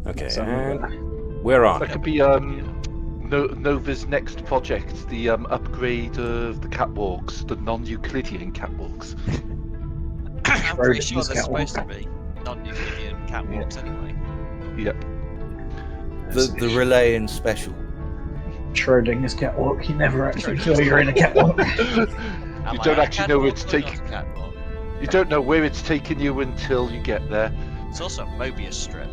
Okay, So, and we're on. That could be Nova's next project, the upgrade of the catwalks, the non-Euclidean catwalks. I'm pretty sure Schrodinger's there's supposed to catwalk. be non-Euclidean catwalks anyway. Yep. The relay in special. Schrodinger's catwalk. You never actually feel you're in a catwalk. You don't actually know where it's taking. You don't know where it's taking you until you get there. It's also a Mobius strip.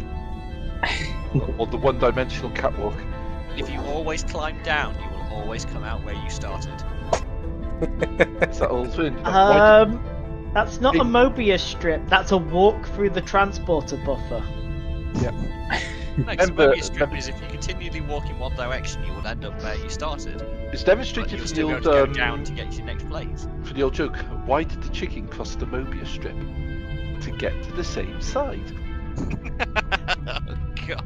Or the one-dimensional catwalk. If you always climb down, you will always come out where you started. Is that all in? That's not a Mobius strip. That's a walk through the transporter buffer. Yep. No, because a Mobius strip is if you continually walk in one direction, you will end up where you started. It's But demonstrated you'll for the still old be able to go down to get to your next place. for the old joke. Why did the chicken cross the Mobius strip? To get to the same side. Oh, God.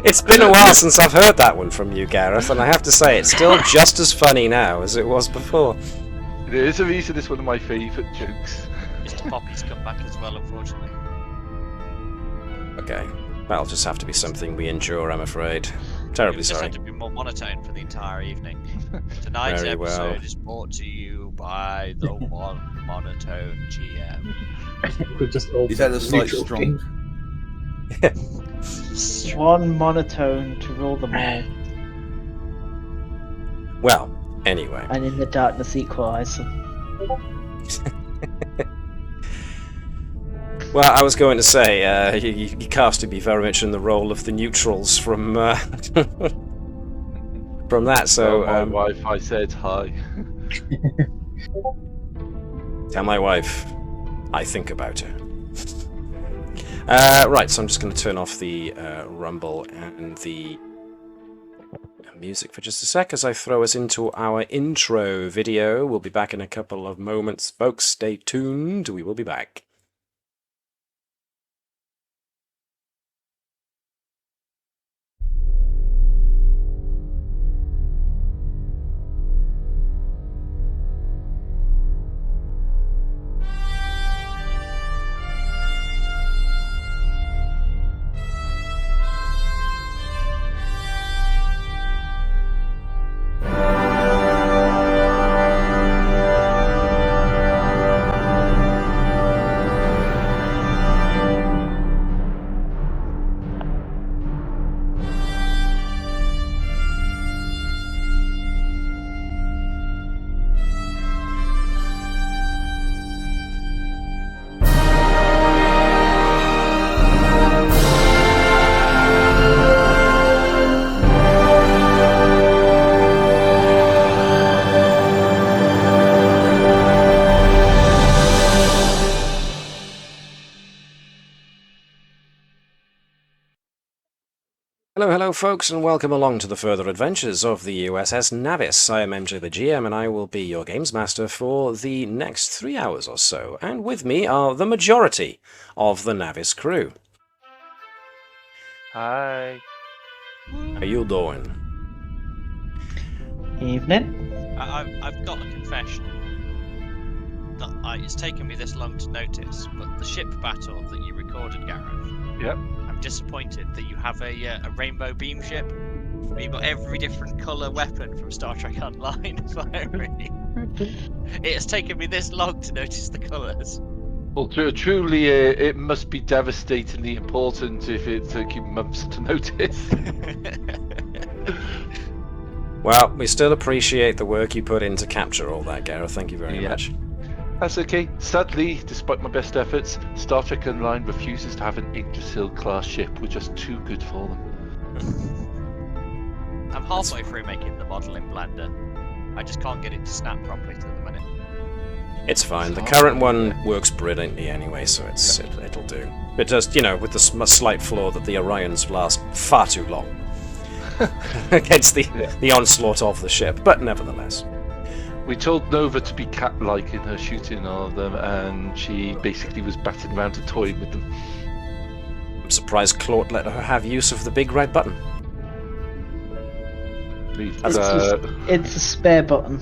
It's been a while since I've heard that one from you, Gareth, and I have to say it's still just as funny now as it was before. There is a reason it's one of my favourite jokes. Mr. Poppy's come back as well, unfortunately. Okay, that'll just have to be something we endure, I'm afraid. Terribly Just sorry. had to be more monotone for the entire evening. Tonight's Very episode well. is brought to you by the one monotone GM. We're just all Is that a slight neutral strong? One monotone to rule them all, Well, anyway. and in the darkness equalize them. Well, I was going to say, you casted me very much in the role of the neutrals from from that, so... my wife, I said hi. Tell my wife I think about her. Right, so I'm just going to turn off the rumble and the music for just a sec as I throw us into our intro video. We'll be back in a couple of moments, folks. Stay tuned. We will be back. Hello folks, and welcome along to the further adventures of the USS Navis. I am MJ the GM, and I will be your games master for the next 3 hours or so. And with me are the majority of the Navis crew. Hi. How you doing? Evening. I've got a confession. That it's taken me this long to notice, but the ship battle that you recorded, Gareth. Yep. I'm disappointed that you have a rainbow beam ship. You've got every different colour weapon from Star Trek Online firing. It has taken me this long to notice the colours. Well, truly, it must be devastatingly important if it took you months to notice. Well, we still appreciate the work you put in to capture all that, Gareth. Thank you very much. That's okay. Sadly, despite my best efforts, Star Trek Online refuses to have an Yggdrasil class ship. We're just too good for them. I'm halfway through making the model in Blender. I just can't get it to snap properly at the minute. It's fine. The current one works brilliantly anyway, so it'll do. But just, with the slight flaw that the Orions last far too long against the onslaught of the ship, but nevertheless. We told Nova to be cat-like in her shooting of them, and she basically was batting around and toying with them. I'm surprised Claude let her have use of the big red button. It's a spare button.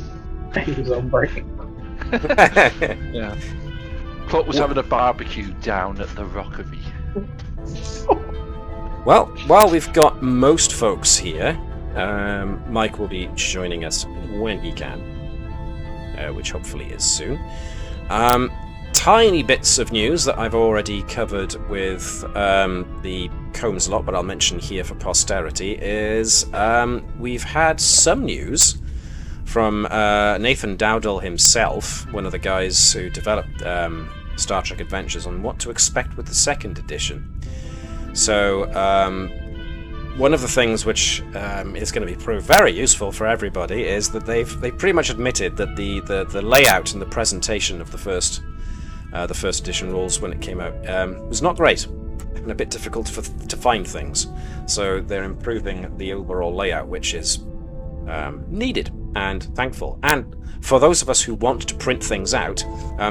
He was on break. Yeah. Claude was having a barbecue down at the Rockery. Well, while we've got most folks here, Mike will be joining us when he can, which hopefully is soon. Tiny bits of news that I've already covered with the Combs lot, but I'll mention here for posterity, is we've had some news from Nathan Dowdell himself, one of the guys who developed Star Trek Adventures, on what to expect with the second edition. So, one of the things which is going to be proved very useful for everybody is that they've pretty much admitted that the layout and the presentation of the first edition rules when it came out was not great and a bit difficult to find things. So they're improving the overall layout, which is needed and thankful. And for those of us who want to print things out,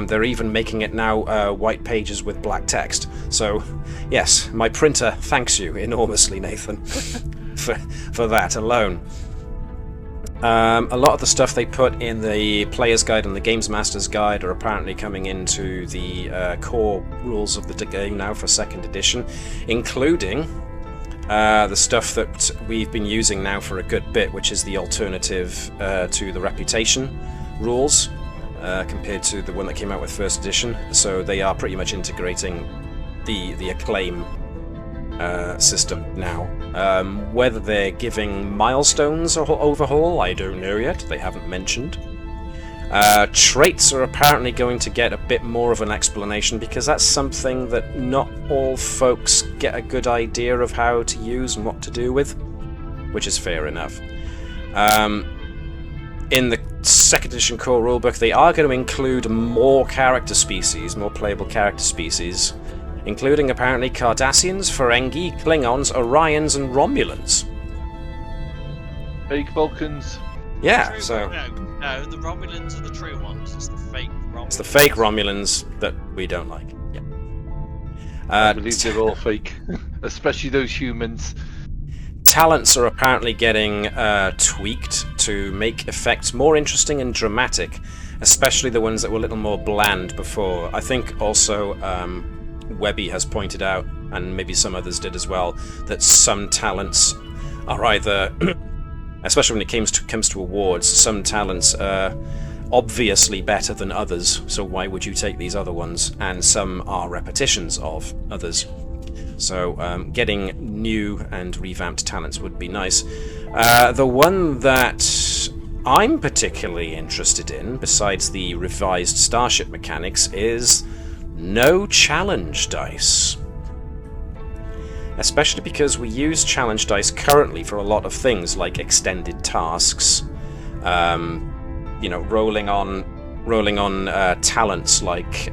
they're even making it now white pages with black text. So, yes, my printer thanks you enormously, Nathan, for that alone. A lot of the stuff they put in the Player's Guide and the Games Master's Guide are apparently coming into the core rules of the game now for 2nd edition, including the stuff that we've been using now for a good bit, which is the alternative to the Reputation rules compared to the one that came out with 1st edition. So they are pretty much integrating the Acclaim system now. Whether they're giving milestones or overhaul, I don't know yet. They haven't mentioned. Traits are apparently going to get a bit more of an explanation, because that's something that not all folks get a good idea of how to use and what to do with, which is fair enough. In the 2nd edition core rulebook, they are going to include more character species, more playable character species, including apparently Cardassians, Ferengi, Klingons, Orions, and Romulans. Fake Vulcans. Yeah, so... No, the Romulans are the true ones. It's the fake Romulans. It's the fake Romulans that we don't like. Yeah. I believe they're all fake, especially those humans. Talents are apparently getting tweaked to make effects more interesting and dramatic, especially the ones that were a little more bland before. I think also Webby has pointed out, and maybe some others did as well, that some talents are either, especially when it comes to awards, some talents are obviously better than others, so why would you take these other ones? And some are repetitions of others. So getting new and revamped talents would be nice. The one that I'm particularly interested in, besides the revised starship mechanics, is no challenge dice. Especially because we use challenge dice currently for a lot of things, like extended tasks, rolling on talents like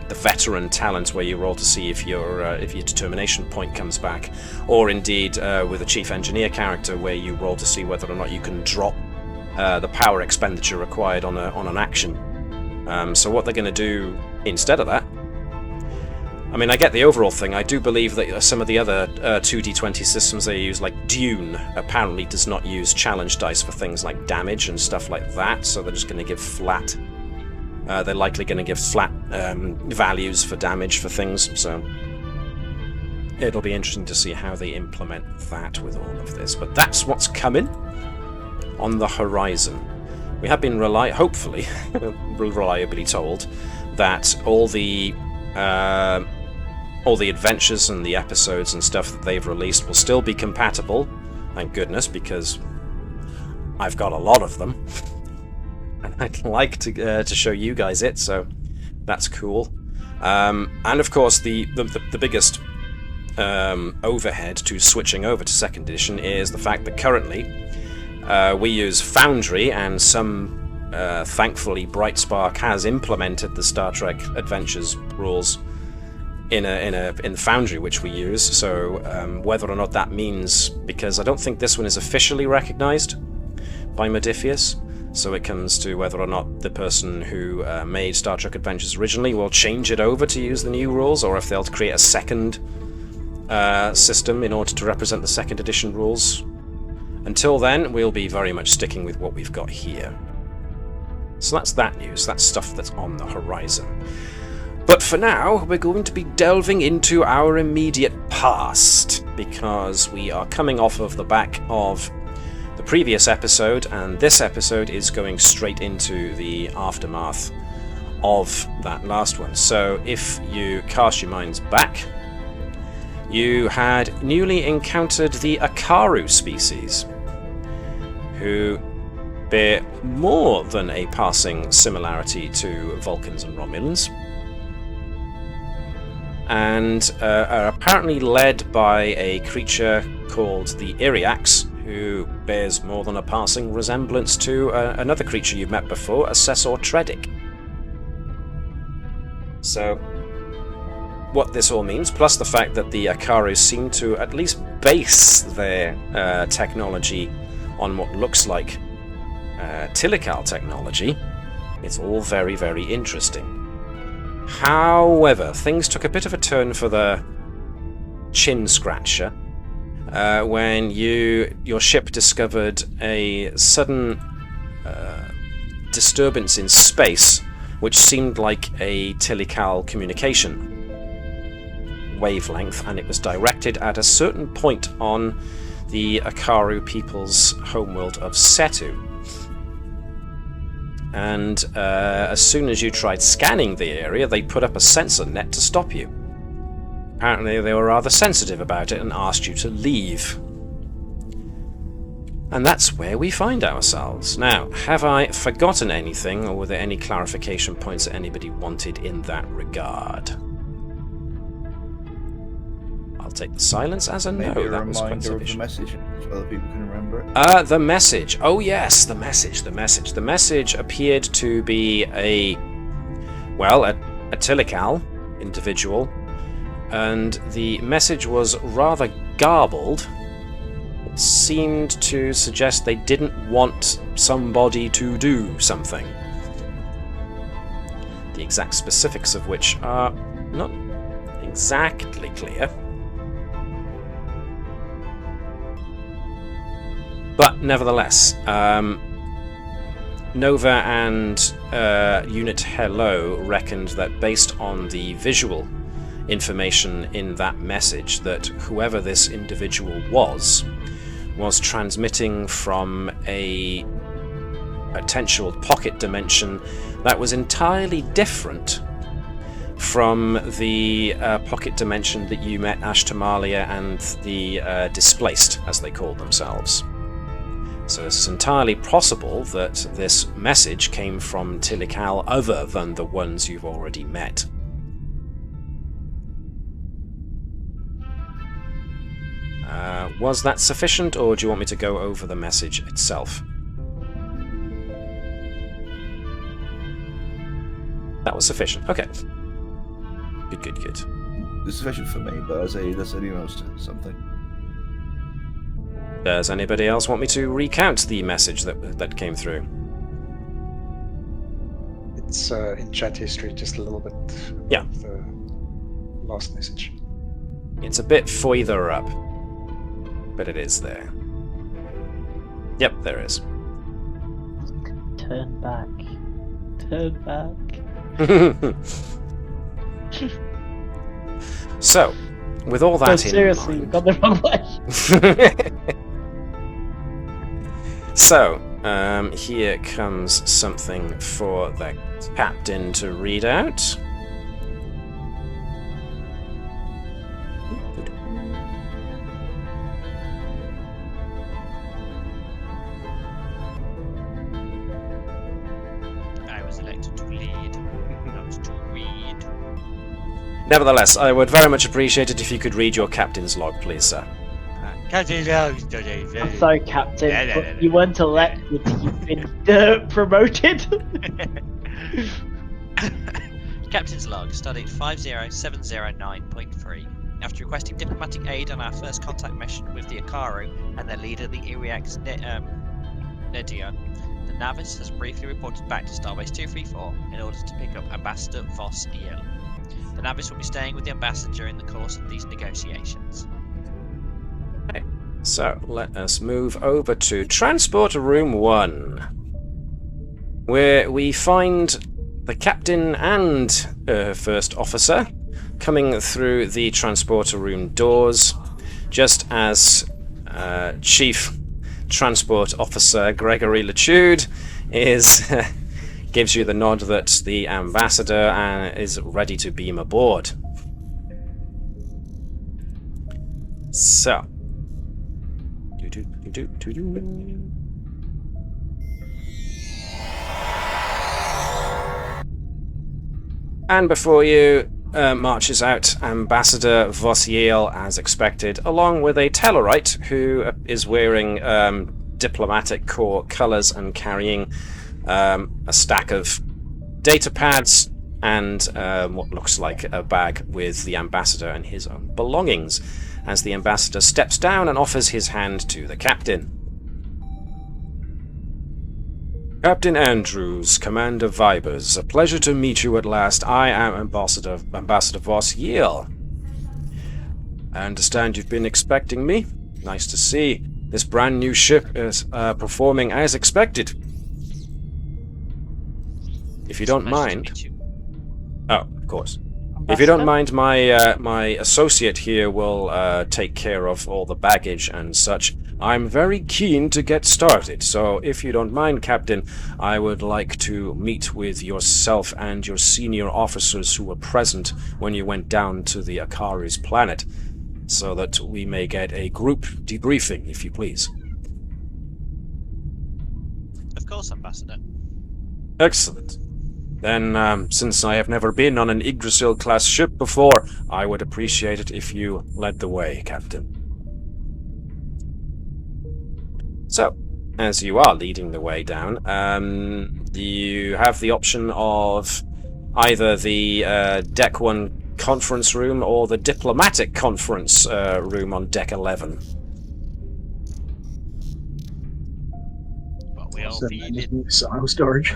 the veteran talent, where you roll to see if your determination point comes back, or indeed with a chief engineer character, where you roll to see whether or not you can drop the power expenditure required on an action. So what they're going to do instead of that, I mean, I get the overall thing. I do believe that some of the other 2d20 systems they use, like Dune, apparently does not use challenge dice for things like damage and stuff like that, so they're just going to give flat. They're likely going to give flat values for damage for things, so it'll be interesting to see how they implement that with all of this. But that's what's coming on the horizon. We have been hopefully reliably told that all the adventures and the episodes and stuff that they've released will still be compatible. Thank goodness, because I've got a lot of them. And I'd like to show you guys it, so that's cool. And of course, the biggest overhead to switching over to 2nd edition is the fact that currently we use Foundry, and thankfully Brightspark has implemented the Star Trek Adventures rules in Foundry, which we use. So whether or not that means, because I don't think this one is officially recognized by Modiphius, so it comes to whether or not the person who made Star Trek Adventures originally will change it over to use the new rules, or if they'll create a second system in order to represent the 2nd edition rules. Until then, we'll be very much sticking with what we've got here. So that's that news, that's stuff that's on the horizon. But for now, we're going to be delving into our immediate past, because we are coming off of the back of the previous episode, and this episode is going straight into the aftermath of that last one. So if you cast your minds back, you had newly encountered the Akaru species, who bear more than a passing similarity to Vulcans and Romulans, and are apparently led by a creature called the Iryax, who bears more than a passing resemblance to another creature you've met before, Assessor Tredik. So, what this all means, plus the fact that the Akaru seem to at least base their technology on what looks like Tilical technology, it's all very, very interesting. However, things took a bit of a turn for the chin scratcher when your ship discovered a sudden disturbance in space, which seemed like a Tilical communication wavelength, and it was directed at a certain point on the Akaru people's homeworld of Setu. And as soon as you tried scanning the area, they put up a sensor net to stop you. Apparently they were rather sensitive about it and asked you to leave. And that's where we find ourselves. Now, have I forgotten anything, or were there any clarification points that anybody wanted in that regard? I'll take the silence as a no. Maybe a That was quite reminder of the sufficient. message, so other people can remember it. The message. Oh yes, the message. The message appeared to be a Tilical individual, and the message was rather garbled. It seemed to suggest they didn't want somebody to do something. The exact specifics of which are not exactly clear. But nevertheless, Nova and Unit Hello reckoned that based on the visual information in that message, that whoever this individual was transmitting from a potential pocket dimension that was entirely different from the pocket dimension that you met Ashtamalia and the Displaced, as they called themselves. So it's entirely possible that this message came from Tilical other than the ones you've already met. Was that sufficient, or do you want me to go over the message itself? That was sufficient. Okay. Good. It's sufficient for me, but as anyone else something. Does anybody else want me to recount the message that came through? It's in chat history, just a little bit. Yeah. Of the last message. It's a bit further up, but it is there. Yep, there is. Turn back. Turn back. So, with all that No, in seriously, we mind... got the wrong way. So, here comes something for the captain to read out. I was elected to lead, not to read. Nevertheless, I would very much appreciate it if you could read your captain's log, please, sir. I'm sorry, Captain, but you weren't elected, you've been promoted. Captain's log, studied 50709.3. After requesting diplomatic aid on our first contact mission with the Akaru and their leader, the Iryax Nidaon, the Navis has briefly reported back to Starbase 234 in order to pick up Ambassador Voss Eel. The Navis will be staying with the Ambassador during the course of these negotiations. Okay, so let us move over to Transport Room 1, where we find the captain and first officer coming through the transporter room doors, just as Chief Transport Officer Gregory Latude gives you the nod that the ambassador is ready to beam aboard. So. And before you marches out Ambassador Vossiel, as expected, along with a Tellarite who is wearing diplomatic corps colours and carrying a stack of data pads and what looks like a bag with the ambassador and his own belongings, as the ambassador steps down and offers his hand to the captain. Captain Andrews, Commander Vibers, a pleasure to meet you at last. I am Ambassador Vossiel. I understand you've been expecting me. Nice to see. This brand new ship is performing as expected. If you don't mind... Oh, of course. If you don't mind, my associate here will take care of all the baggage and such. I'm very keen to get started, so if you don't mind, Captain, I would like to meet with yourself and your senior officers who were present when you went down to the Akaru's planet, so that we may get a group debriefing, if you please. Of course, Ambassador. Excellent. Then, since I have never been on an Yggdrasil-class ship before, I would appreciate it if you led the way, Captain. So, as you are leading the way down, you have the option of either the Deck 1 conference room or the diplomatic conference room on Deck 11. But we all feed Silo storage.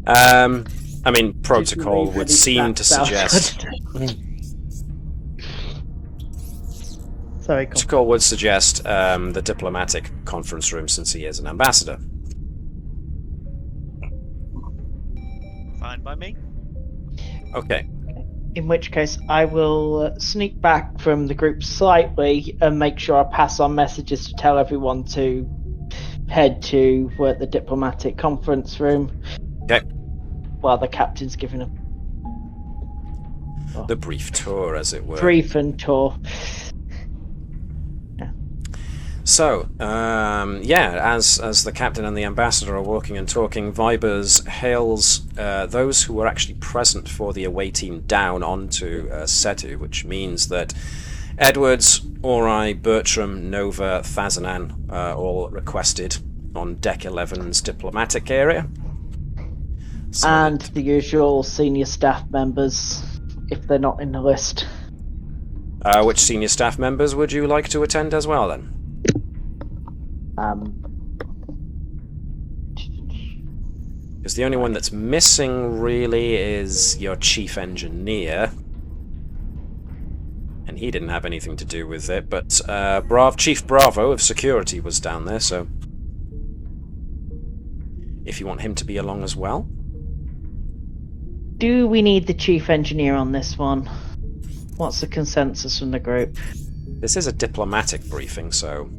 I mean, protocol would seem to suggest... Sorry, Protocol would suggest the diplomatic conference room, since he is an ambassador. Fine by me. Okay. in which case I will sneak back from the group slightly and make sure I pass on messages to tell everyone to head to the diplomatic conference room. Okay. While the captain's giving a the brief tour, as it were. Brief and tour. Yeah. So, as the captain and the ambassador are walking and talking, Vibers hails those who were actually present for the away team down onto Setu, which means that Edwards, Ori, Bertram, Nova, Thazanan all requested on Deck 11's diplomatic area. So and the usual senior staff members, if they're not in the list. Which senior staff members would you like to attend as well, then? Because the only one that's missing, really, is your chief engineer. And he didn't have anything to do with it, but Chief Bravo of security was down there, so... if you want him to be along as well. Do we need the chief engineer on this one? What's the consensus from the group? This is a diplomatic briefing, so...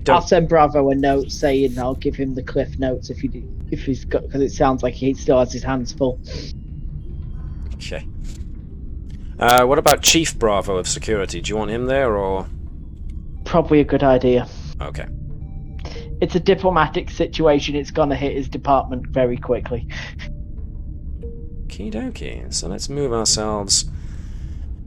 I'll send Bravo a note saying I'll give him the cliff notes if he's got, because it sounds like he still has his hands full. Okay. What about Chief Bravo of security? Do you want him there, or...? Probably a good idea. Okay. It's a diplomatic situation. It's gonna hit his department very quickly. Okie dokie. So let's move ourselves.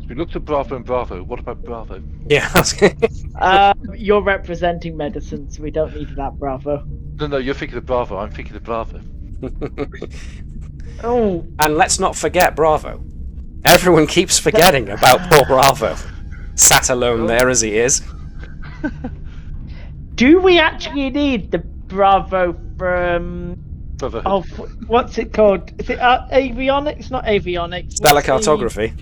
We looked at Bravo and Bravo. What about Bravo? Yeah. You're representing medicine, so we don't need that, Bravo. No, you're thinking of Bravo. I'm thinking of Bravo. Oh. And let's not forget Bravo. Everyone keeps forgetting about poor Bravo. Sat alone there as he is. Do we actually need the Bravo from... Bravo. Oh, what's it called? Is it avionics? Not avionics. Stellar cartography.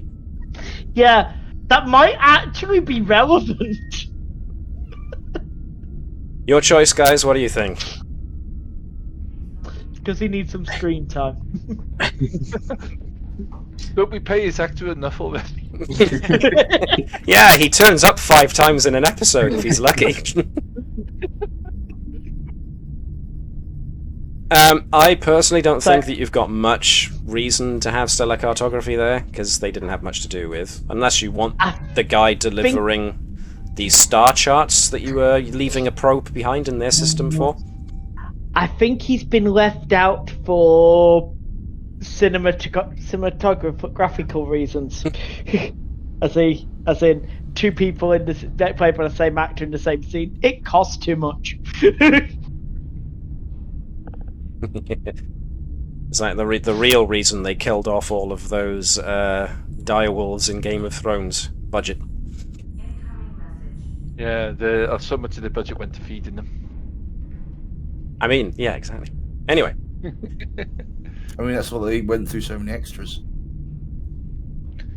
Yeah, that might actually be relevant. Your choice, guys. What do you think? Does he need some screen time? Don't we pay his actor enough already? Yeah, he turns up 5 times in an episode if he's lucky. I personally don't think that you've got much reason to have stellar cartography there, because they didn't have much to do with. Unless you want the guy delivering these star charts that you were leaving a probe behind in their system for. I think he's been left out for cinematographical reasons. as in 2 people in this played by the same actor in the same scene. It costs too much. It's like the real reason they killed off all of those direwolves in Game of Thrones budget. Yeah, so much of the budget went to feeding them. I mean, yeah, exactly. Anyway. I mean, that's why they went through so many extras.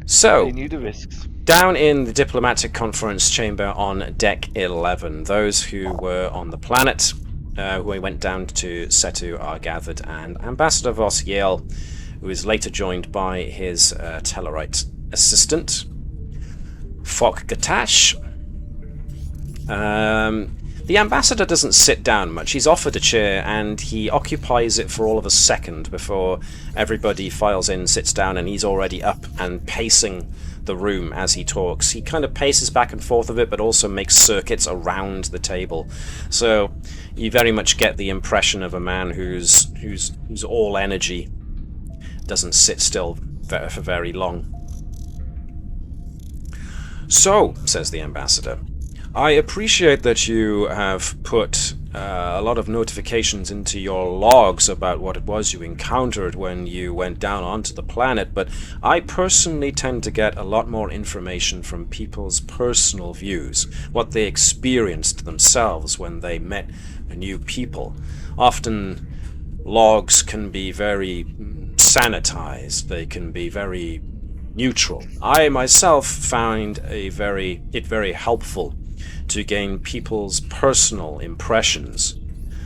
So, They knew the risks. down in the diplomatic conference chamber on Deck 11, those who were on the planet, who went down to Setu, are gathered, and Ambassador Vossiel, who is later joined by his Tellarite assistant, Fok Gatash. The ambassador doesn't sit down much. He's offered a chair, and he occupies it for all of a second before everybody files in, sits down, and he's already up and pacing the room as he talks. He kind of paces back and forth a bit, but also makes circuits around the table. So you very much get the impression of a man who's all energy, doesn't sit still for very long. So, says the ambassador, I appreciate that you have put a lot of notifications into your logs about what it was you encountered when you went down onto the planet, but I personally tend to get a lot more information from people's personal views, what they experienced themselves when they met new people. Often logs can be very sanitized, they can be very neutral. I myself found it very helpful to gain people's personal impressions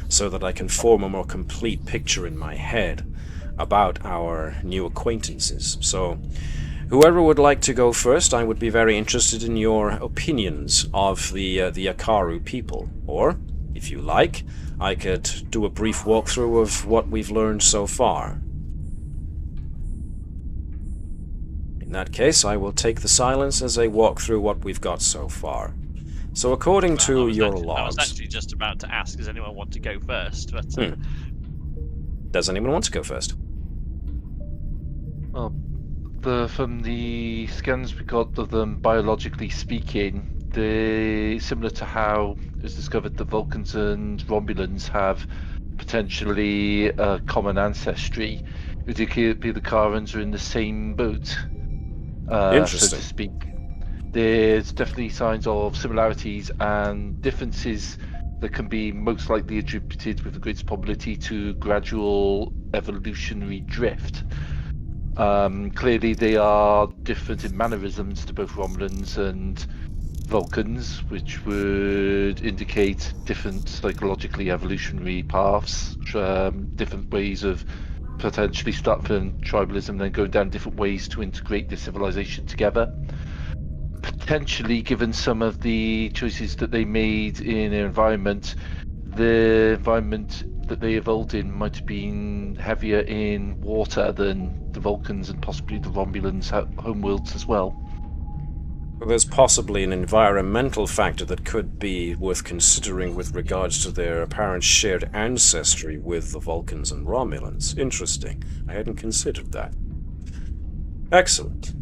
so that I can form a more complete picture in my head about our new acquaintances. So, whoever would like to go first, I would be very interested in your opinions of the Akaru people. Or, if you like, I could do a brief walkthrough of what we've learned so far. In that case, I will take the silence as a walk through what we've got so far. So according to your logs... I was actually just about to ask, does anyone want to go first? But, Does anyone want to go first? Well, from the scans we got of them, biologically speaking, similar to how it was discovered the Vulcans and Romulans have potentially a common ancestry, it would appear the Karans are in the same boat, so to speak. There's definitely signs of similarities and differences that can be most likely attributed with the greatest probability to gradual evolutionary drift. Clearly they are different in mannerisms to both Romulans and Vulcans, which would indicate different psychologically evolutionary paths, different ways of potentially start from tribalism, then going down different ways to integrate this civilization together. Potentially, given some of the choices that they made in their environment, the environment that they evolved in might have been heavier in water than the Vulcans and possibly the Romulans' homeworlds as well. Well, there's possibly an environmental factor that could be worth considering with regards to their apparent shared ancestry with the Vulcans and Romulans. Interesting. I hadn't considered that. Excellent.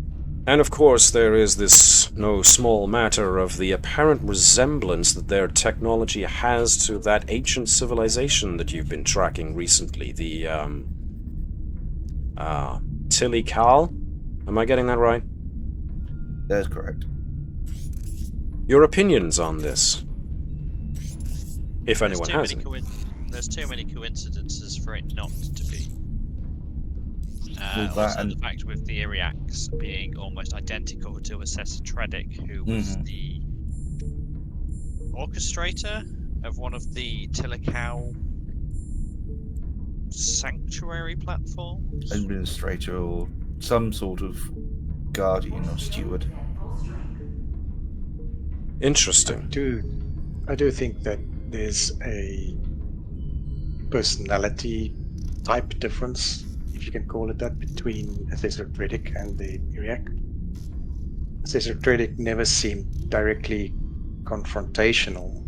And of course, there is this no small matter of the apparent resemblance that their technology has to that ancient civilization that you've been tracking recently, the, Tilikal? Am I getting that right? That's correct. Your opinions on this? If anyone has any. There's too many coincidences for it not to be. Well, also, the fact with the Iryax being almost identical to Assessor Tredik, who was the orchestrator of one of the Tilikal sanctuary platforms? Administrator or some sort of guardian or steward. Interesting. I do think that there's a personality type difference, if you can call it that, between Assessor Tredik and the Iryax. Assessor Tredik never seemed directly confrontational,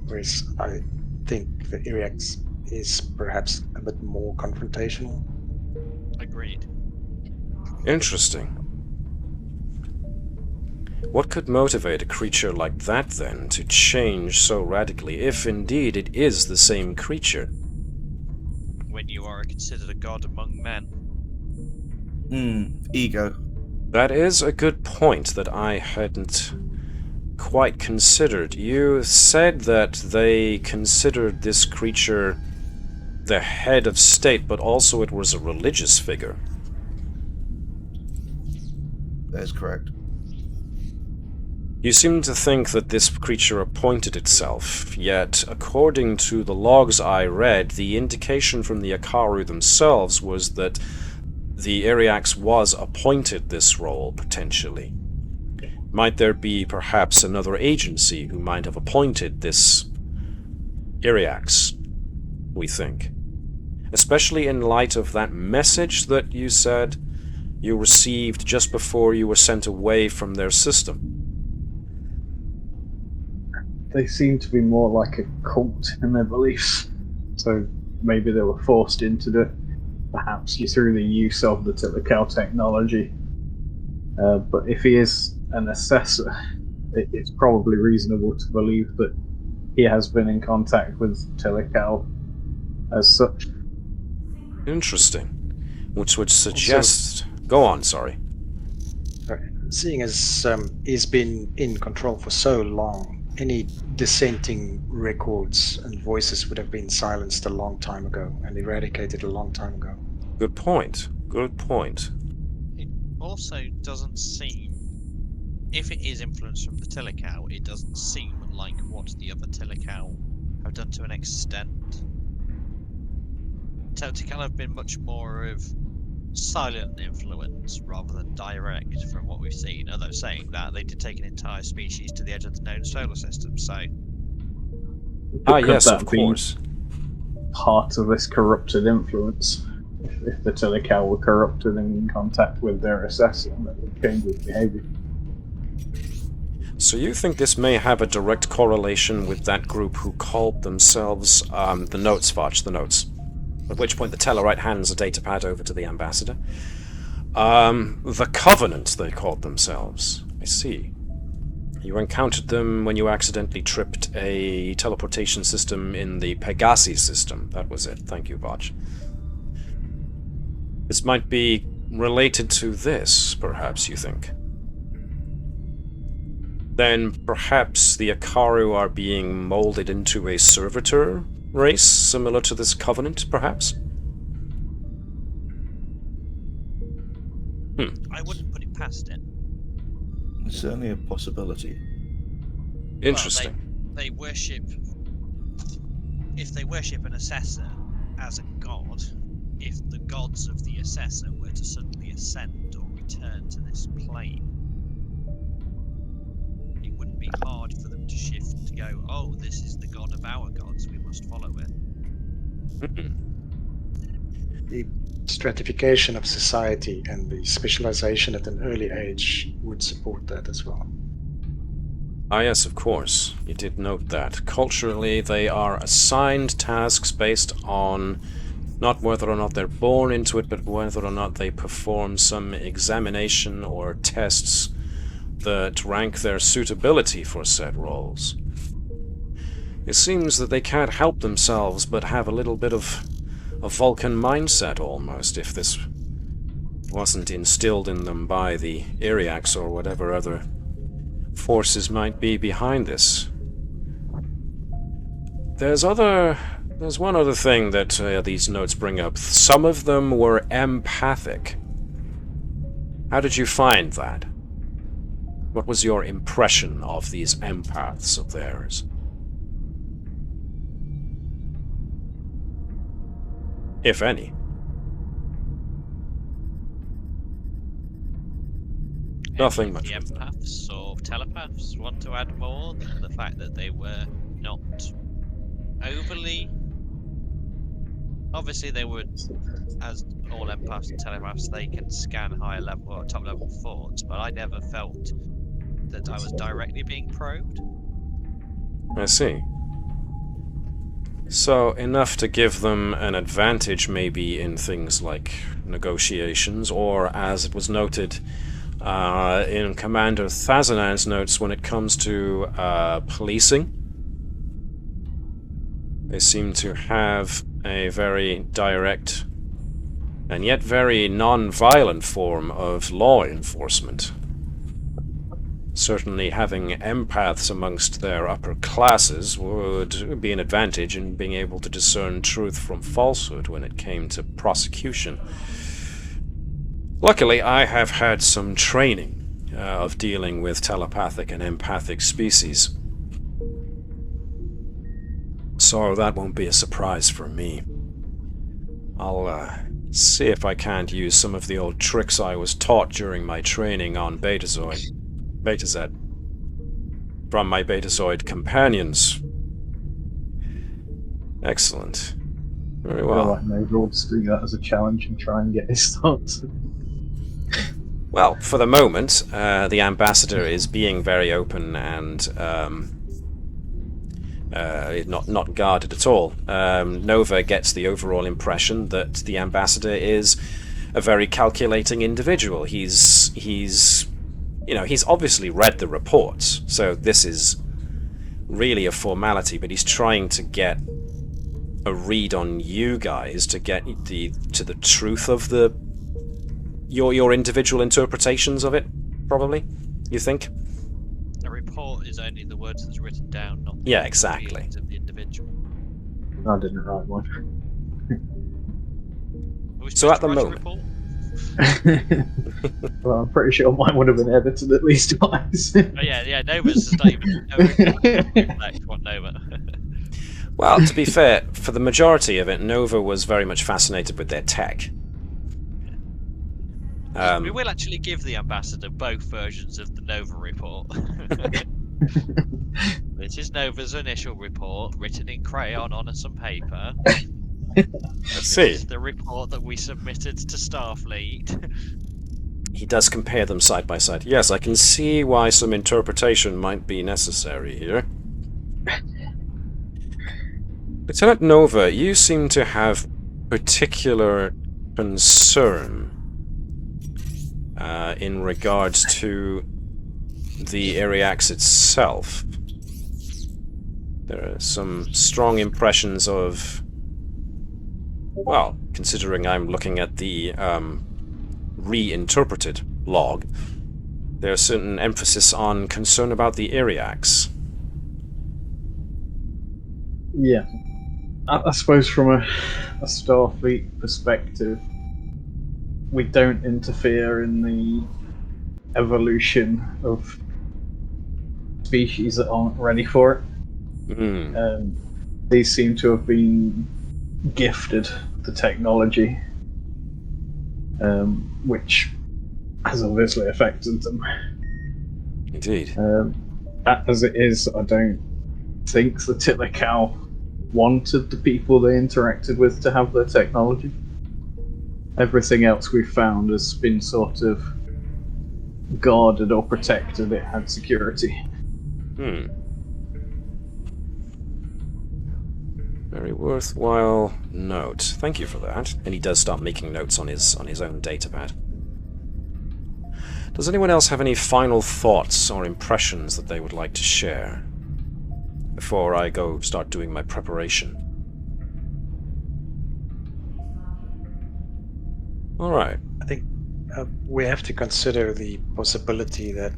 whereas I think the Iryax is perhaps a bit more confrontational. Agreed. Interesting. What could motivate a creature like that, then, to change so radically, if indeed it is the same creature? When you are considered a god among men. Ego. That is a good point that I hadn't quite considered. You said that they considered this creature the head of state, but also it was a religious figure. That is correct. You seem to think that this creature appointed itself, yet according to the logs I read, the indication from the Akaru themselves was that the Iryax was appointed this role, potentially. Might there be perhaps another agency who might have appointed this Iryax, we think? Especially in light of that message that you said you received just before you were sent away from their system. They seem to be more like a cult in their beliefs, so maybe they were forced into it, perhaps through the use of the Tilical technology. But if he is an assessor, it's probably reasonable to believe that he has been in contact with Tilical as such. Interesting. Which would suggest... Go on, sorry. Seeing as he's been in control for so long, any dissenting records and voices would have been silenced a long time ago and eradicated a long time ago. Good point. Good point. It also doesn't seem, if it is influence from the Tilical, it doesn't seem like what the other Tilical have done to an extent. Tilical have been much more of silent influence rather than direct from what we've seen, although saying that they did take an entire species to the edge of the known solar system, so... Could yes, that of be course. part of this corrupted influence? If the Tilical were corrupted and in contact with their assessor, that would change his behavior. So you think this may have a direct correlation with that group who called themselves, the notes, Fudge, the notes. At which point the Tellarite hands a datapad over to the ambassador. The Covenant, they called themselves. I see. You encountered them when you accidentally tripped a teleportation system in the Pegasi system. That was it. Thank you, Vaj. This might be related to this, perhaps, you think? Then perhaps the Akaru are being molded into a servitor race, similar to this Covenant, perhaps? I wouldn't put it past it. It's certainly a possibility. Interesting. Well, they worship... If they worship an assessor as a god, if the gods of the assessor were to suddenly ascend or return to this plane, it wouldn't be hard for them to shift to go, oh, this is the god of our gods, we must follow it. The stratification of society and the specialization at an early age would support that as well. Ah yes, of course. You did note that. Culturally, they are assigned tasks based on not whether or not they're born into it, but whether or not they perform some examination or tests that rank their suitability for said roles. It seems that they can't help themselves but have a little bit of a Vulcan mindset, almost, if this wasn't instilled in them by the Iryax or whatever other forces might be behind this. There's one other thing that these notes bring up. Some of them were empathic. How did you find that? What was your impression of these empaths of theirs? if any. Nothing Any of much. the empaths or telepaths want to add more than the fact that they were not overly. Obviously, they would, as all empaths and telepaths, they can scan higher level or top level thoughts, but I never felt that I was directly being probed. I see. So, enough to give them an advantage maybe in things like negotiations, or as it was noted in Commander Thazanan's notes when it comes to policing. They seem to have a very direct and yet very non-violent form of law enforcement. Certainly having empaths amongst their upper classes would be an advantage in being able to discern truth from falsehood when it came to prosecution. Luckily, I have had some training of dealing with telepathic and empathic species, so that won't be a surprise for me. I'll see if I can't use some of the old tricks I was taught during my training on Betazoid. Betazed. From my Betazoid companions. Excellent. Very well. Maybe we'll just do that as a challenge and try and get his thoughts. Well, for the moment, the ambassador is being very open and not guarded at all. Nova gets the overall impression that the ambassador is a very calculating individual. He's obviously read the reports, so this is really a formality, but he's trying to get a read on you guys to get to the truth of your individual interpretations of it, probably, you think? A report is only the words that's written down, not the Yeah, exactly. feelings of the individual. I didn't write one. Are we So supposed at to the write a moment- report? Well, I'm pretty sure mine would have been edited at least twice. Oh, yeah, Nova's just not even reflect what Nova. Well, to be fair, for the majority of it, Nova was very much fascinated with their tech. We will actually give the ambassador both versions of the Nova report. This is Nova's initial report, written in crayon on some paper. Let's see. This is the report that we submitted to Starfleet. He does compare them side by side. Yes, I can see why some interpretation might be necessary here. Lieutenant Nova, you seem to have particular concern in regards to the Iryax itself. There are some strong impressions of, well, considering I'm looking at the reinterpreted log, there's certain emphasis on concern about the Iryax. Yeah. I suppose from a Starfleet perspective, we don't interfere in the evolution of species that aren't ready for it. These seem to have been gifted the technology, which has obviously affected them. Indeed. As it is, I don't think the Tilical wanted the people they interacted with to have their technology. Everything else we've found has been sort of guarded or protected. It had security. Very worthwhile note. Thank you for that. And he does start making notes on his own datapad. Does anyone else have any final thoughts or impressions that they would like to share before I go start doing my preparation? All right. I think we have to consider the possibility that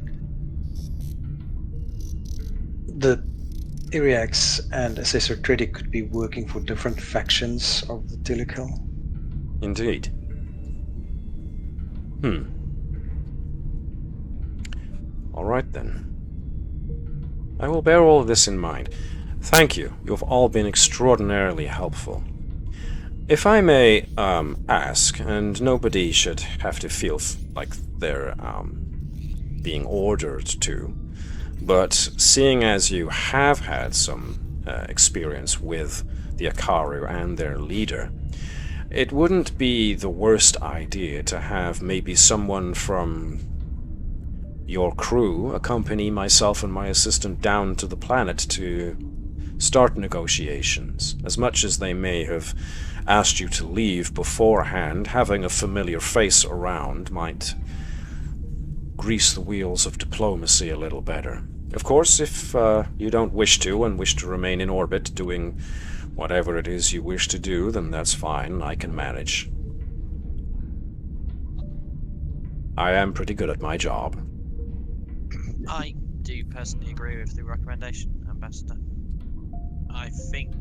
the Iryax and Assessor Tredik could be working for different factions of the Tilical. Indeed. All right then. I will bear all of this in mind. Thank you. You have all been extraordinarily helpful. If I may ask, and nobody should have to feel like they're being ordered to, but seeing as you have had some experience with the Akaru and their leader, it wouldn't be the worst idea to have maybe someone from your crew accompany myself and my assistant down to the planet to start negotiations. As much as they may have asked you to leave beforehand, having a familiar face around might grease the wheels of diplomacy a little better. Of course, if you don't wish to and wish to remain in orbit doing whatever it is you wish to do, then that's fine. I can manage. I am pretty good at my job. I do personally agree with the recommendation, Ambassador. I think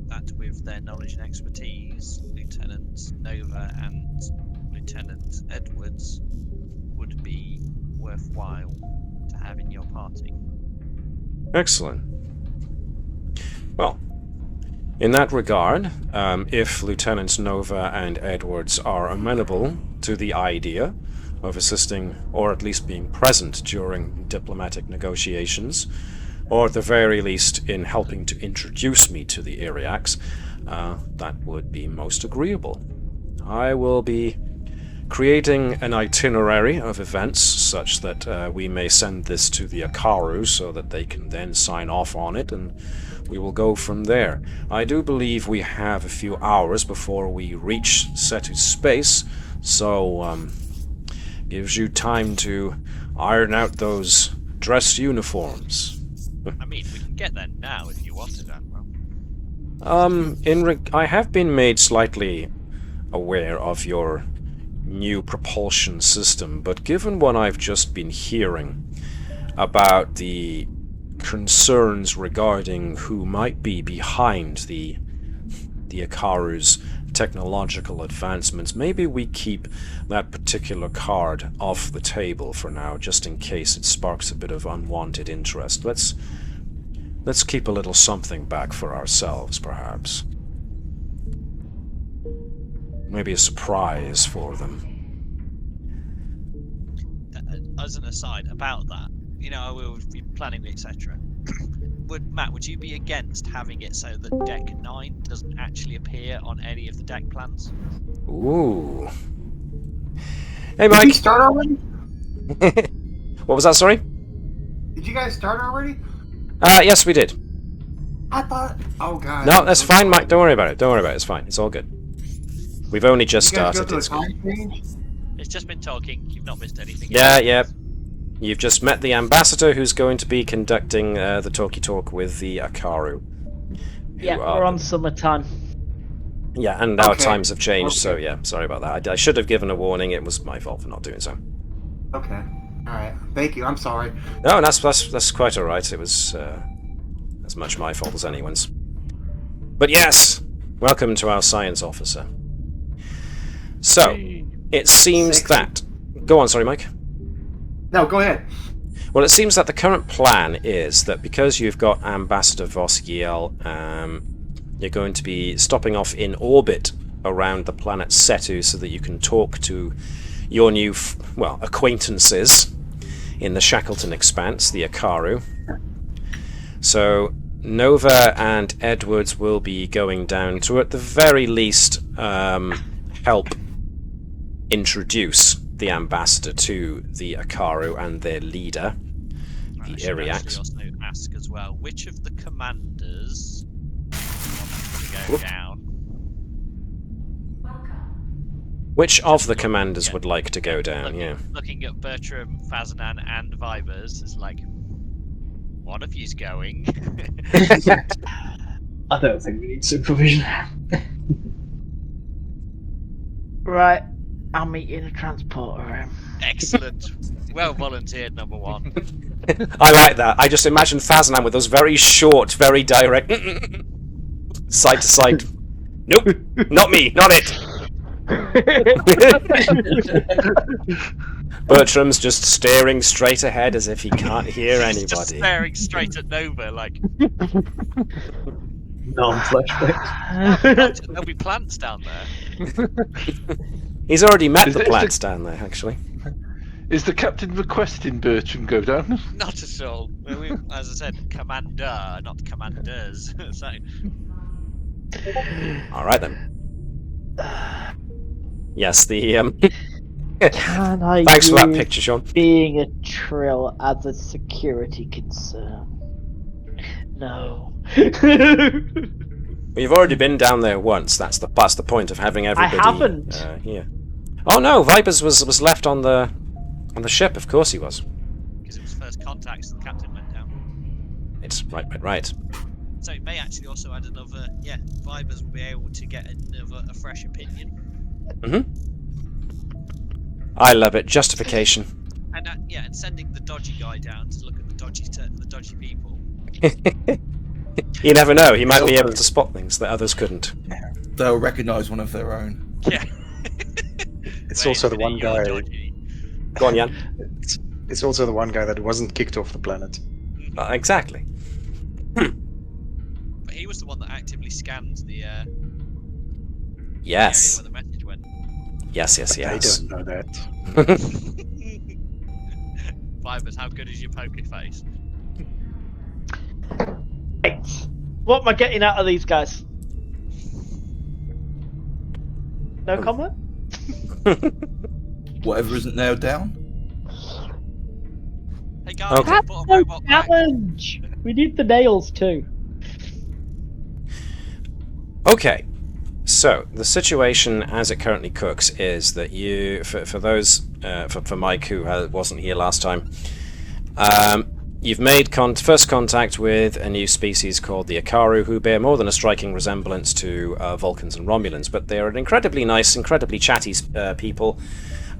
that with their knowledge and expertise, Lieutenant Nova and Lieutenant Edwards would be worthwhile to have in your party. Excellent. Well, in that regard, if Lieutenants Nova and Edwards are amenable to the idea of assisting, or at least being present during diplomatic negotiations, or at the very least in helping to introduce me to the Iryax, that would be most agreeable. I will be creating an itinerary of events such that we may send this to the Akaru so that they can then sign off on it, and we will go from there. I do believe we have a few hours before we reach Setu space, so gives you time to iron out those dress uniforms. I mean, we can get there now if you wanted, Admiral. I have been made slightly aware of your new propulsion system, but given what I've just been hearing about the concerns regarding who might be behind the Akaru's technological advancements, maybe we keep that particular card off the table for now, just in case it sparks a bit of unwanted interest. Let's keep a little something back for ourselves, perhaps. Maybe a surprise for them. As an aside about that, you know, we'll be planning, etc. Would you be against having it so that Deck 9 doesn't actually appear on any of the deck plans? Ooh. Hey, Mike. Did we start already? What was that, sorry? Did you guys start already? Yes, we did. I thought... Oh, God. No, that's fine, Mike. Don't worry about it. Don't worry about it. It's fine. It's all good. We've only just You guys started. go It's through a good. time change? It's just been talking. You've not missed anything. Yeah. You've just met the ambassador who's going to be conducting the talkie talk with the Akaru. Yeah, we're on summertime. Yeah, and our Okay. times have changed, so Okay. yeah, sorry about that. I should have given a warning. It was my fault for not doing so. Okay. Alright. Thank you. I'm sorry. No, that's quite all right. It was as much my fault as anyone's. But yes, welcome to our science officer. So, it seems Sexy. that... Go on, sorry, Mike. No, go ahead. Well, it seems that the current plan is that because you've got Ambassador Vosgiel, you're going to be stopping off in orbit around the planet Setu so that you can talk to your new, acquaintances in the Shackleton Expanse, the Akaru. So, Nova and Edwards will be going down to, at the very least, help introduce the ambassador to the Akaru and their leader, the I should actually Iryax. also ask as well, which of the commanders want to go down? Which of the commanders would like to go down? Yeah. Looking at Bertram, Fazanan, and Vibers, it's like, one of you's going. I don't think we need supervision. Right, I'll meet you in the transporter room. Excellent. Well volunteered, number one. I like that. I just imagine Fazanan with those very short, very direct side to side. Nope, not me, not it. Bertram's just staring straight ahead as if he can't hear He's just anybody. staring straight at Nova, like, Non-flashbacks. There'll be plants down there. He's already met Is the it- is plants down there, actually. Is the captain requesting Bertrand go down? Not at all. We, as I said, commander, not commanders. So, All right then. Yes, the Can I thanks for that use picture, Sean. being a trill as a security concern? No. Well, you've already been down there once. That's the point of having everybody haven't. Here. Oh no, Vipers was left on the ship. Of course he was. because it was first contact, so the captain went down. It's right. So it may actually also add another. Yeah, Vibers will be able to get a fresh opinion. I love it. Justification. And and sending the dodgy guy down to look at the dodgy people. You never know. He might be able to spot things that others couldn't. They'll recognise one of their own. Yeah. It's Wait also a the minute, one you're guy. dodgy. Go on, Jan. It's also the one guy that wasn't kicked off the planet. Exactly. But he was the one that actively scanned the Yes. area where the message went. Yes. I don't know that. Vibers, how good is your poker face? Right. What am I getting out of these guys? No comment? Whatever isn't nailed down. Hey guys, Okay. I bought a robot back. Challenge! We need the nails too. Okay, so the situation as it currently cooks is that you, for those, for Mike who wasn't here last time, you've made first contact with a new species called the Akaru, who bear more than a striking resemblance to Vulcans and Romulans, but they are an incredibly nice, incredibly chatty people,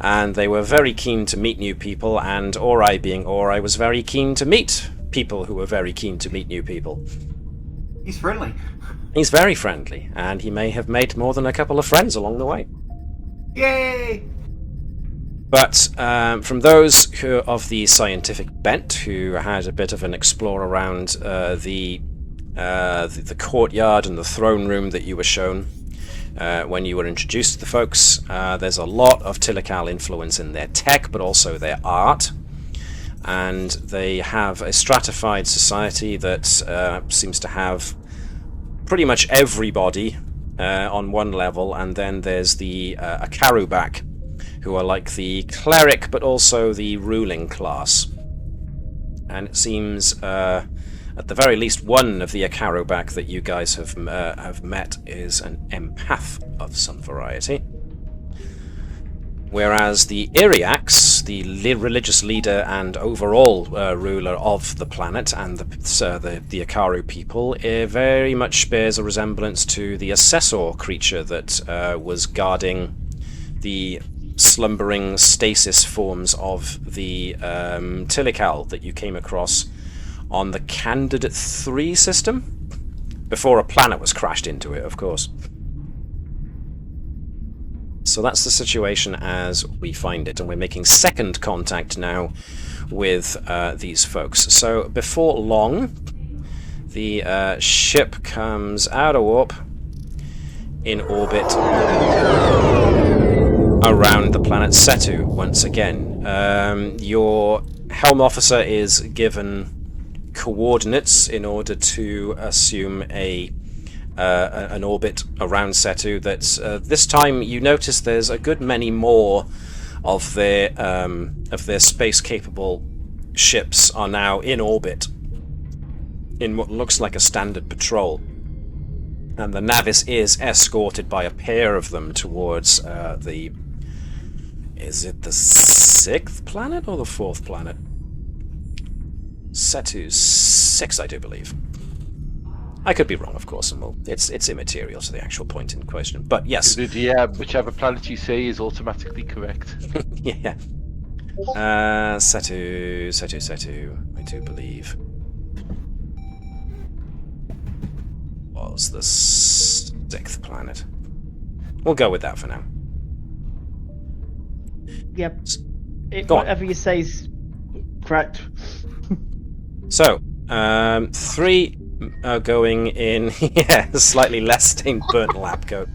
and they were very keen to meet new people, and Ori being Ori was very keen to meet people who were very keen to meet new people. He's friendly. He's very friendly, and he may have made more than a couple of friends along the way. Yay! But from those who of the scientific bent, who had a bit of an explore around the courtyard and the throne room that you were shown when you were introduced to the folks, there's a lot of Tilical influence in their tech, but also their art. And they have a stratified society that seems to have pretty much everybody on one level, and then there's the Akaru back, who are like the cleric but also the ruling class. And it seems at the very least one of the Akaru back that you guys have met is an empath of some variety. Whereas the Iryax, the religious leader and overall ruler of the planet and the Akaru people, very much bears a resemblance to the Assessor creature that was guarding the slumbering stasis forms of the Tilical that you came across on the Candidate 3 system, before a planet was crashed into it, of course. So that's the situation as we find it, and we're making second contact now with these folks. So before long, the ship comes out of warp in orbit around the planet Setu once again. Your helm officer is given coordinates in order to assume an orbit around Setu. That's this time you notice there's a good many more of their space-capable ships are now in orbit in what looks like a standard patrol, and the Navis is escorted by a pair of them towards is it the 6th planet or the 4th planet? Setu's 6, I do believe. I could be wrong, of course, and it's immaterial to the actual point in question. But yes, Yeah, whichever planet you say is automatically correct. yeah. Setu. I do believe was the 6th planet. We'll go with that for now. Yep. Go on. Whatever you say is correct. So, 3 going in, yeah, slightly less stained burnt lab coat.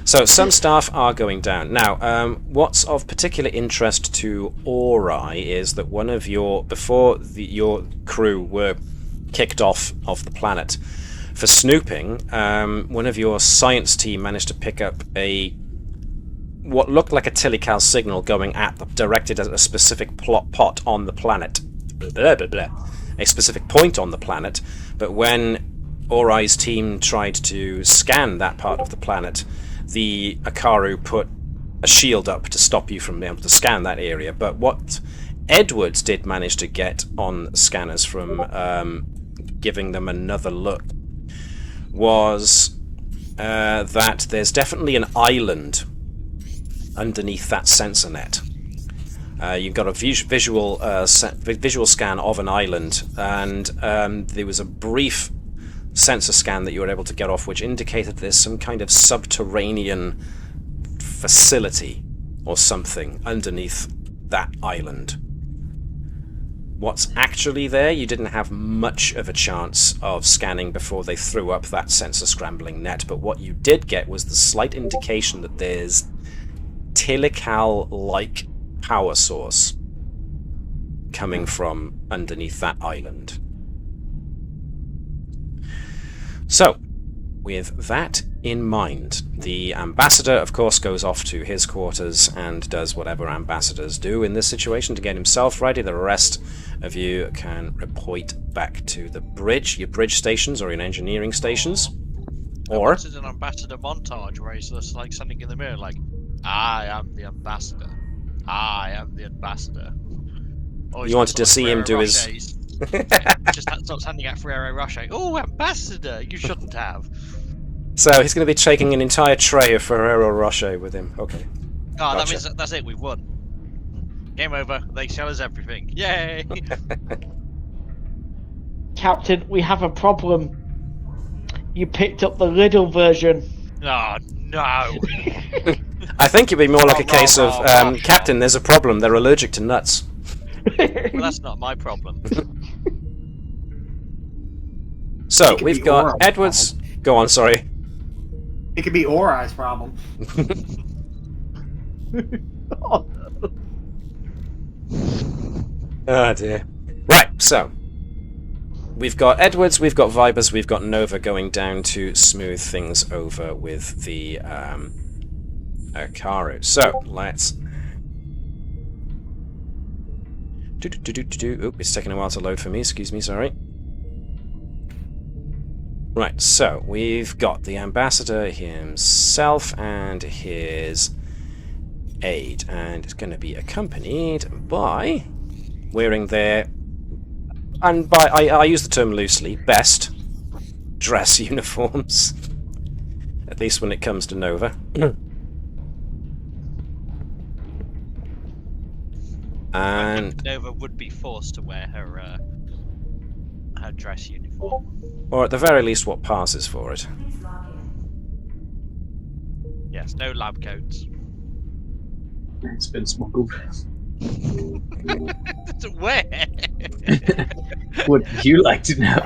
So some staff are going down. Now, what's of particular interest to Ori is that one of your your crew were kicked off the planet for snooping. One of your science team managed to pick up what looked like a telecal signal going directed at a specific pot on the planet. Blah, blah, blah. A specific point on the planet, but when Ori's team tried to scan that part of the planet, the Akaru put a shield up to stop you from being able to scan that area. But what Edwards did manage to get on scanners from giving them another look was that there's definitely an island underneath that sensor net. You've got a visual scan of an island, and there was a brief sensor scan that you were able to get off which indicated there's some kind of subterranean facility or something underneath that island. What's actually there, you didn't have much of a chance of scanning before they threw up that sensor scrambling net, but what you did get was the slight indication that there's telecal-like power source coming from underneath that island. So, with that in mind, the ambassador, of course, goes off to his quarters and does whatever ambassadors do in this situation to get himself ready. The rest of you can report back to the bridge, your bridge stations or your engineering stations. Or This is an ambassador montage where he's just like standing in the mirror, like, I am the ambassador. I am the ambassador. Or you wanted to see him do his... Just starts handing out Ferrero Rocher. Oh, ambassador! You shouldn't have. So he's going to be taking an entire tray of Ferrero Rocher with him. Okay. Oh, Gotcha. that means that's it. We've won. Game over. They sell us everything. Yay! Captain, we have a problem. You picked up the little version. Oh, no. I think it'd be more like a case of, Captain, there's a problem. They're allergic to nuts. Well, that's not my problem. So, It could we've be got Aura's Edwards... Go on, sorry. It could be Ori's problem. Oh dear. Right, so we've got Edwards, we've got Vibers, we've got Nova going down to smooth things over with the Akaru. So let's. Oop, it's taking a while to load for me. Excuse me, sorry. Right, so we've got the ambassador himself and his aide, and it's going to be accompanied by wearing their, and by I use the term loosely, best dress uniforms, at least when it comes to Nova. And Nova would be forced to wear her dress uniform, or at the very least what passes for it. Yes, no lab coats. It's been smuggled. Where? Would you like to know?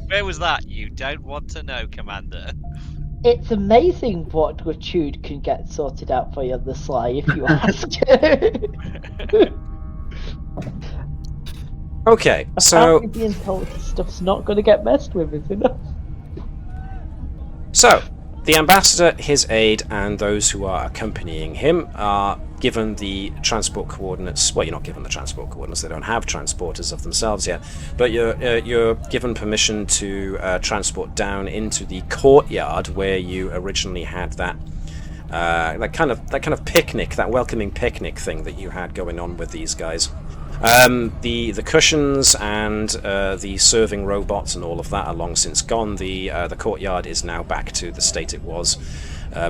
Where was that? You don't want to know, Commander. It's amazing what Gratude can get sorted out for you on the sly, if you ask. Okay, so Apparently being told this stuff's not going to get messed with is enough. So, the ambassador, his aide, and those who are accompanying him are given the transport coordinates. Well, you're not given the transport coordinates; they don't have transporters of themselves yet. But you're given permission to transport down into the courtyard where you originally had that kind of picnic, that welcoming picnic thing that you had going on with these guys. The cushions and the serving robots and all of that are long since gone. The courtyard is now back to the state it was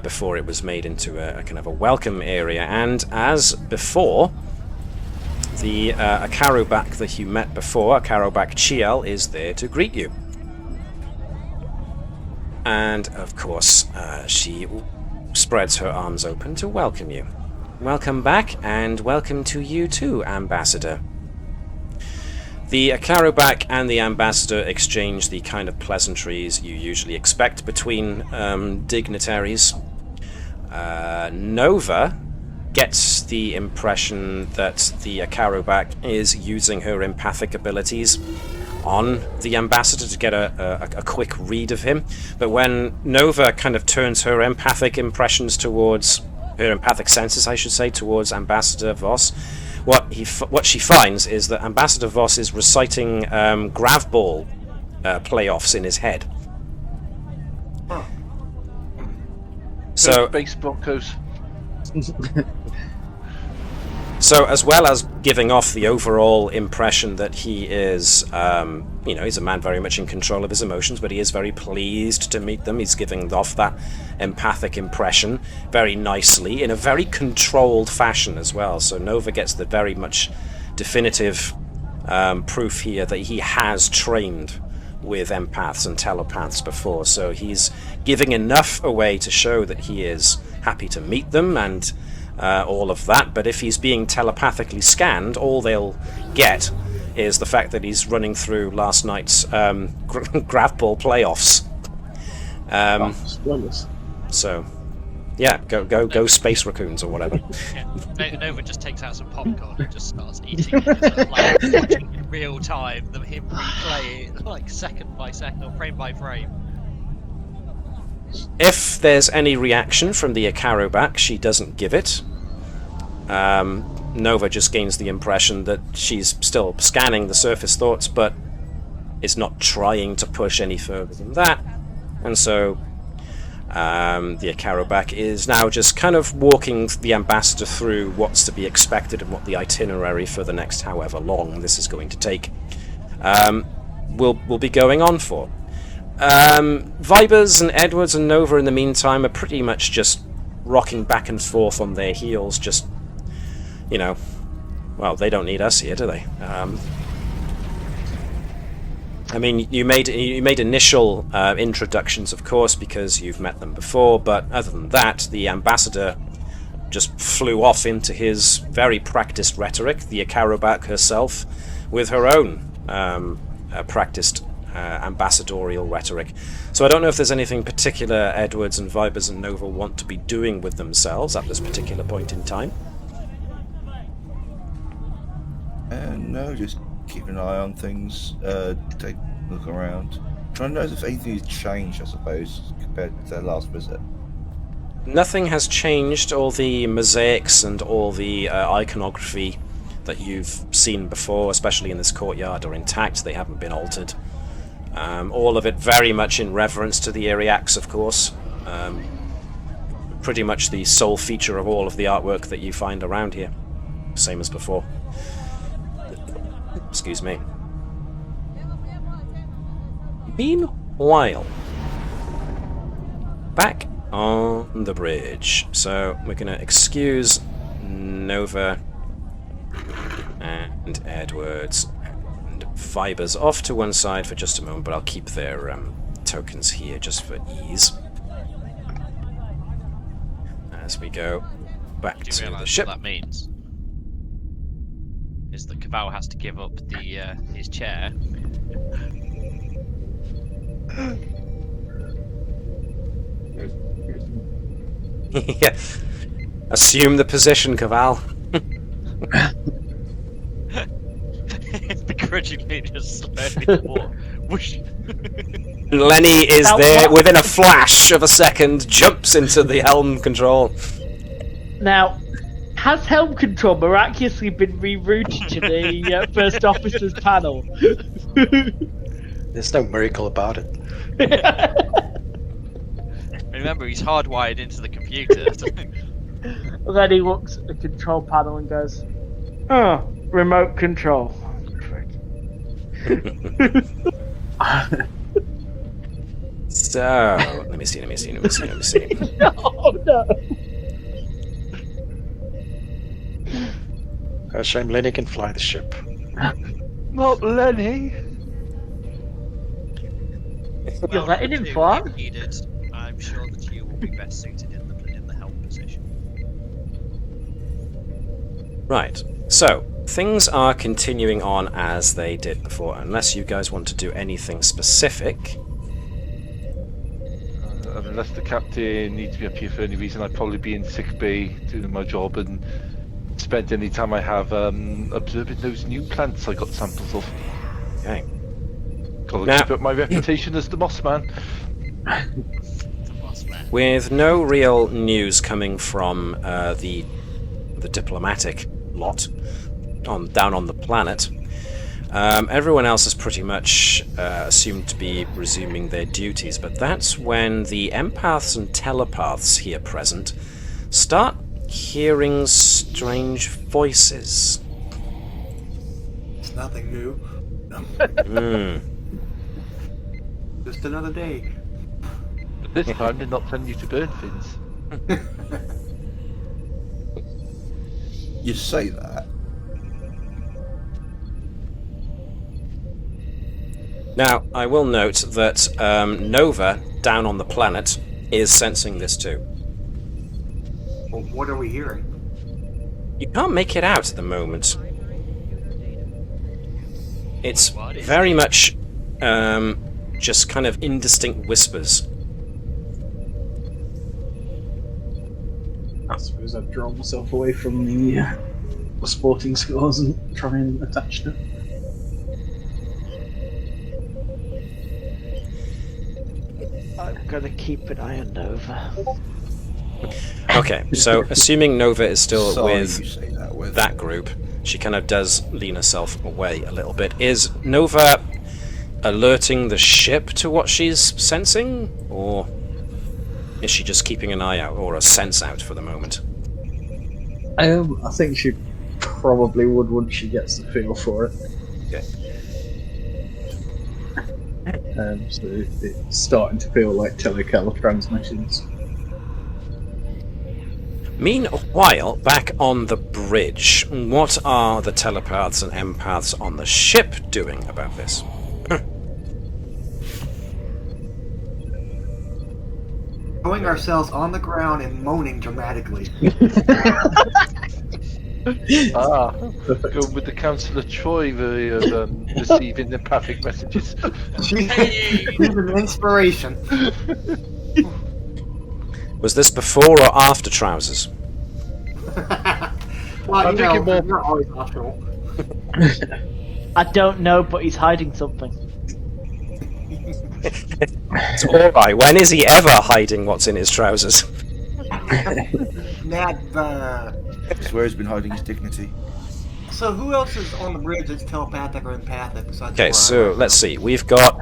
before it was made into a kind of a welcome area. And as before, the Akaru back that you met before, Akaru back Chiel, is there to greet you. And of course, she spreads her arms open to welcome you. Welcome back, and welcome to you too, Ambassador. The Akaru and the ambassador exchange the kind of pleasantries you usually expect between dignitaries. Nova gets the impression that the Akaru is using her empathic abilities on the ambassador to get a quick read of him. But when Nova kind of turns her empathic impressions towards her empathic senses, I should say, towards Ambassador Voss, what she finds is that Ambassador Voss is reciting grav ball playoffs in his head. So Space Broncos. So, as well as giving off the overall impression that he is, he's a man very much in control of his emotions, but he is very pleased to meet them. He's giving off that empathic impression very nicely, in a very controlled fashion as well. So Nova gets the very much definitive proof here that he has trained with empaths and telepaths before. So he's giving enough away to show that he is happy to meet them and all of that, but if he's being telepathically scanned, all they'll get is the fact that he's running through last night's grav ball playoffs. So, yeah, go space raccoons or whatever. Yeah, Nova just takes out some popcorn and just starts eating it, like, watching in real time, him replay it like second by second or frame by frame. If there's any reaction from the Akaru she doesn't give it. Nova just gains the impression that she's still scanning the surface thoughts, but is not trying to push any further than that. And so the Akaru is now just kind of walking the ambassador through what's to be expected and what the itinerary for the next however long this is going to take will be going on for. Vibers and Edwards and Nova in the meantime are pretty much just rocking back and forth on their heels, just, well, they don't need us here, do they? I mean, you made initial introductions, of course, because you've met them before, but other than that, the ambassador just flew off into his very practiced rhetoric, the Akaru herself, with her own practiced ambassadorial rhetoric. So I don't know if there's anything particular Edwards and Vibers and Nova want to be doing with themselves at this particular point in time. No, just keep an eye on things, take a look around. Trying to notice if anything has changed, I suppose, compared to their last visit. Nothing has changed. All the mosaics and all the iconography that you've seen before, especially in this courtyard, are intact. They haven't been altered. All of it very much in reverence to the Iryax, of course. Pretty much the sole feature of all of the artwork that you find around here. Same as before. Excuse me. Meanwhile, back on the bridge. So we're going to excuse Nova and Edwards and Vibers off to one side for just a moment, but I'll keep their tokens here just for ease. As we go back to the ship. What that means is that Caval has to give up the his chair. Yeah. Assume the position, Caval. Begrudgingly just slowly walk. Whoosh. Lenny is there within a flash of a second, jumps into the helm control. Now, has helm control miraculously been rerouted to the first officer's panel? There's no miracle about it. Remember, he's hardwired into the computer. Then he looks at the control panel and goes, "Oh, remote control." So, let me see. Oh no! Shame Lenny can fly the ship. Not Lenny. You're letting him fly? I'm sure that you will be best suited in the helm position. Right, so, things are continuing on as they did before, unless you guys want to do anything specific. Unless the captain needs me up here for any reason, I'd probably be in sick bay doing my job and spend any time I have observing those new plants I got samples of. Okay. Gotta Now- keep up my reputation as the Moss Man. The boss man. With no real news coming from the diplomatic lot down on the planet, everyone else is pretty much assumed to be resuming their duties. But that's when the empaths and telepaths here present start hearing strange voices. It's nothing new. Just another day. But this time they're not telling you to burn things. You say that. Now, I will note that Nova, down on the planet, is sensing this too. Well, what are we hearing? You can't make it out at the moment. It's What is very much just kind of indistinct whispers. I suppose I'd draw myself away from the sporting scores and try and attach them. I'm gonna keep an eye on Nova. Okay, so assuming Nova is still Sorry with you say that with. that group, she kind of does lean herself away a little bit. Is Nova alerting the ship to what she's sensing, or is she just keeping an eye out or a sense out for the moment? I think she probably would once she gets the feel for it. Okay. So it's starting to feel like telecal transmissions. Meanwhile, back on the bridge, what are the telepaths and empaths on the ship doing about this? Throwing ourselves on the ground and moaning dramatically. Go with the Councillor Troy way of receiving empathic messages. She's an inspiration. Was this before or after trousers? Well, I'm you know, thinking more- you're always optional. I don't know, but he's hiding something. It's alright, when is he ever hiding what's in his trousers? Never. It's where he's been hiding his dignity. So who else is on the bridge that's telepathic or empathic besides Okay, Orion so right let's now? see. We've got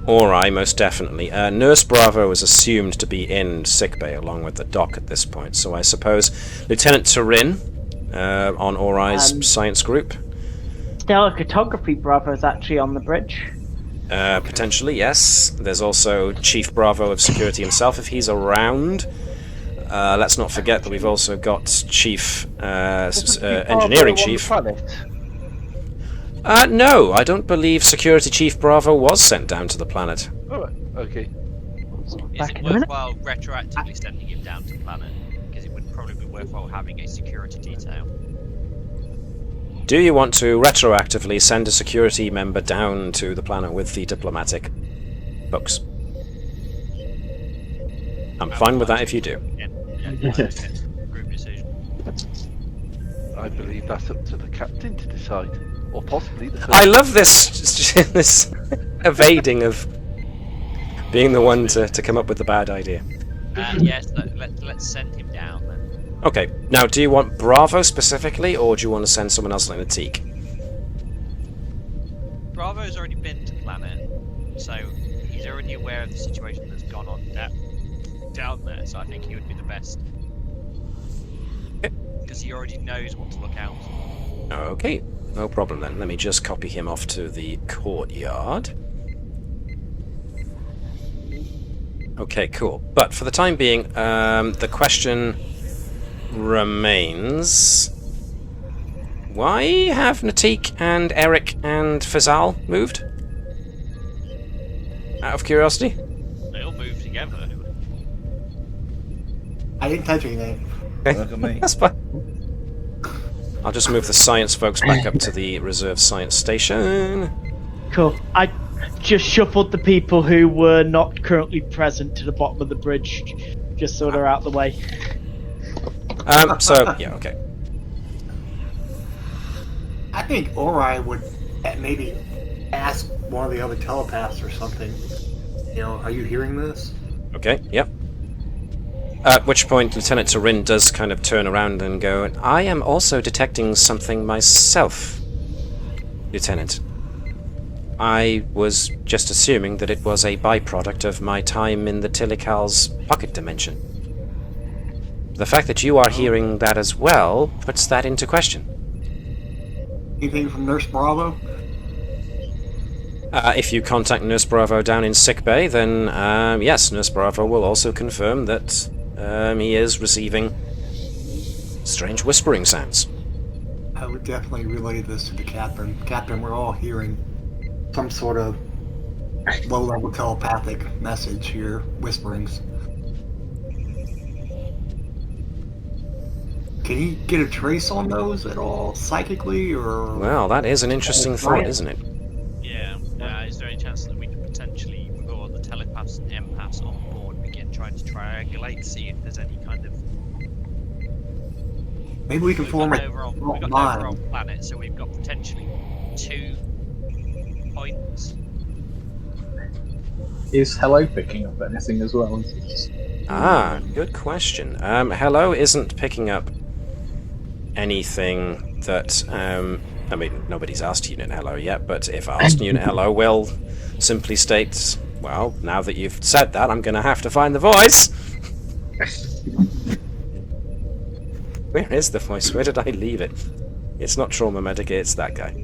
Ori, most definitely. Nurse Bravo is assumed to be in sickbay along with the doc at this point, so I suppose Lieutenant Turin on Ori's science group. Stellar Cartography Bravo is actually on the bridge. Potentially, yes. There's also Chief Bravo of Security himself, if he's around. Let's not forget that we've also got Chief Engineering Chief. No, I don't believe Security Chief Bravo was sent down to the planet. Alright, okay. Is Back it in a minute. worthwhile retroactively sending him down to the planet? Because it would probably be worthwhile having a security detail. Do you want to retroactively send a security member down to the planet with the diplomatic folks? I'm fine with that if you do. Group decision. I believe that's up to the captain to decide. Or possibly the I love this this evading of being the one to come up with the bad idea. Yes, let's send him down then. Okay, now do you want Bravo specifically, or do you want to send someone else like the Teak? Bravo's already been to the planet, so he's already aware of the situation that's gone on down there, so I think he would be the best. Because he already knows what to look out for. Okay, no problem then. Let me just copy him off to the courtyard. Okay, cool. But for the time being, the question remains: why have Natik and Eric and Fazal moved? Out of curiosity? They all move together. I didn't touch anything. Okay. Look at me. That's fine. I'll just move the science folks back up to the reserve science station. Cool. I just shuffled the people who were not currently present to the bottom of the bridge, just so they're out the way. So, yeah, okay. I think Ori would maybe ask one of the other telepaths or something. You know, are you hearing this? Okay, yep. At which point, Lieutenant Turin does kind of turn around and go, I am also detecting something myself, Lieutenant. I was just assuming that it was a byproduct of my time in the Tilical's pocket dimension. The fact that you are hearing that as well puts that into question. Anything from Nurse Bravo? If you contact Nurse Bravo down in sickbay, then yes, Nurse Bravo will also confirm that he is receiving strange whispering sounds. I would definitely relay this to the captain. Captain, we're all hearing some sort of low-level telepathic message here, whisperings. Can you get a trace on those at all, psychically, or...? Well, that is an interesting thought, isn't it? Yeah. Is there any chance that we could potentially, with all the telepaths and empaths on board, begin trying to triangulate, see if there's any kind of... Maybe we can form a We've got an overall planet, so we've got potentially 2 points. Is Hello picking up anything as well? Good question. Hello isn't picking up anything that, I mean, nobody's asked Unit Hello yet, but if asked, Unit Hello will simply state, well, now that you've said that, I'm going to have to find the voice. Where is the voice? Where did I leave it? It's not Trauma Medic, it's that guy.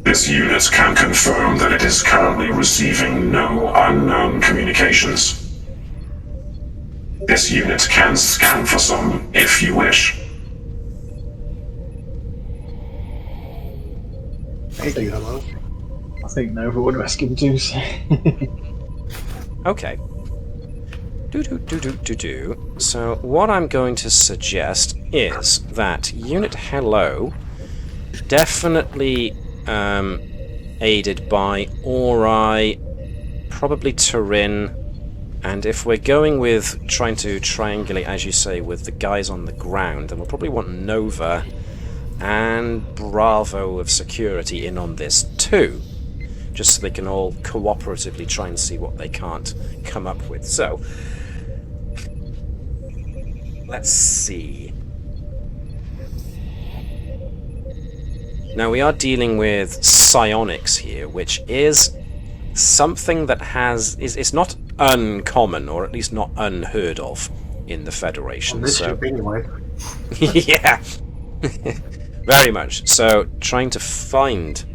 This unit can confirm that it is currently receiving no unknown communications. This unit can scan for some, if you wish. Thank you, hello. I think Nova would ask him to. Okay. So what I'm going to suggest is that Unit Hello, definitely aided by Ori, probably Turin, and if we're going with trying to triangulate, as you say, with the guys on the ground, then we'll probably want Nova and Bravo of security in on this too, just so they can all cooperatively try and see what they can't come up with. So, let's see. Now we are dealing with psionics here, which is something that is not uncommon, or at least not unheard of in the Federation. On this ship anyway. Yeah, very much. So trying to find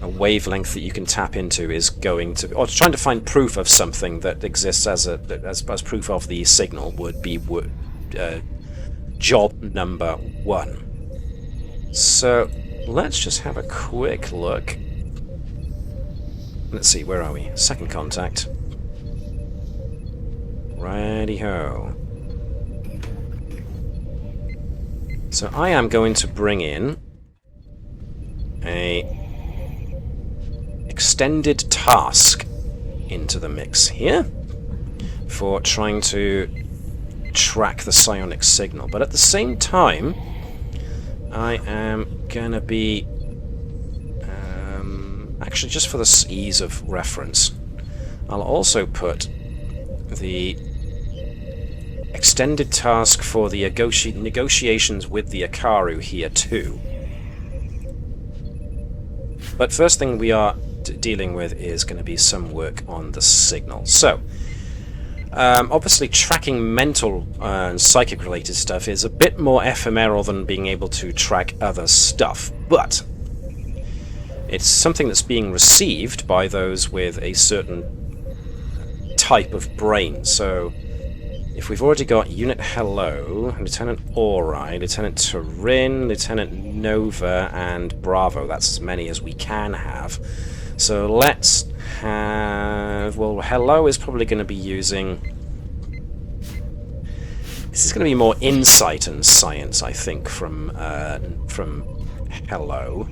a wavelength that you can tap into is going to, or trying to find proof of something that exists as proof of the signal would be job number 1. So let's just have a quick look. Let's see, where are we? Second contact. Righty-ho. So I am going to bring in a extended task into the mix here for trying to track the psionic signal. But at the same time, I am going to be... actually, just for the ease of reference, I'll also put the extended task for the negotiations with the Akaru here too. But first thing we are dealing with is going to be some work on the signal. So, obviously tracking mental and psychic related stuff is a bit more ephemeral than being able to track other stuff, but it's something that's being received by those with a certain type of brain. So if we've already got Unit Hello, Lieutenant Ori, Lieutenant Turin, Lieutenant Nova, and Bravo, that's as many as we can have. So let's have... well, Hello is probably going to be using This is going to be more insight and science, I think, from Hello.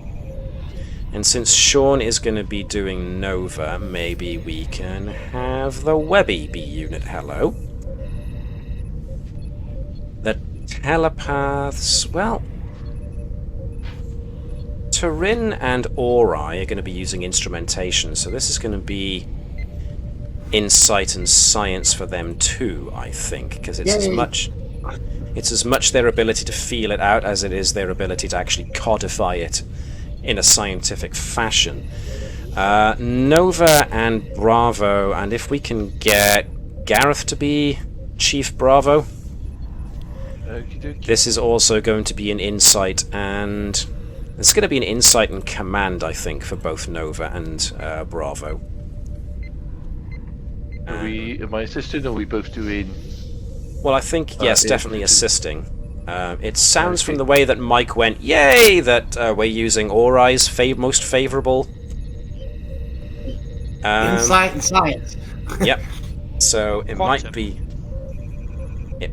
And since Sean is going to be doing Nova, maybe we can have the Webby be unit Hello. The telepaths, well, Turin and Ori are going to be using instrumentation, so this is going to be insight and science for them too, I think, because it's as much their ability to feel it out as it is their ability to actually codify it in a scientific fashion. Nova and Bravo, and if we can get Gareth to be Chief Bravo. This is also going to be an insight, and it's going to be an insight and command, I think, for both Nova and Bravo. Am I assisting, or are we both doing? Well, I think, yes, definitely assisting. It sounds from the way that Mike went, yay, that we're using Ori's most favourable. Insight and science. Yep. So it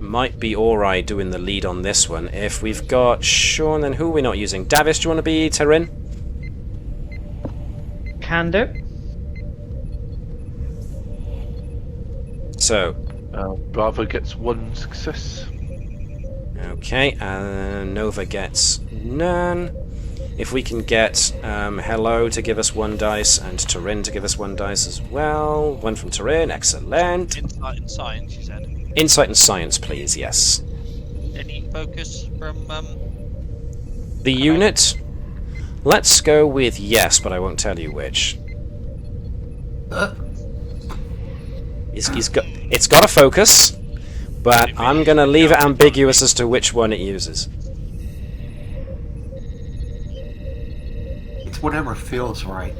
might be Ori doing the lead on this one. If we've got Sean, then who are we not using? Davis, do you want to be Terrin? Can do. So, Bravo gets 1 success. Okay, and Nova gets none. If we can get Hello to give us 1 dice and Turin to give us 1 dice as well. 1 from Turin, excellent. Insight and science, you said. Insight and science, please, yes. Any focus from the unit? Let's go with yes, but I won't tell you which. It's got a focus, but I'm going to leave it ambiguous as to which one it uses. It's whatever feels right.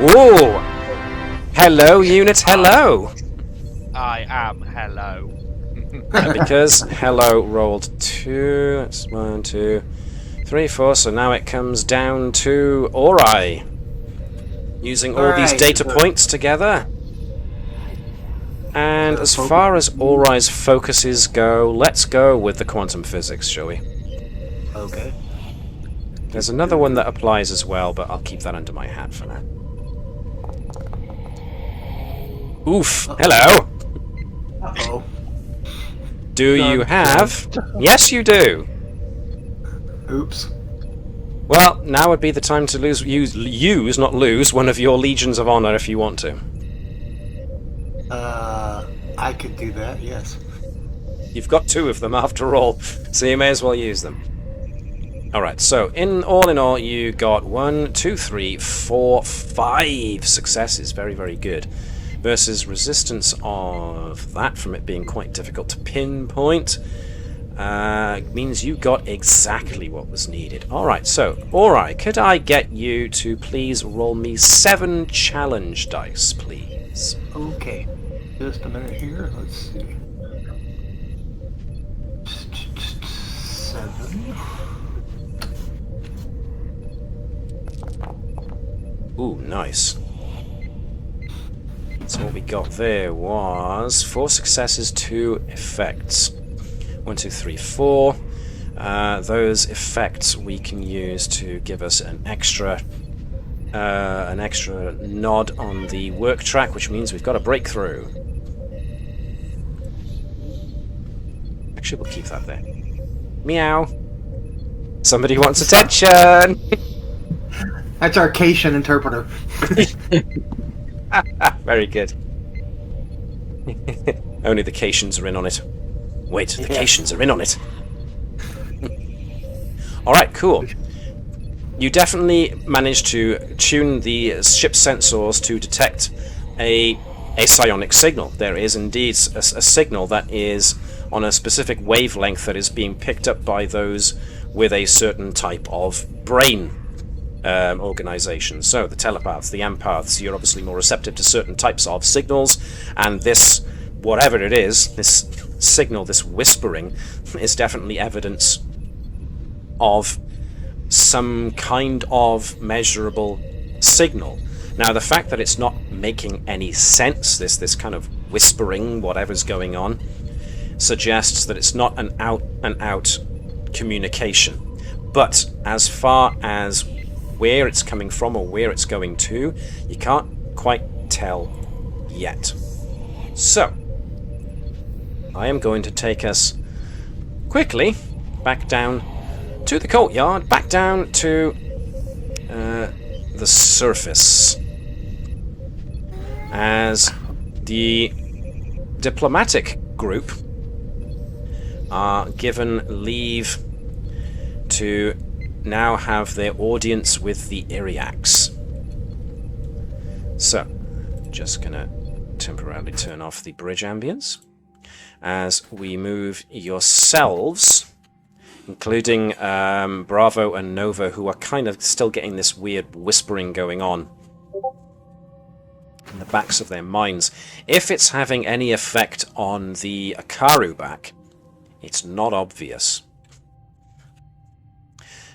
Ooh! Hello, unit, hello! I am Hello. Because Hello rolled 2, that's 1, 2, 3, 4, so now it comes down to Ori. Using all these data points together. And as far as Ori's focuses go, let's go with the quantum physics, shall we? Okay. There's another one that applies as well, but I'll keep that under my hat for now. Oof! Hello! Uh-oh. Do you have... Yes, you do! Oops. Well, now would be the time to use, not lose, one of your Legions of Honor if you want to. I could do that, yes. You've got 2 of them after all, so you may as well use them. Alright, so in all, you got 1, 2, 3, 4, 5 successes. Very, very good. Versus resistance of that, from it being quite difficult to pinpoint, means you got exactly what was needed. Alright, so, Ori, could I get you to please roll me 7 challenge dice, please? Okay. Just a minute here. Let's see. 7. Ooh, nice. So what we got there was 4 successes, 2 effects. 1, 2, 3, 4. Those effects we can use to give us an extra nod on the work track, which means we've got a breakthrough. Actually, we'll keep that there. Meow. Somebody wants attention. That's our Cation interpreter. Very good. Only the Cations are in on it. Wait, the Cations are in on it. Alright, cool. You definitely managed to tune the ship sensors to detect a psionic signal. There is indeed a signal that is on a specific wavelength that is being picked up by those with a certain type of brain organization. So the telepaths, the empaths, you're obviously more receptive to certain types of signals, and this, whatever it is, this signal, this whispering, is definitely evidence of some kind of measurable signal. Now, the fact that it's not making any sense, this kind of whispering, whatever's going on, suggests that it's not an out-and-out communication. But as far as where it's coming from or where it's going to, you can't quite tell yet. So, I am going to take us quickly back down to the courtyard, back down to the surface, as the diplomatic group are given leave to now have their audience with the Iryax. So, just gonna temporarily turn off the bridge ambience as we move yourselves, including Bravo and Nova, who are kind of still getting this weird whispering going on in the backs of their minds. If it's having any effect on the Akaru back, it's not obvious.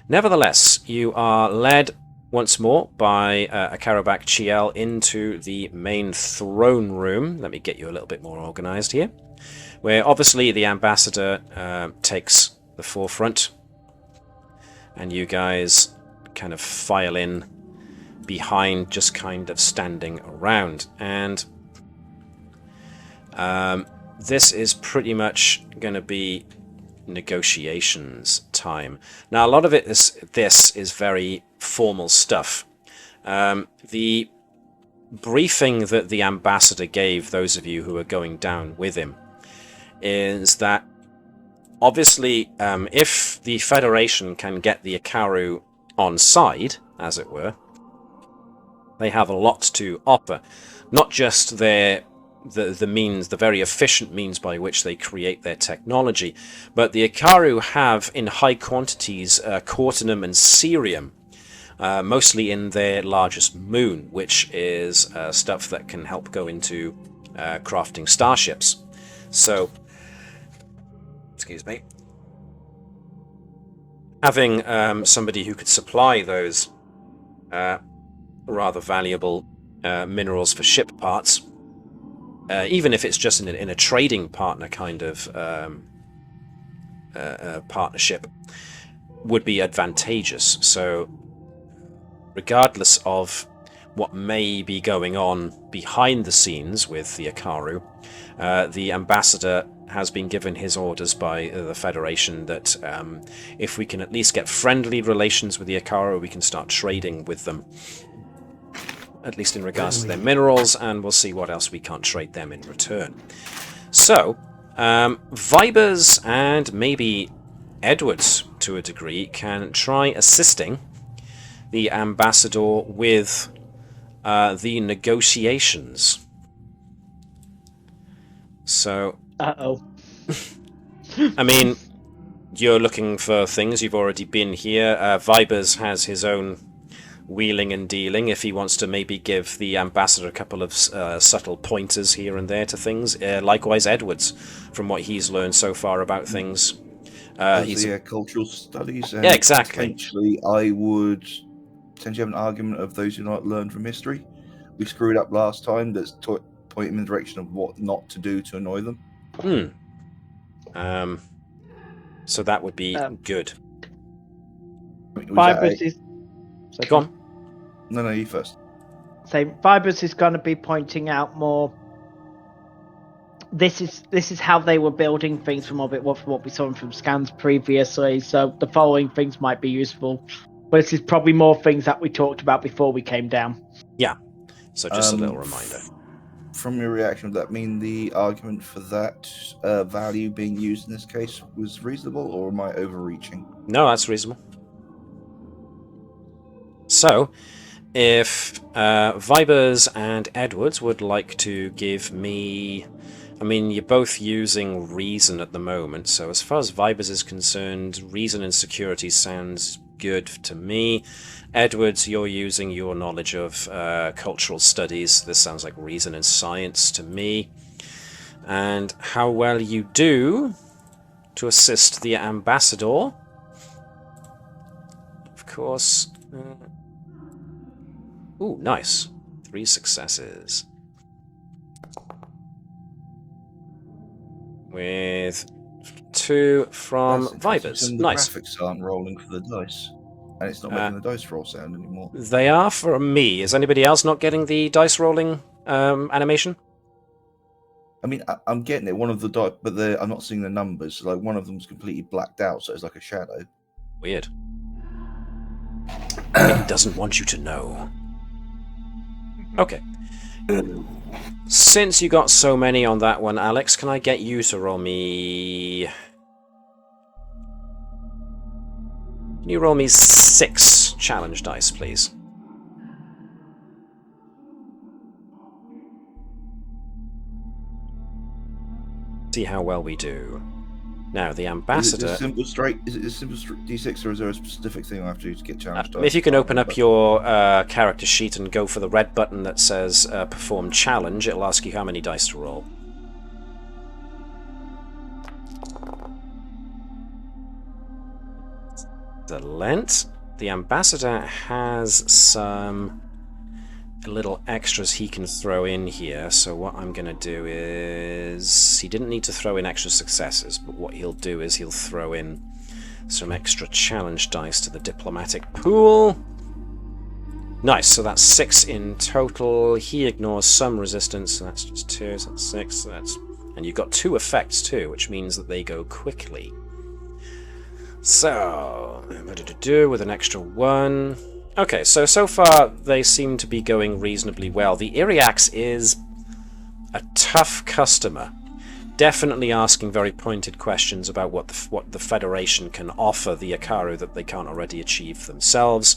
Nevertheless, you are led once more by Akaru back Chiel into the main throne room. Let me get you a little bit more organized here, where obviously the ambassador takes the forefront, and you guys kind of file in behind, just kind of standing around. And this is pretty much going to be negotiations time. Now, a lot of this is very formal stuff. The briefing that the ambassador gave those of you who are going down with him is that obviously if the Federation can get the Akaru on side, as it were, they have a lot to offer. Not just the means, the very efficient means by which they create their technology, but the Akaru have in high quantities cortinum and cerium, mostly in their largest moon, which is stuff that can help go into crafting starships. So, excuse me, having somebody who could supply those rather valuable minerals for ship parts, even if it's just in a trading partner kind of partnership, would be advantageous. So regardless of what may be going on behind the scenes with the Akaru, the ambassador has been given his orders by the Federation that if we can at least get friendly relations with the Akaru, we can start trading with them, at least in regards to their minerals, and we'll see what else we can't trade them in return. So, Vibers and maybe Edwards, to a degree, can try assisting the ambassador with the negotiations. So, I mean, you're looking for things, you've already been here. Vibers has his own wheeling and dealing if he wants to maybe give the ambassador a couple of subtle pointers here and there to things. Likewise, Edwards, from what he's learned so far about things. He's cultural studies. And yeah, exactly. Potentially, I would potentially have an argument of those who not learn from history. We screwed up last time. That's point him in the direction of what not to do to annoy them. So that would be good. Vibers is... Go on. No, you first. So Vibers is going to be pointing out more. This is how they were building things from what we saw from scans previously. So the following things might be useful, but this is probably more things that we talked about before we came down. Yeah. So just a little reminder. From your reaction, does that mean the argument for that value being used in this case was reasonable, or am I overreaching? No, that's reasonable. So, if Vibers and Edwards would like to give me... I mean, you're both using reason at the moment, so as far as Vibers is concerned, reason and security sounds good to me. Edwards, you're using your knowledge of cultural studies. This sounds like reason and science to me. And how well you do to assist the ambassador. Of course... Ooh, nice. 3 successes. with 2 from That's interesting. Vibers. Some of the Nice. graphics aren't rolling for the dice, and it's not making the dice roll sound anymore. They are for me. Is anybody else not getting the dice rolling animation? I mean, I'm getting it. One of the dice, but I'm not seeing the numbers. Like one of them's completely blacked out, so it's like a shadow. Weird. It doesn't want you to know. Okay. Since you got so many on that one, Alex, can I get you to roll me... Can you roll me 6 challenge dice, please? See how well we do. Now, the ambassador... Is it a simple straight? Is it a simple D6, or is there a specific thing I have to do to get challenge dice? If you can open up your character sheet and go for the red button that says Perform Challenge, it'll ask you how many dice to roll. Excellent. The ambassador has some little extras he can throw in here, so what I'm going to do is... He didn't need to throw in extra successes, but what he'll do is he'll throw in some extra challenge dice to the diplomatic pool. Nice, so that's 6 in total. He ignores some resistance, so that's just 2, so that's 6, so that's... And you've got 2 effects too, which means that they go quickly. So, what did it do with an extra 1? Okay, so far they seem to be going reasonably well. The Iryax is a tough customer. Definitely asking very pointed questions about what the Federation can offer the Akaru that they can't already achieve themselves.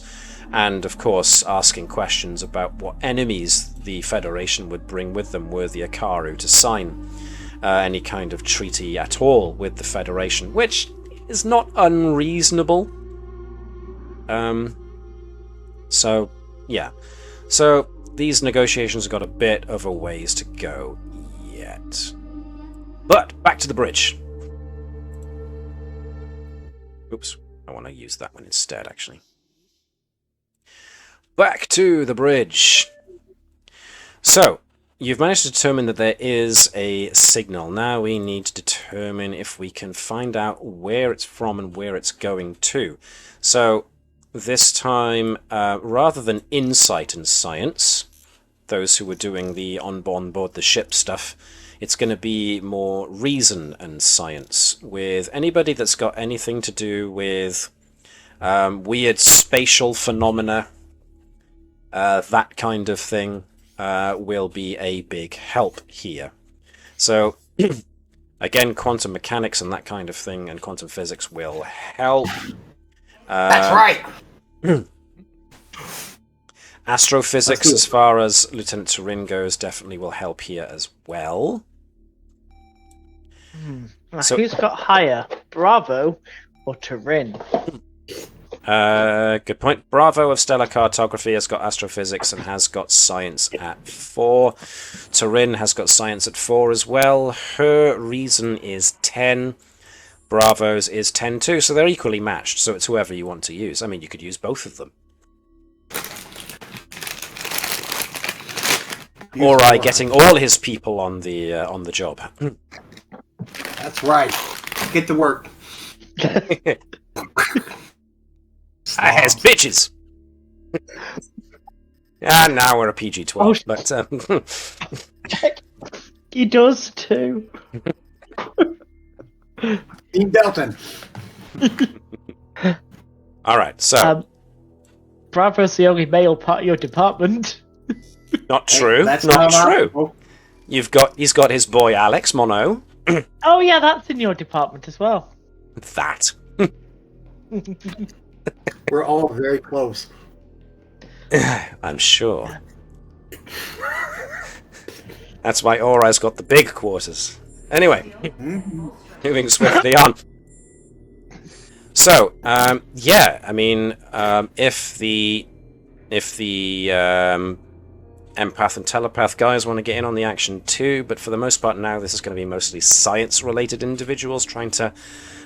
And, of course, asking questions about what enemies the Federation would bring with them were the Akaru to sign any kind of treaty at all with the Federation, which is not unreasonable. So, yeah. So, these negotiations have got a bit of a ways to go yet. But, back to the bridge. Oops, I want to use that one instead, actually. Back to the bridge. So, you've managed to determine that there is a signal. Now we need to determine if we can find out where it's from and where it's going to. So, this time, rather than insight and science, those who were doing the on-board the ship stuff, it's going to be more reason and science, with anybody that's got anything to do with weird spatial phenomena, that kind of thing, will be a big help here. So, again, quantum mechanics and that kind of thing, and quantum physics will help. That's right! Astrophysics, as far as Lieutenant Turin goes, definitely will help here as well. So, who's got higher, Bravo or Turin? Good point. Bravo of Stellar Cartography has got astrophysics and has got science at 4. Turin has got science at 4 as well. Her reason is 10. Bravo's is 10 too, so they're equally matched, so it's whoever you want to use. I mean, you could use both of them. Ori getting all his people on the job. That's right. Get to work. I has bitches. And now we're a PG-12, but He does too. Dean Delton. All right, so Bravo's the only male part of your department. Not true. That's not true. Oh. He's got his boy Alex Mono. Oh yeah, that's in your department as well. That. We're all very close. I'm sure. That's why Ori's got the big quarters. Anyway, moving swiftly on. So, yeah, I mean, if the empath and telepath guys want to get in on the action too, but for the most part now this is going to be mostly science-related individuals trying to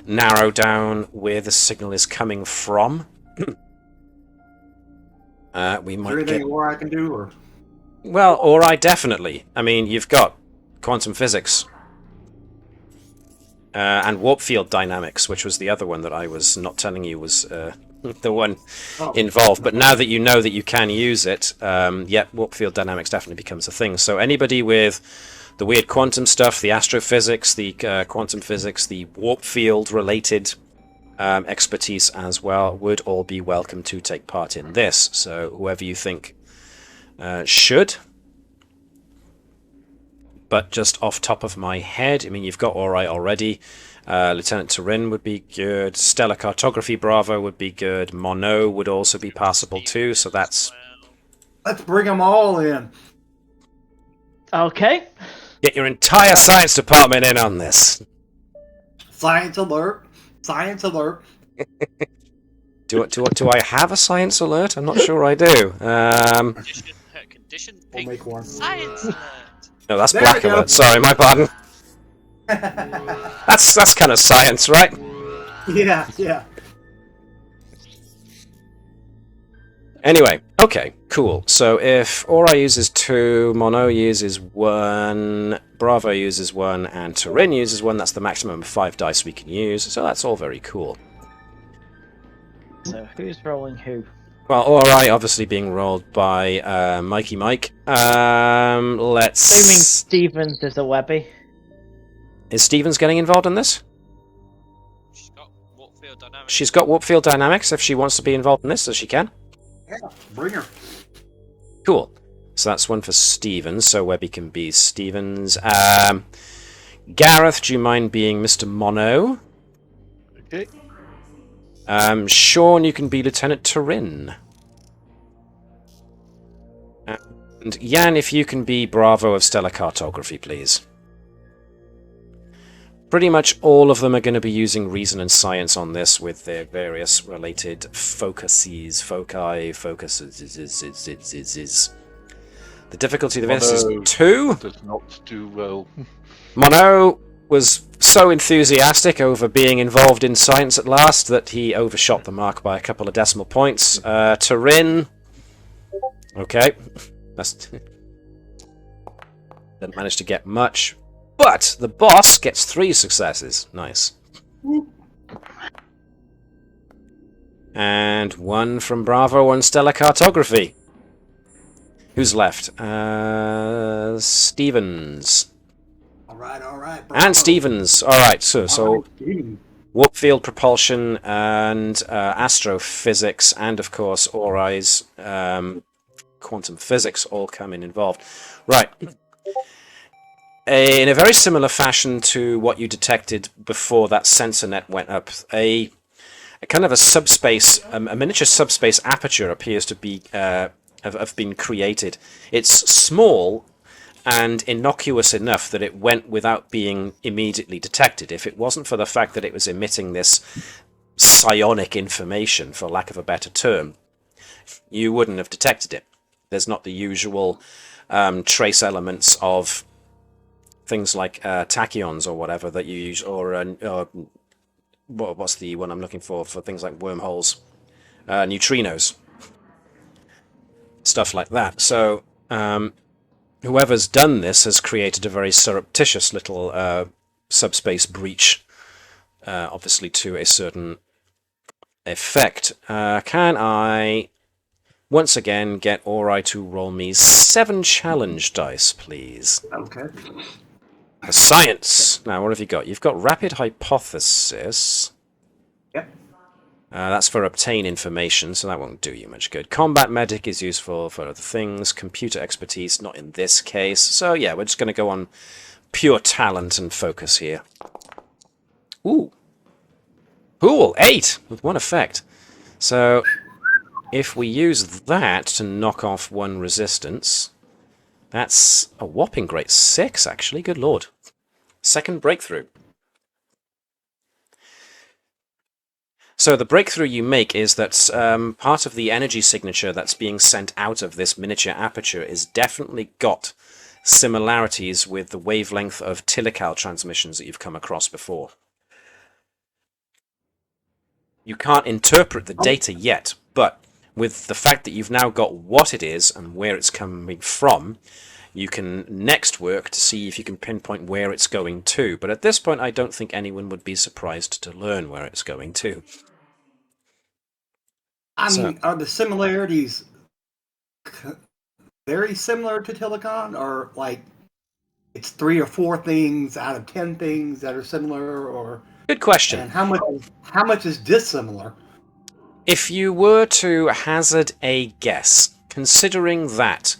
narrow down where the signal is coming from. We might Is there anything more I can do, or? Well, Ori, definitely. I mean, you've got quantum physics. and warp field dynamics, which was the other one that I was not telling you was the one involved. But now that you know that you can use it, warp field dynamics definitely becomes a thing. So anybody with the weird quantum stuff, the astrophysics, the quantum physics, the warp field related expertise as well would all be welcome to take part in this. So whoever you think should. But just off top of my head, I mean, you've got Ori already. Lieutenant Turin would be good. Stellar Cartography Bravo would be good. Mono would also be passable too. So that's... Let's bring them all in. Okay. Get your entire science department in on this. Science alert. Science alert. Do I have a science alert? I'm not sure I do. Condition We'll pink make one. science alert. No, that's There black we go. alert. Sorry, my pardon. That's kind of science, right? Yeah. Anyway, okay, cool. So if Ori uses 2, Mono uses 1, Bravo uses 1, and Turin uses 1, that's the maximum of 5 dice we can use. So that's all very cool. So who's rolling who? Well, Ori obviously being rolled by Mikey Mike. Let's... Assuming Stevens is a Webby. Is Stevens getting involved in this? She's got warp field dynamics. She's got warp field dynamics. If she wants to be involved in this, so she can. Yeah, bring her. Cool. So that's one for Stevens, so Webby can be Stevens. Gareth, do you mind being Mr. Mono? Okay. Sean, you can be Lieutenant Turin. And Jan, if you can be Bravo of Stellar Cartography, please. Pretty much all of them are going to be using reason and science on this with their various related focuses. The difficulty of this is 2. Does not do well. Mono was so enthusiastic over being involved in science at last that he overshot the mark by a couple of decimal points. Turin, okay, didn't manage to get much, but the boss gets 3 successes. Nice. And 1 from Bravo on Stellar Cartography. Who's left? Stevens. All right. And Stevens. Alright, so warp field propulsion and astrophysics and, of course, Ori's quantum physics all come involved. Right. In a very similar fashion to what you detected before that sensor net went up, a kind of a subspace, a miniature subspace aperture appears to be have been created. It's small and innocuous enough that it went without being immediately detected. If it wasn't for the fact that it was emitting this psionic information, for lack of a better term, you wouldn't have detected it. There's not the usual trace elements of things like tachyons or whatever that you use, or what's the one I'm looking for things like wormholes, neutrinos, stuff like that. So whoever's done this has created a very surreptitious little subspace breach, obviously to a certain effect. Can I once again get Ori to roll me 7 challenge dice, please? Okay. Science. Now, what have you got? You've got rapid hypothesis. Yep. That's for obtain information, so that won't do you much good. Combat medic is useful for other things. Computer expertise, not in this case. So yeah, we're just going to go on pure talent and focus here. Ooh. Cool. 8 with 1 effect. So if we use that to knock off 1 resistance, that's a whopping great 6, actually. Good lord. Second breakthrough. So the breakthrough you make is that part of the energy signature that's being sent out of this miniature aperture is definitely got similarities with the wavelength of Tilical transmissions that you've come across before. You can't interpret the data yet, but with the fact that you've now got what it is and where it's coming from, you can next work to see if you can pinpoint where it's going to. But at this point, I don't think anyone would be surprised to learn where it's going to. I mean, are the similarities very similar to Telecon, or like it's 3 or 4 things out of 10 things that are similar, or good question. And how much is dissimilar? If you were to hazard a guess, considering that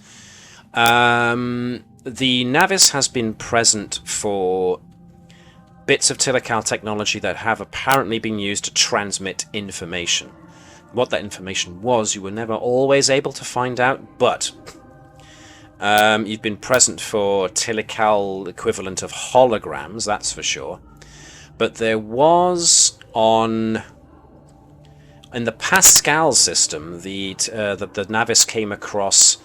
the Navis has been present for bits of Telecal technology that have apparently been used to transmit information. What that information was, you were never always able to find out, but you've been present for Telecal equivalent of holograms, that's for sure. But there was in the Pascal system, the Navis came across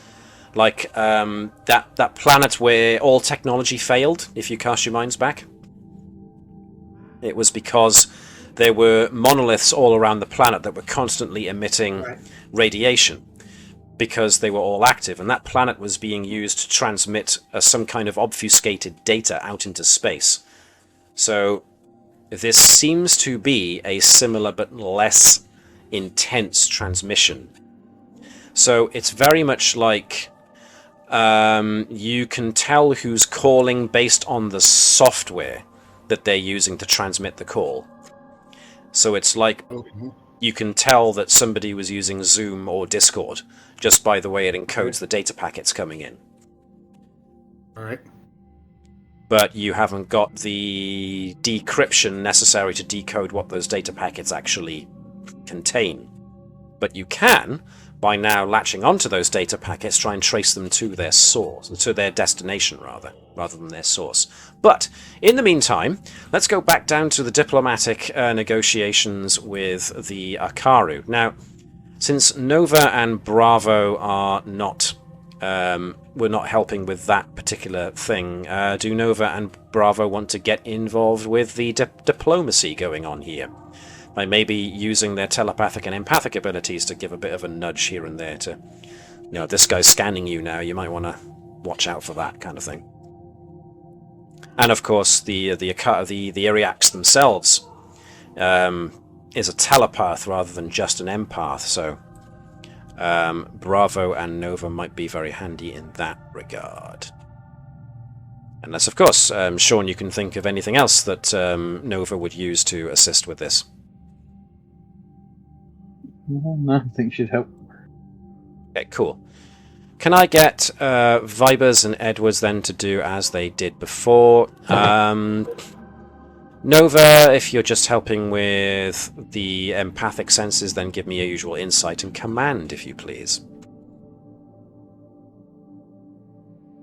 like that planet where all technology failed. If you cast your minds back, it was because there were monoliths all around the planet that were constantly emitting radiation because they were all active, and that planet was being used to transmit some kind of obfuscated data out into space. So this seems to be a similar but less intense transmission. So it's very much like you can tell who's calling based on the software that they're using to transmit the call. So it's like you can tell that somebody was using Zoom or Discord just by the way it encodes the data packets coming in. All right. But you haven't got the decryption necessary to decode what those data packets actually contain. But you can, by now latching onto those data packets, try and trace them to their source, to their destination rather than their source. But in the meantime, let's go back down to the diplomatic negotiations with the Akaru. Now, since Nova and Bravo are not we're not helping with that particular thing, do Nova and Bravo want to get involved with the diplomacy going on here? By maybe using their telepathic and empathic abilities to give a bit of a nudge here and there to, this guy's scanning you now, you might want to watch out for that kind of thing. And of course, the Iryax themselves is a telepath rather than just an empath, so Bravo and Nova might be very handy in that regard. Unless, of course, Sean, you can think of anything else that Nova would use to assist with this. No, I think she'd help. Okay, cool. Can I get Vibers and Edwards then to do as they did before? Nova, if you're just helping with the empathic senses, then give me your usual insight and command, if you please.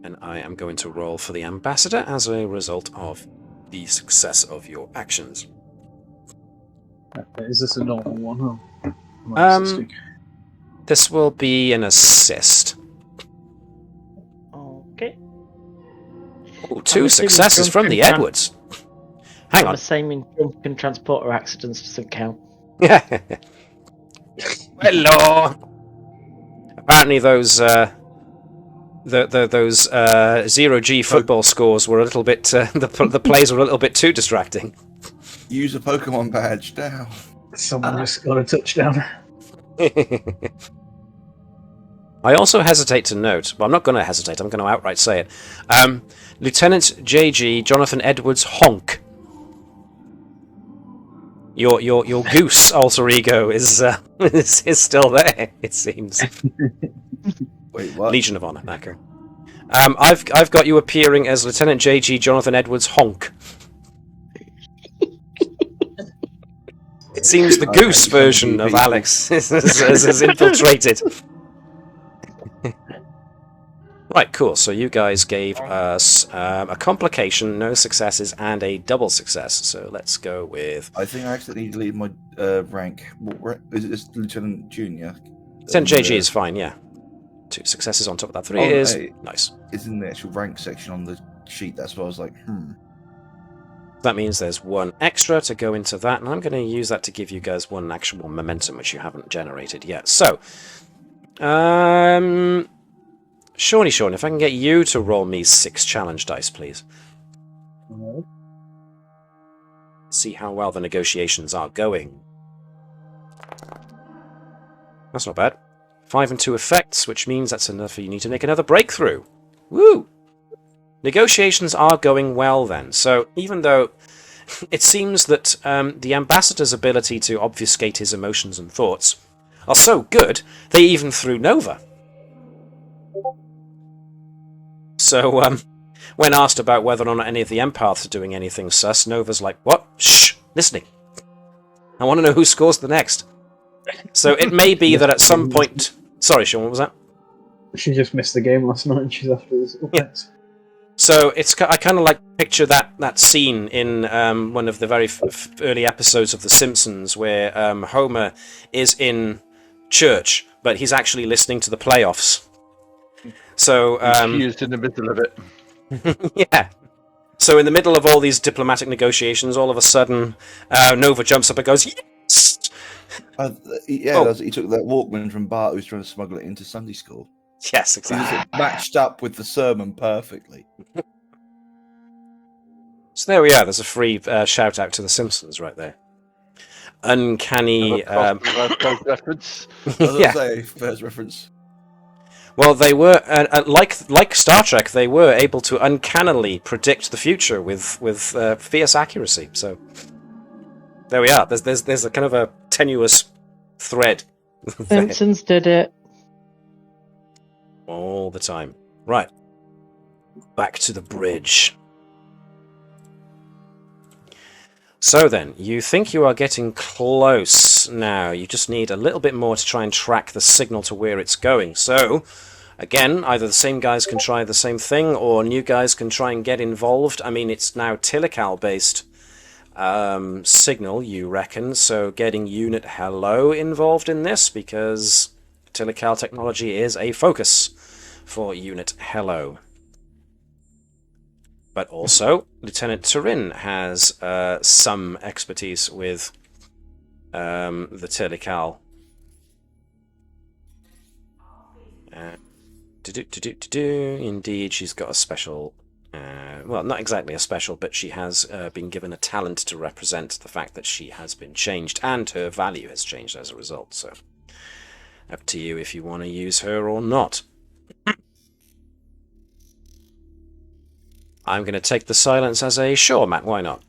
And I am going to roll for the ambassador as a result of the success of your actions. Is this a normal one? Or this will be an assist. Okay. Oh, 2 successes from the Edwards. Hang on. I'm assuming drunken transporter accidents doesn't count. Hello. Apparently, those 0G football scores were a little bit. The plays were a little bit too distracting. Use a Pokemon badge now. Someone just got a touchdown. I also hesitate to note, but I'm not going to hesitate, I'm going to outright say it. Lieutenant JG Jonathan Edwards Honk. Your goose alter ego is still there, it seems. Wait, what? Legion of Honor, Akaru. I've got you appearing as Lieutenant JG Jonathan Edwards Honk. It seems the goose version of Alex has infiltrated. Right, cool. So you guys gave us a complication, no successes, and a double success. So let's go with... I think I accidentally deleted my rank. Is it just Lieutenant Junior? Lieutenant JG is fine, yeah. 2 successes on top of that. 3 is... Hey, nice. It's in the actual rank section on the sheet. That's why I was like, That means there's 1 extra to go into that, and I'm going to use that to give you guys 1 actual momentum, which you haven't generated yet. So, Shawnee, if I can get you to roll me 6 challenge dice, please. See how well the negotiations are going. That's not bad. 5 and 2 effects, which means that's enough for you need to make another breakthrough. Woo! Negotiations are going well then. So even though it seems that the ambassador's ability to obfuscate his emotions and thoughts are so good, they even threw Nova. So when asked about whether or not any of the empaths are doing anything sus, Nova's like, what? Shh! Listening. I want to know who scores the next. So it may be that at some point... Sorry, Sean, what was that? She just missed the game last night and she's after this. Yeah. So I kind of like picture that scene in one of the very early episodes of The Simpsons where Homer is in church, but he's actually listening to the playoffs. So He's in the middle of it. yeah. So in the middle of all these diplomatic negotiations, all of a sudden, Nova jumps up and goes, "Yes!" He took that Walkman from Bart, who was trying to smuggle it into Sunday school. Yes, He exactly. just matched up with the sermon perfectly. So there we are. There's a free shout out to The Simpsons right there. Uncanny. Reference. Yeah. First reference. Well, they were like Star Trek. They were able to uncannily predict the future with fierce accuracy. So there we are. There's a kind of a tenuous thread. Simpsons did it. All the time. Right. Back to the bridge. So then, you think you are getting close now. You just need a little bit more to try and track the signal to where it's going. So, again, either the same guys can try the same thing, or new guys can try and get involved. I mean, it's now Tilical-based signal, you reckon, so getting Unit Hello involved in this, because Tilical technology is a focus for Unit Hello. But also, Lieutenant Turin has some expertise with the Tilical. Indeed, she's got a special... well, not exactly a special, but she has been given a talent to represent the fact that she has been changed, and her value has changed as a result. So, up to you if you want to use her or not. I'm going to take the silence as a sure, Matt, why not?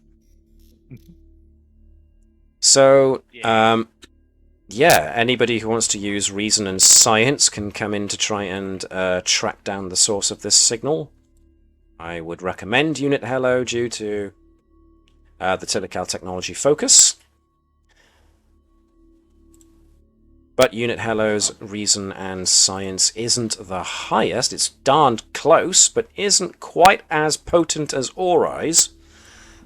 So, yeah, anybody who wants to use reason and science can come in to try and track down the source of this signal. I would recommend Unit Hello due to the Tilical technology focus. But Unit Hello's reason and science isn't the highest. It's darned close, but isn't quite as potent as Ori's.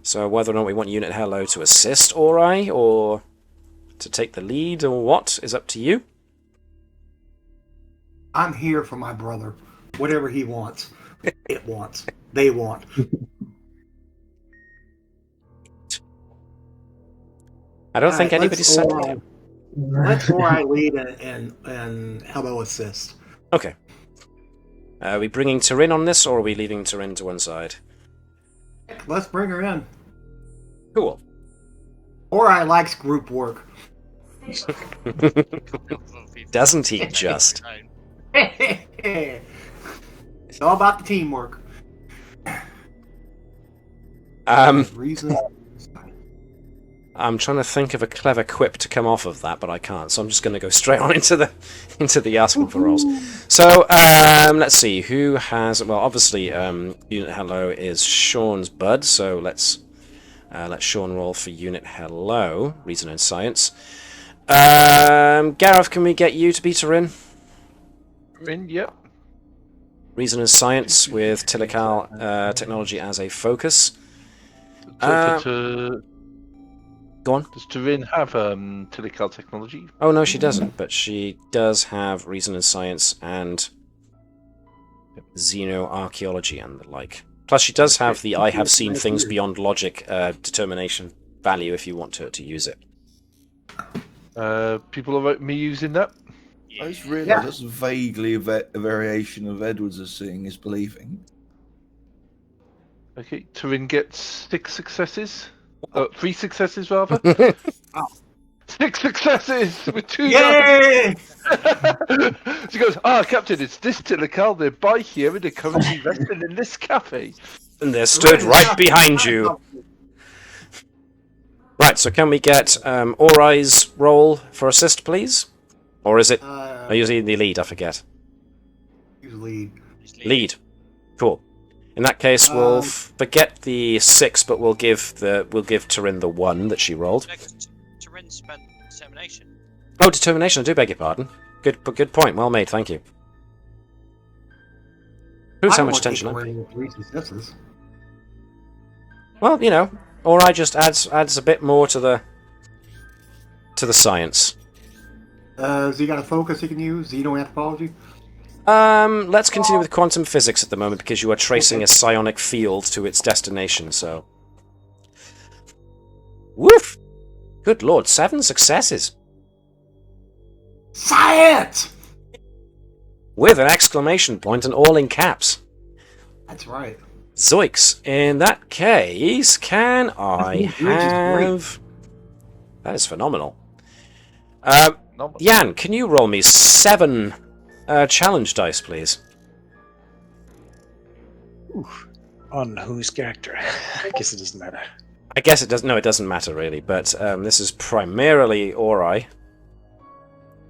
So whether or not we want Unit Hello to assist Ori, or to take the lead, or what, is up to you. I'm here for my brother. Whatever he wants, it wants. They want. I don't think anybody's said it. Let's Ori lead and Hello assist. Okay. Are we bringing Turin on this, or are we leaving Turin to one side? Let's bring her in. Cool. Ori likes group work. Doesn't he just? It's all about the teamwork. Reason. I'm trying to think of a clever quip to come off of that, but I can't. So I'm just going to go straight on into the asking for rolls. So let's see who has. Well, obviously, Unit Hello is Sean's bud. So let's let Sean roll for Unit Hello, Reason and Science. Gareth, can we get you to be Turin? Turin, yep. Reason and Science with Tilical technology as a focus. Go on. Does Turin have Tilical technology? Oh, no, she doesn't, but she does have Reason and Science and Xenoarchaeology and the like. Plus, she does have the I have seen things beyond logic determination value if you want her to use it. People about me using that? I just Yeah. realised that's vaguely a variation of Edwards as seeing is believing. Okay, Turin gets 6 successes. 3 successes, rather. 6 successes with 2 Yay! She goes, Captain, it's this Tilical. They're by here and they're currently resting in this cafe. And they're stood right behind you. Right, so can we get Orai's roll for assist, please? Or is it... Are you using the lead? I forget. Use lead. Lead. Cool. In that case, we'll forget the 6, but we'll give Turin the 1 that she rolled. Turin spent determination. Oh, determination. I do beg your pardon. Good point. Well made. Thank you. Proves how much attention. Well, you know, Orai just adds a bit more to the science. Has he got a focus he can use? Xenoanthropology? Let's continue with quantum physics at the moment because you are tracing a psionic field to its destination, so... Woof! Good lord, 7 successes! Science! With an exclamation point and all in caps. That's right. Zoinks! In that case, can I have... That is phenomenal. Jan, can you roll me 7... challenge dice, please. Oof. On whose character? I guess it doesn't matter. I guess it doesn't. No, it doesn't matter really. But this is primarily Orai.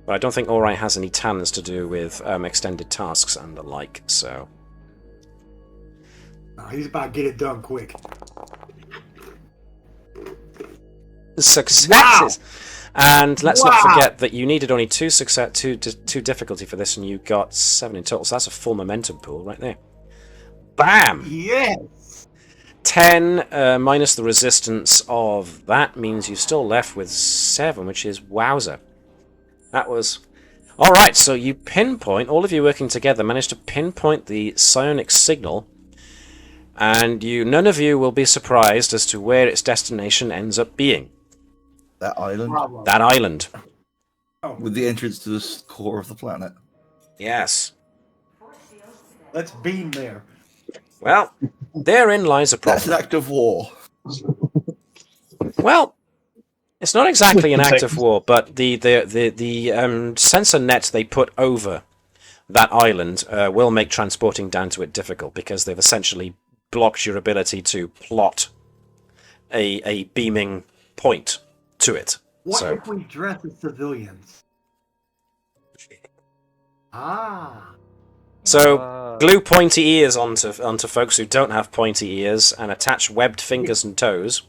But I don't think Orai has any talents to do with extended tasks and the like. So He's about to get it done quick. Successes. Wow. And let's not forget that you needed only 2 difficulty for this, and you got 7 in total. So that's a full momentum pool right there. Bam! Yes! 10 minus the resistance of that means you're still left with 7, which is wowzer. That was... Alright, so you pinpoint, all of you working together, managed to pinpoint the psionic signal, and none of you will be surprised as to where its destination ends up being. That island? Bravo. That island. With the entrance to the core of the planet. Yes. Let's beam there. Well, therein lies a problem. That's an act of war. Well, it's not exactly an act of war, but the sensor net they put over that island will make transporting down to it difficult because they've essentially blocked your ability to plot a beaming point to it. What if we dress as civilians? So glue pointy ears onto folks who don't have pointy ears and attach webbed fingers and toes.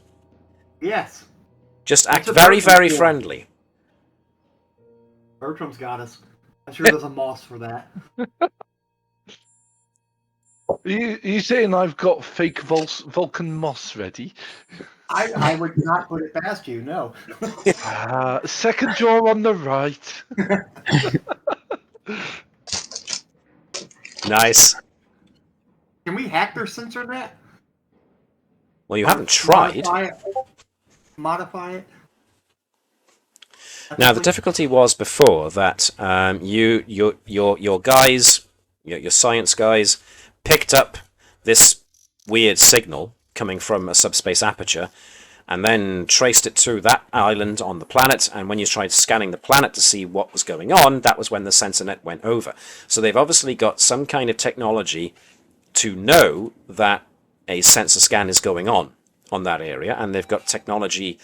Yes. Just act very, very friendly. Bertram's got us. I'm sure there's a moss for that. You saying I've got fake Vulcan moss ready? I would not put it past you, no. Second drawer on the right. Nice. Can we hack their sensor net? Well, you haven't tried. Modify it? Now, the difficulty was before that your guys, your science guys, picked up this weird signal coming from a subspace aperture, and then traced it to that island on the planet, and when you tried scanning the planet to see what was going on, that was when the sensor net went over. So they've obviously got some kind of technology to know that a sensor scan is going on that area, and they've got technology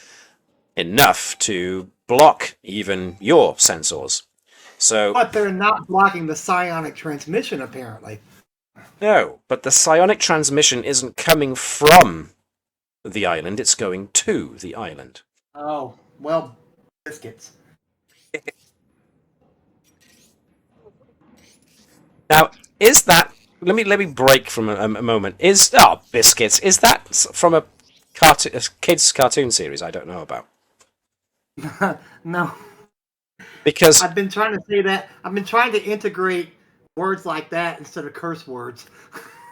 enough to block even your sensors. So, but they're not blocking the psionic transmission, apparently. No, but the psionic transmission isn't coming from the island, it's going to the island. Oh, well, biscuits. Now, is that... Let me break from a moment. Biscuits. Is that from a kids' cartoon series I don't know about? No. Because... I've been trying to say that. I've been trying to integrate words like that instead of curse words.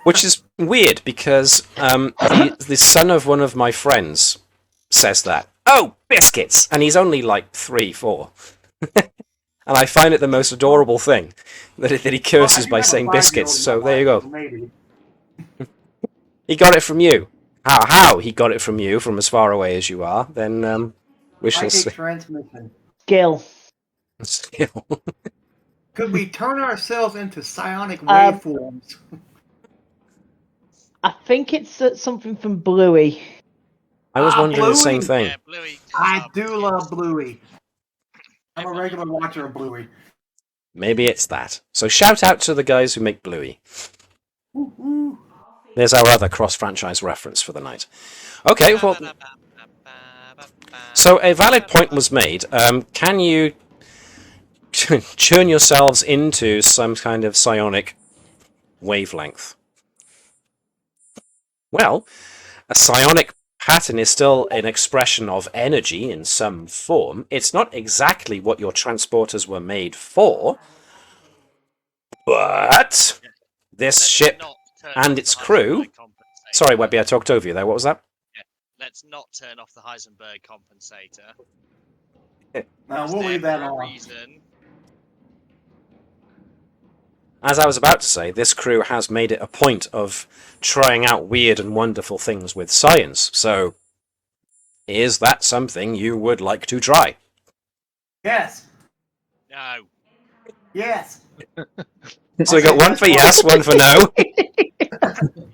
Which is weird, because the son of one of my friends says that. Oh, biscuits! And he's only like 3, 4. And I find it the most adorable thing that he curses by saying biscuits. So there you go. Maybe. He got it from you. How he got it from you, from as far away as you are, then we shall see. Psychic transmission. Gil. Skill. Could we turn ourselves into psionic waveforms? I think it's something from Bluey. I was wondering the same Bluey. thing. Yeah, Bluey. I do love Bluey. I'm a regular watcher of Bluey. Maybe it's that. So shout out to the guys who make Bluey. Woo-hoo. There's our other cross-franchise reference for the night. Okay, well, so a valid point was made. Can you churn yourselves into some kind of psionic wavelength? Well, a psionic pattern is still an expression of energy in some form. It's not exactly what your transporters were made for, but this ship and its crew... Sorry, Webby, I talked over you there. What was that? Yeah. Let's not turn off the Heisenberg compensator. Now we'll leave that on. Reason. As I was about to say, this crew has made it a point of trying out weird and wonderful things with science. So, is that something you would like to try? Yes. No. Yes. So we got one for yes, one for no.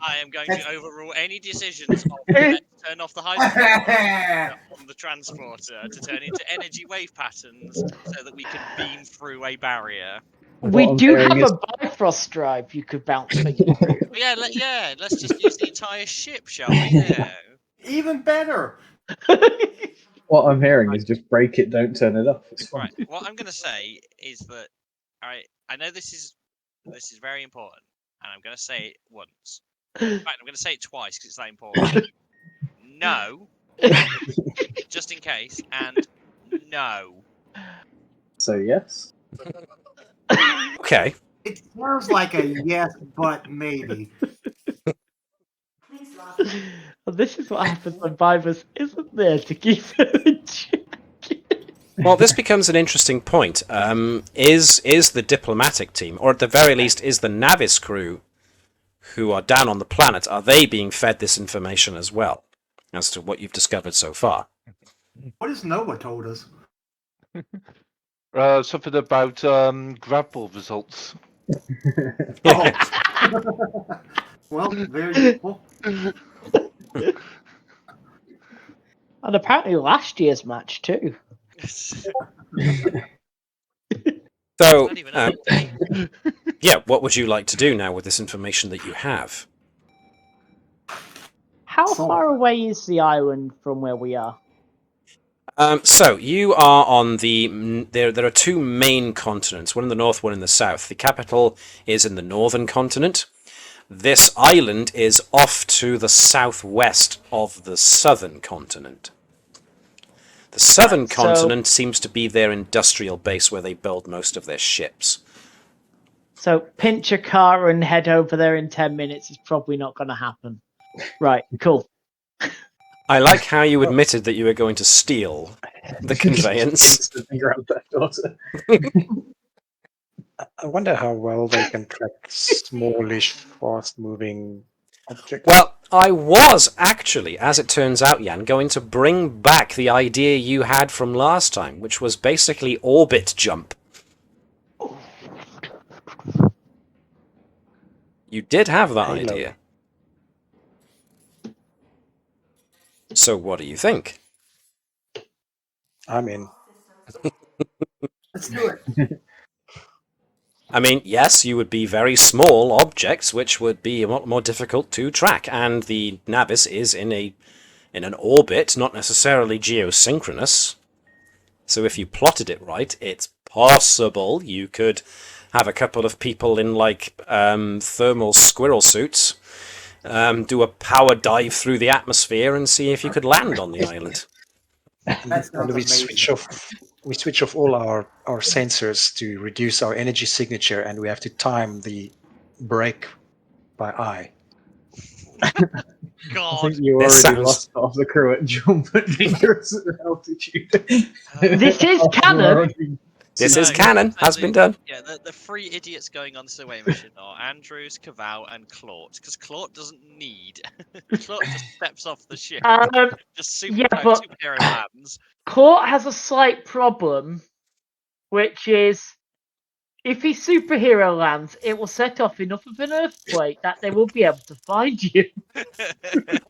I am going to overrule any decisions of let's turn off the Heisenberg on the transporter to turn into energy wave patterns so that we can beam through a barrier. We do have a Bifrost drive you could bounce things through. Yeah, let's just use the entire ship, shall we? Yeah. Even better. What I'm hearing is just break it, don't turn it off. It's fine. Right. What I'm going to say is that, all right, I know this is very important, and I'm going to say it once. In fact, I'm going to say it twice because it's that important. No, just in case, and no. So yes. Okay. It sounds like a yes, but maybe. Well, this is what happens when Vivus isn't there to keep it in check. Well, this becomes an interesting point. Is the diplomatic team, or at the very least, is the Navis crew who are down on the planet, are they being fed this information as well, as to what you've discovered so far? What has Noah told us? Something about grapple results. Oh. Well, very useful. And apparently last year's match too. So, Not even an update. yeah, what would you like to do now with this information that you have? How So- far away is the island from where we are? So you are on the. There are two main continents, one in the north, one in the south. The capital is in the northern continent. This island is off to the southwest of the southern continent. The southern Right, so- continent seems to be their industrial base where they build most of their ships. So pinch a car and head over there in 10 minutes is probably not going to happen. Right, cool. I like how you admitted that you were going to steal the conveyance. Grab that daughter. I wonder how well they can track smallish, fast-moving objects. Well, I was actually, as it turns out, Jan, going to bring back the idea you had from last time, which was basically orbit jump. You did have that Halo. idea. So what do you think? I'm in. Let's do it. I mean, yes, you would be very small objects, which would be a lot more difficult to track, and the Navis is in an orbit, not necessarily geosynchronous. So if you plotted it right, it's possible you could have a couple of people in like thermal squirrel suits do a power dive through the atmosphere and see if you could land on the island. That sounds And we amazing. switch off all our sensors to reduce our energy signature, and we have to time the break by eye. I God. think you This already sounds- lost half the crew at jump at dangerous altitude. This is canon. This is No, canon. so Has been done. Yeah, the three idiots going on this away mission are Andrews, Cavall, and Claude. Because Claude doesn't need. Claude just steps off the ship. Just yeah, but superhero lands. Court has a slight problem, which is if he superhero lands, it will set off enough of an earthquake that they will be able to find you.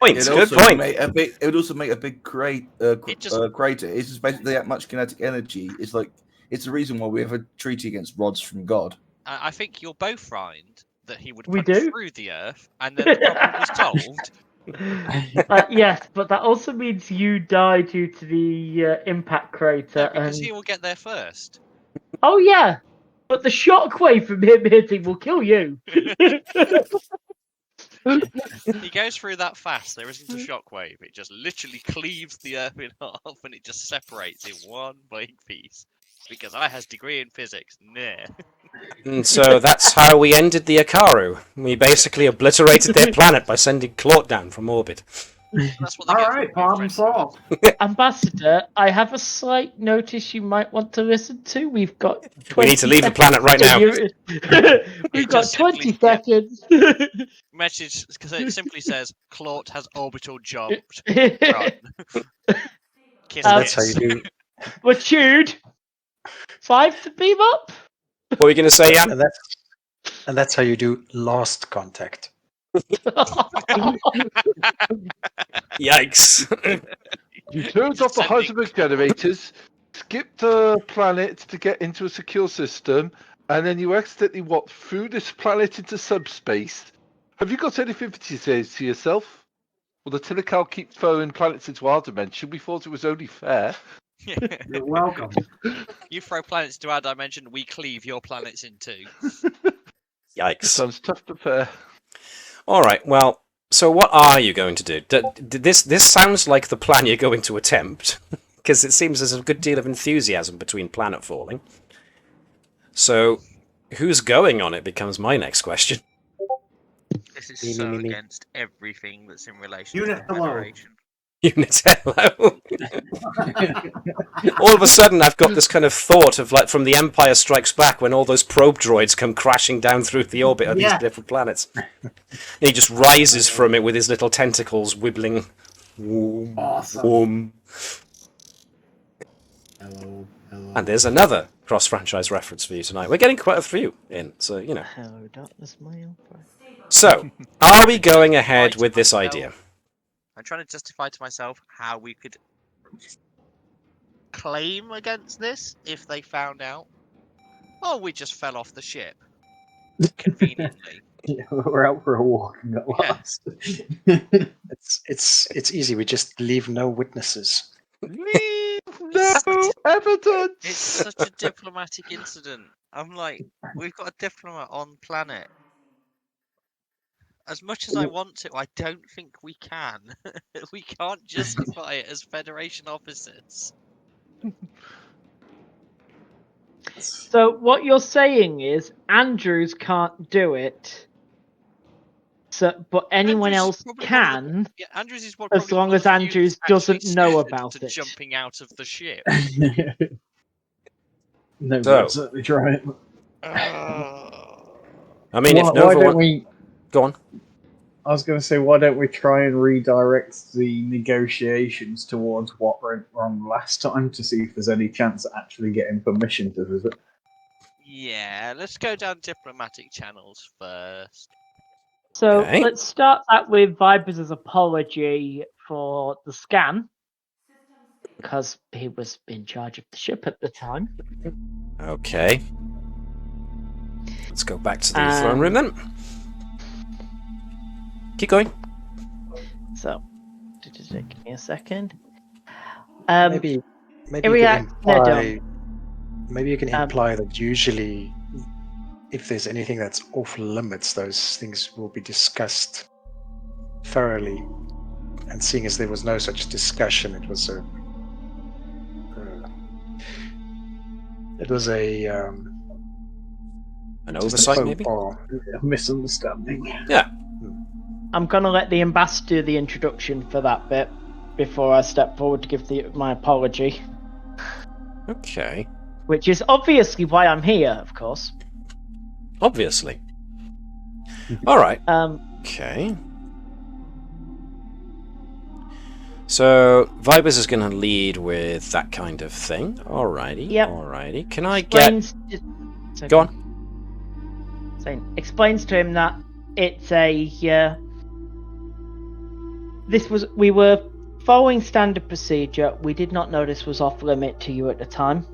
Points. Good point. It would also make a big crater. It's just basically that much kinetic energy. It's the reason why we have a treaty against rods from God. I think you'll both find that he would We punch do? through the Earth, and then the problem is solved. Yes, but that also means you die due to the impact crater. No, because and... he will get there first. Oh yeah, but the shockwave from him hitting will kill you. He goes through that fast, there isn't a shockwave. It just literally cleaves the Earth in half, and it just separates in one big piece. Because I has degree in physics. Nah. And so that's how we ended the Akaru. We basically obliterated their planet by sending Claude down from orbit. That's what they All get right, for problem solved. Ambassador, I have a slight notice you might want to listen to. We've got 20 We need to leave the planet right now. We've got just simply- 20 seconds. Message, because it simply says, Claude has orbital jumped. Run. Kiss That's how kiss. you do. We're chewed. 5 to beam up. What were you going to say, Jan? And that's how you do lost contact. Yikes. You turned off the Heisenberg generators, skipped the planet to get into a secure system, and then you accidentally threw this planet into subspace. Have you got anything to say to yourself? Well, the Telecal keep throwing planets into our dimension. We thought it was only fair. You're welcome. You throw planets to our dimension, we cleave your planets in two. Yikes. Sounds tough to fair. All right, well, so what are you going to do? This sounds like the plan you're going to attempt, because it seems there's a good deal of enthusiasm between planet falling. So, who's going on it becomes my next question. This is Me, so me, me. against everything that's in relation Unit to the hello. Federation. Unitello. All of a sudden, I've got this kind of thought of like from The Empire Strikes Back when all those probe droids come crashing down through the orbit of these different planets. And he just rises from it with his little tentacles wibbling. Woom, Awesome. woom. Hello. And there's another cross-franchise reference for you tonight. We're getting quite a few in, so you know. Hello, darkness, my old friend. So, are we going ahead with this idea? I'm trying to justify to myself how we could claim against this if they found out. Oh, we just fell off the ship. Conveniently. Yeah, we're out for a walk and got Yeah. lost. It's easy. We just leave no witnesses. Leave no evidence! It's such a diplomatic incident. I'm like, we've got a diplomat on planet. As much as I want to, I don't think we can. We can't justify it as Federation officers. So what you're saying is Andrews can't do it. So, but anyone Andrews is else probably can. Yeah, Andrews is As long as Andrews doesn't know about it. Jumping out of the ship. No, So- we'll certainly try it. I mean, if why Nova don't we? Go on. I was going to say, why don't we try and redirect the negotiations towards what went wrong last time to see if there's any chance of actually getting permission to visit? Yeah, let's go down diplomatic channels first. So Okay. let's start that with Viper's apology for the scan. Because he was in charge of the ship at the time. Okay. Let's go back to the throne room then. Keep going. So, give me a second. Maybe Iryax Nidaon. maybe you can Um, imply that usually, if there's anything that's off limits, those things will be discussed thoroughly. And seeing as there was no such discussion, it was a An just oversight, a maybe? faux A misunderstanding. Yeah. I'm going to let the ambassador do the introduction for that bit before I step forward to give my apology. Okay. Which is obviously why I'm here, of course. Obviously. All right. Um, Okay. So Vibers is going to lead with that kind of thing. Alrighty. Yep. Alrighty. Can I get? Go on. Explains to him that it's a. We were following standard procedure. We did not know this was off limit to you at the time.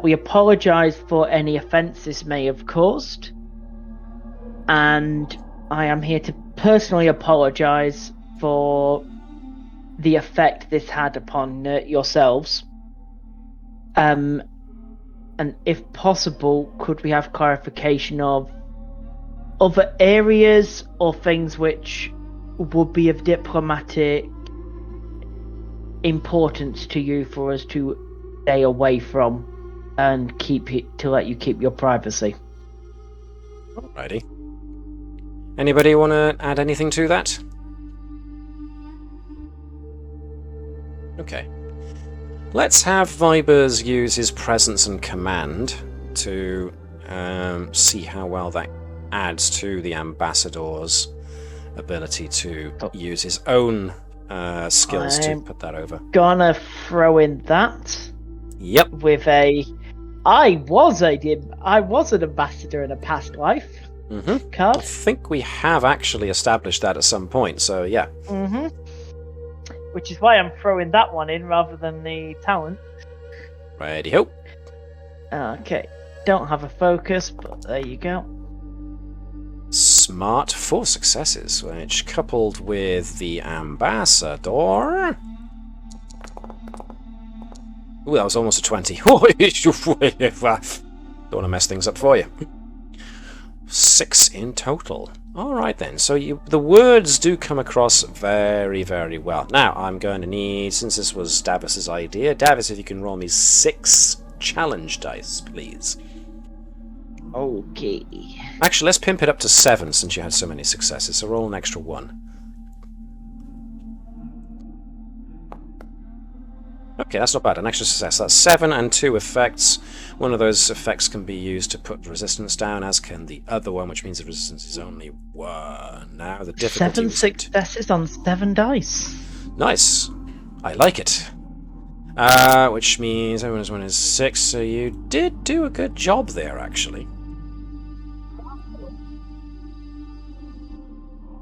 We apologise for any offence this may have caused, and I am here to personally apologise for the effect this had upon yourselves. And if possible, could we have clarification of other areas or things which would be of diplomatic importance to you for us to stay away from and let you keep your privacy? Alrighty. Anybody want to add anything to that? Okay. Let's have Vibers use his presence and command to see how well that adds to the ambassador's ability to use his own skills to put that over. Gonna throw in that. Yep. With I was an ambassador in a past life. Mm-hmm. Card. I think we have actually established that at some point, so yeah. Mm-hmm. Which is why I'm throwing that one in rather than the talent. Righty-ho. Okay. Don't have a focus, but there you go. Smart. 4 successes, which coupled with the ambassador... Ooh, that was almost a 20. Don't want to mess things up for you. 6 in total. Alright then, so the words do come across very, very well. Now, I'm going to need, since this was Davis's idea, Davis, if you can roll me 6 challenge dice, please. Okay. Actually, let's pimp it up to 7 since you had so many successes, so roll an extra 1. Okay, that's not bad. An extra success. That's 7 and 2 effects. One of those effects can be used to put resistance down, as can the other one, which means the resistance is only 1. Now the difficulty... 7 successes on 7 dice. Nice. I like it. Which means everyone's one is 6, so you did do a good job there, actually.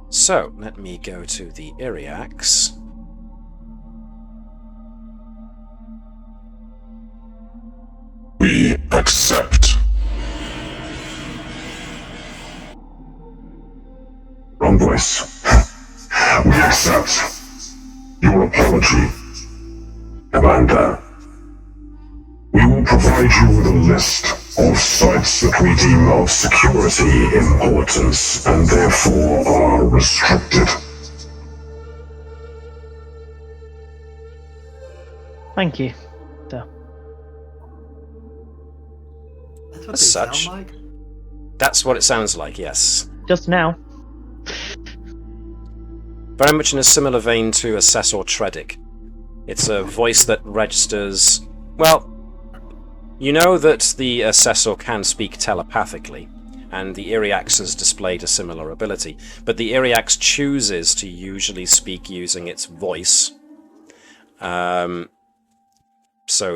So, let me go to the Iryax. We accept. Wrong voice. We accept your apology, Commander. We will provide you with a list of sites that we deem of security importance and therefore are restricted. Thank you. So. That's what As they such. sound like? That's what it sounds like, yes. Just now. Very much in a similar vein to Assessor Tredik. It's a voice that registers... Well, you know that the Assessor can speak telepathically, and the Iryax has displayed a similar ability, but the Iryax chooses to usually speak using its voice, so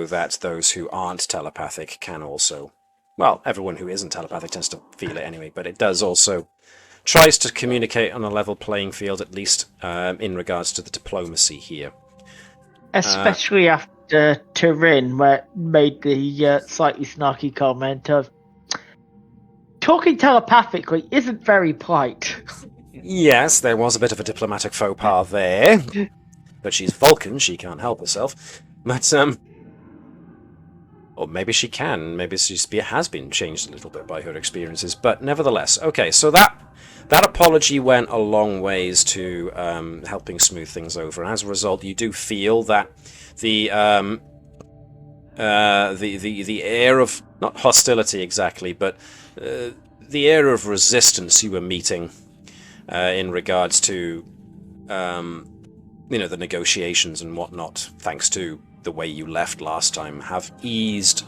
that those who aren't telepathic can also... Well, everyone who isn't telepathic tends to feel it anyway, but it does also... tries to communicate on a level playing field, at least in regards to the diplomacy here. Especially after Turin, where it made the slightly snarky comment of talking telepathically isn't very polite. Yes, there was a bit of a diplomatic faux pas there. But she's Vulcan, she can't help herself. But, or maybe she can. Maybe she has been changed a little bit by her experiences. But nevertheless, okay, so that apology went a long ways to helping smooth things over. And as a result, you do feel that the air of, not hostility exactly, but the air of resistance you were meeting in regards to the negotiations and whatnot, thanks to the way you left last time, have eased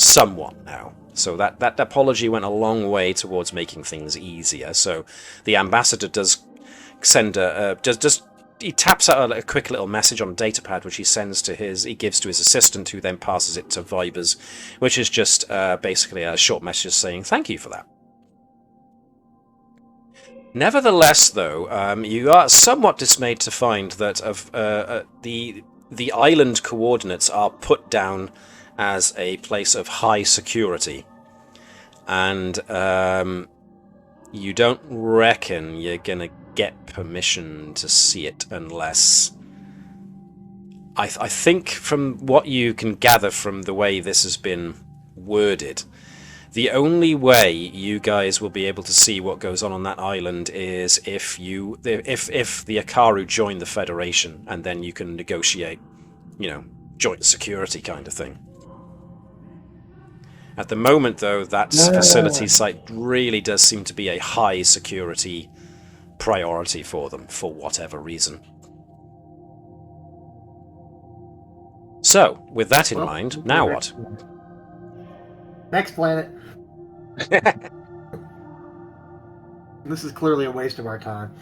somewhat now. So that apology went a long way towards making things easier. So the ambassador does send he taps out a quick little message on a datapad, which he gives to his assistant, who then passes it to Vibers, which is just basically a short message saying thank you for that. Nevertheless, though, you are somewhat dismayed to find that the island coordinates are put down as a place of high security, and you don't reckon you're gonna get permission to see it unless... I think from what you can gather from the way this has been worded, the only way you guys will be able to see what goes on that island is if the Akaru join the Federation, and then you can negotiate, joint security kind of thing. At the moment, though, that facility site really does seem to be a high security priority for them, for whatever reason. So, with that in mind, now what? Next planet. This is clearly a waste of our time.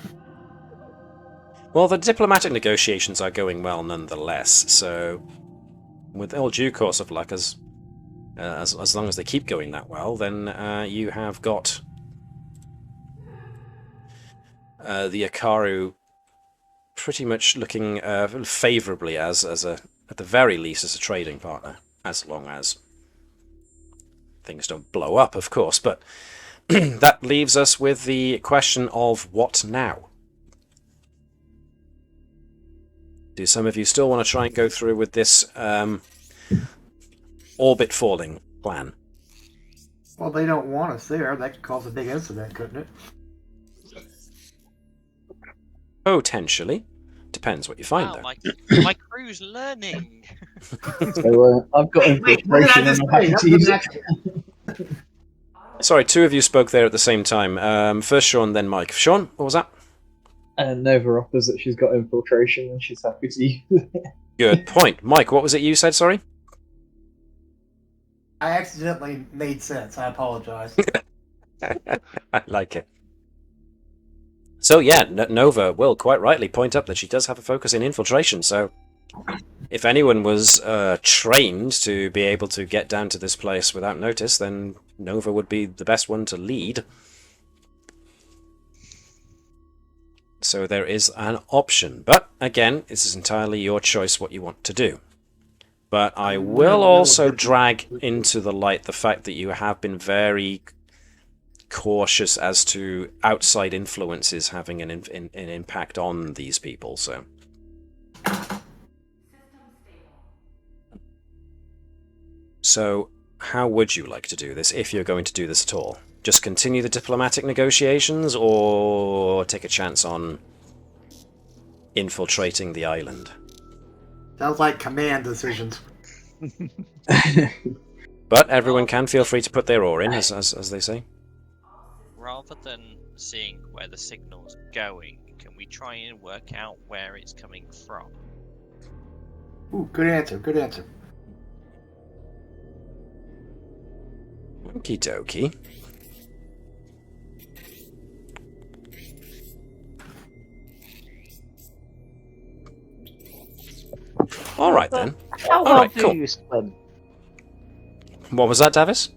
Well, the diplomatic negotiations are going well nonetheless, so with all due course of luck, as long as they keep going that well, then you have got the Akaru pretty much looking favourably at the very least, as a trading partner, as long as things don't blow up, of course. But that leaves us with the question of what now? Do some of you still want to try and go through with this orbit falling plan? Well, they don't want us there. That could cause a big incident, couldn't it? Potentially. Depends what you find, Wow, though. my crew's learning. So I've got infiltration and I'm happy to use it. Sorry, two of you spoke there at the same time. First Sean, then Mike. Sean, what was that? Nova offers that she's got infiltration and she's happy to use it. Good point. Mike, what was it you said, sorry? I accidentally made sense. I apologize. I like it. So yeah, Nova will quite rightly point up that she does have a focus in infiltration, so if anyone was trained to be able to get down to this place without notice, then Nova would be the best one to lead. So there is an option, but again, this is entirely your choice what you want to do. But I will also drag into the light the fact that you have been very cautious as to outside influences having an impact on these people, so... So, how would you like to do this, if you're going to do this at all? Just continue the diplomatic negotiations, or take a chance on infiltrating the island? Sounds like command decisions. But everyone can feel free to put their oar in, as they say. Rather than seeing where the signal's going, can we try and work out where it's coming from? Ooh, good answer, good answer. Okie dokie. Alright then. How well Alright, do cool. you swim? What was that, Davis?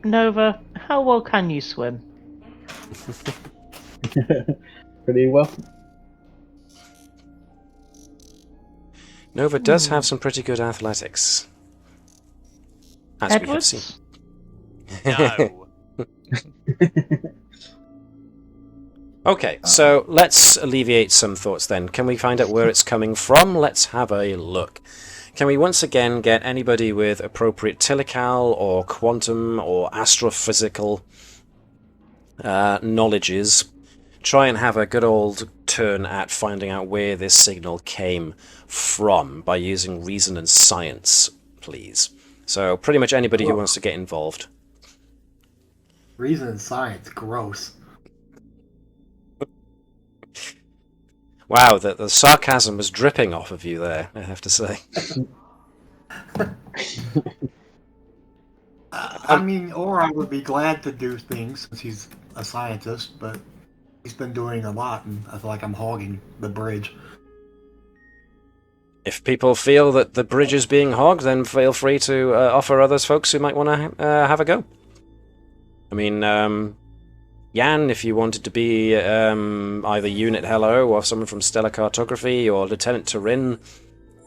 Nova, how well can you swim? Pretty well. Nova does have some pretty good athletics. As we have Edwards? seen. No. Okay, so let's alleviate some thoughts then. Can we find out where it's coming from? Let's have a look. Can we once again get anybody with appropriate telecal or quantum or astrophysical knowledges try and have a good old turn at finding out where this signal came from by using reason and science, please? So pretty much anybody who wants to get involved. Reason and science, gross. Wow, the sarcasm was dripping off of you there, I have to say. I mean, or I would be glad to do things since he's a scientist, but he's been doing a lot, and I feel like I'm hogging the bridge. If people feel that the bridge is being hogged, then feel free to offer others folks who might want to have a go. I mean, Jan, if you wanted to be either Unit Hello or someone from Stellar Cartography or Lieutenant Turin,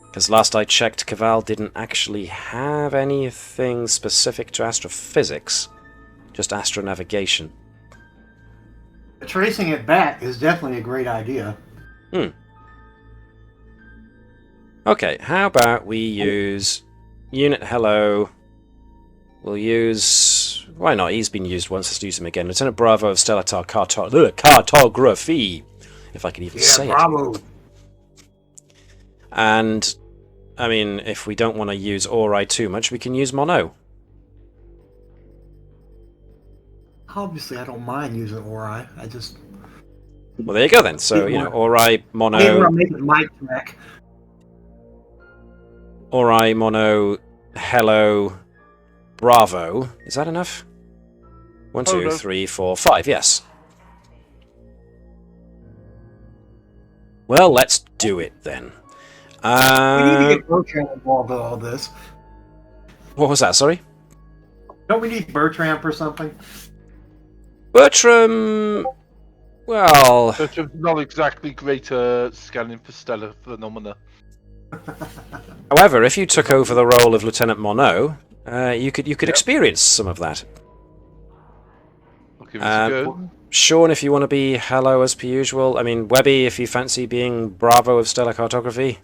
because last I checked, Caval didn't actually have anything specific to astrophysics, just astronavigation. Tracing it back is definitely a great idea. Okay, how about we use Unit Hello? We'll use... Why not? He's been used once, let's use him again. Lieutenant Bravo of Stellar Cartography, if I can even say Bravo. it. And, I mean, if we don't want to use Ori too much, we can use Mono. Obviously, I don't mind using Ori. I just... Well, there you go then. So, you know, Ori, Mono... I'll make it my track. Ori, Mono, Hello, Bravo. Is that enough? 1, 2, 3, 4, 5, yes. Well, let's do it then. We need to get Bertram involved in all this. What was that, sorry? Don't we need Bertram or something? Bertram... Well... Bertram's not exactly great at scanning for stellar phenomena. However, if you took over the role of Lieutenant Monod, you could experience some of that. I'll give it a go. Sean, if you want to be Hello as per usual. I mean, Webby, if you fancy being Bravo of Stellar Cartography.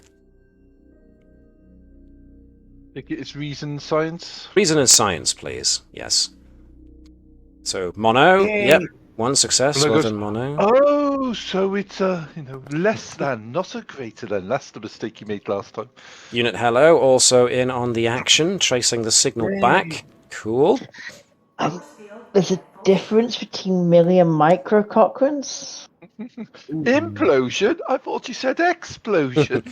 I think it's reason science. Reason and science, please. Yes. So Mono, yep, 1 success. Well done, Mono. Oh, so it's less than, not a greater than. That's the mistake you made last time. Unit Hello also in on the action, tracing the signal back. Cool. There's a difference between milli and micro Cochranes? Implosion? I thought you said explosion.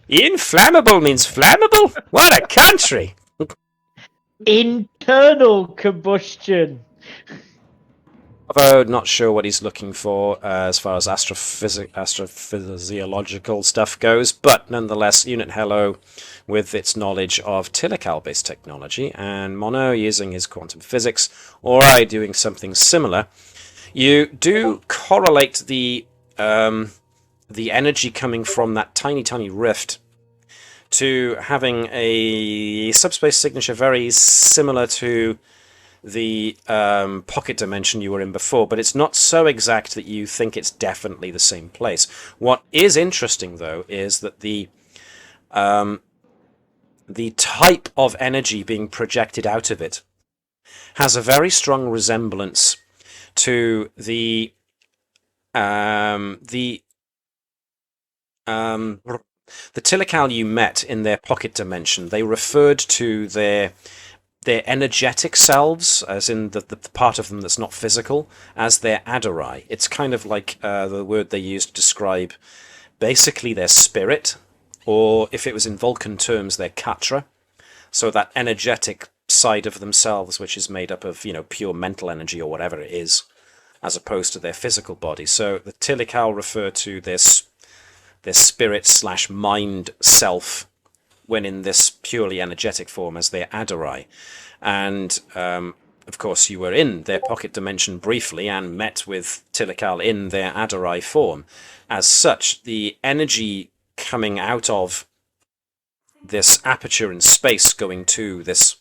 Inflammable means flammable? What a country! Internal combustion. Although not sure what he's looking for as far as astrophysiological stuff goes, but nonetheless, Unit Hello with its knowledge of Tilical-based technology, and Mono using his quantum physics, or I doing something similar. You do correlate the energy coming from that tiny rift to having a subspace signature very similar to the pocket dimension you were in before, but it's not so exact that you think it's definitely the same place. What is interesting, though, is that the type of energy being projected out of it has a very strong resemblance to the Tilical you met in their pocket dimension. They referred to their energetic selves, as in the part of them that's not physical, as their Adorai. It's kind of like the word they used to describe basically their spirit, or if it was in Vulcan terms, their Katra. So that energetic side of themselves, which is made up of, pure mental energy or whatever it is, as opposed to their physical body. So the Tilical refer to their spirit/mind self when in this purely energetic form as their Adorai. And, of course, you were in their pocket dimension briefly and met with Tilical in their Adorai form. As such, the energy coming out of this aperture in space going to this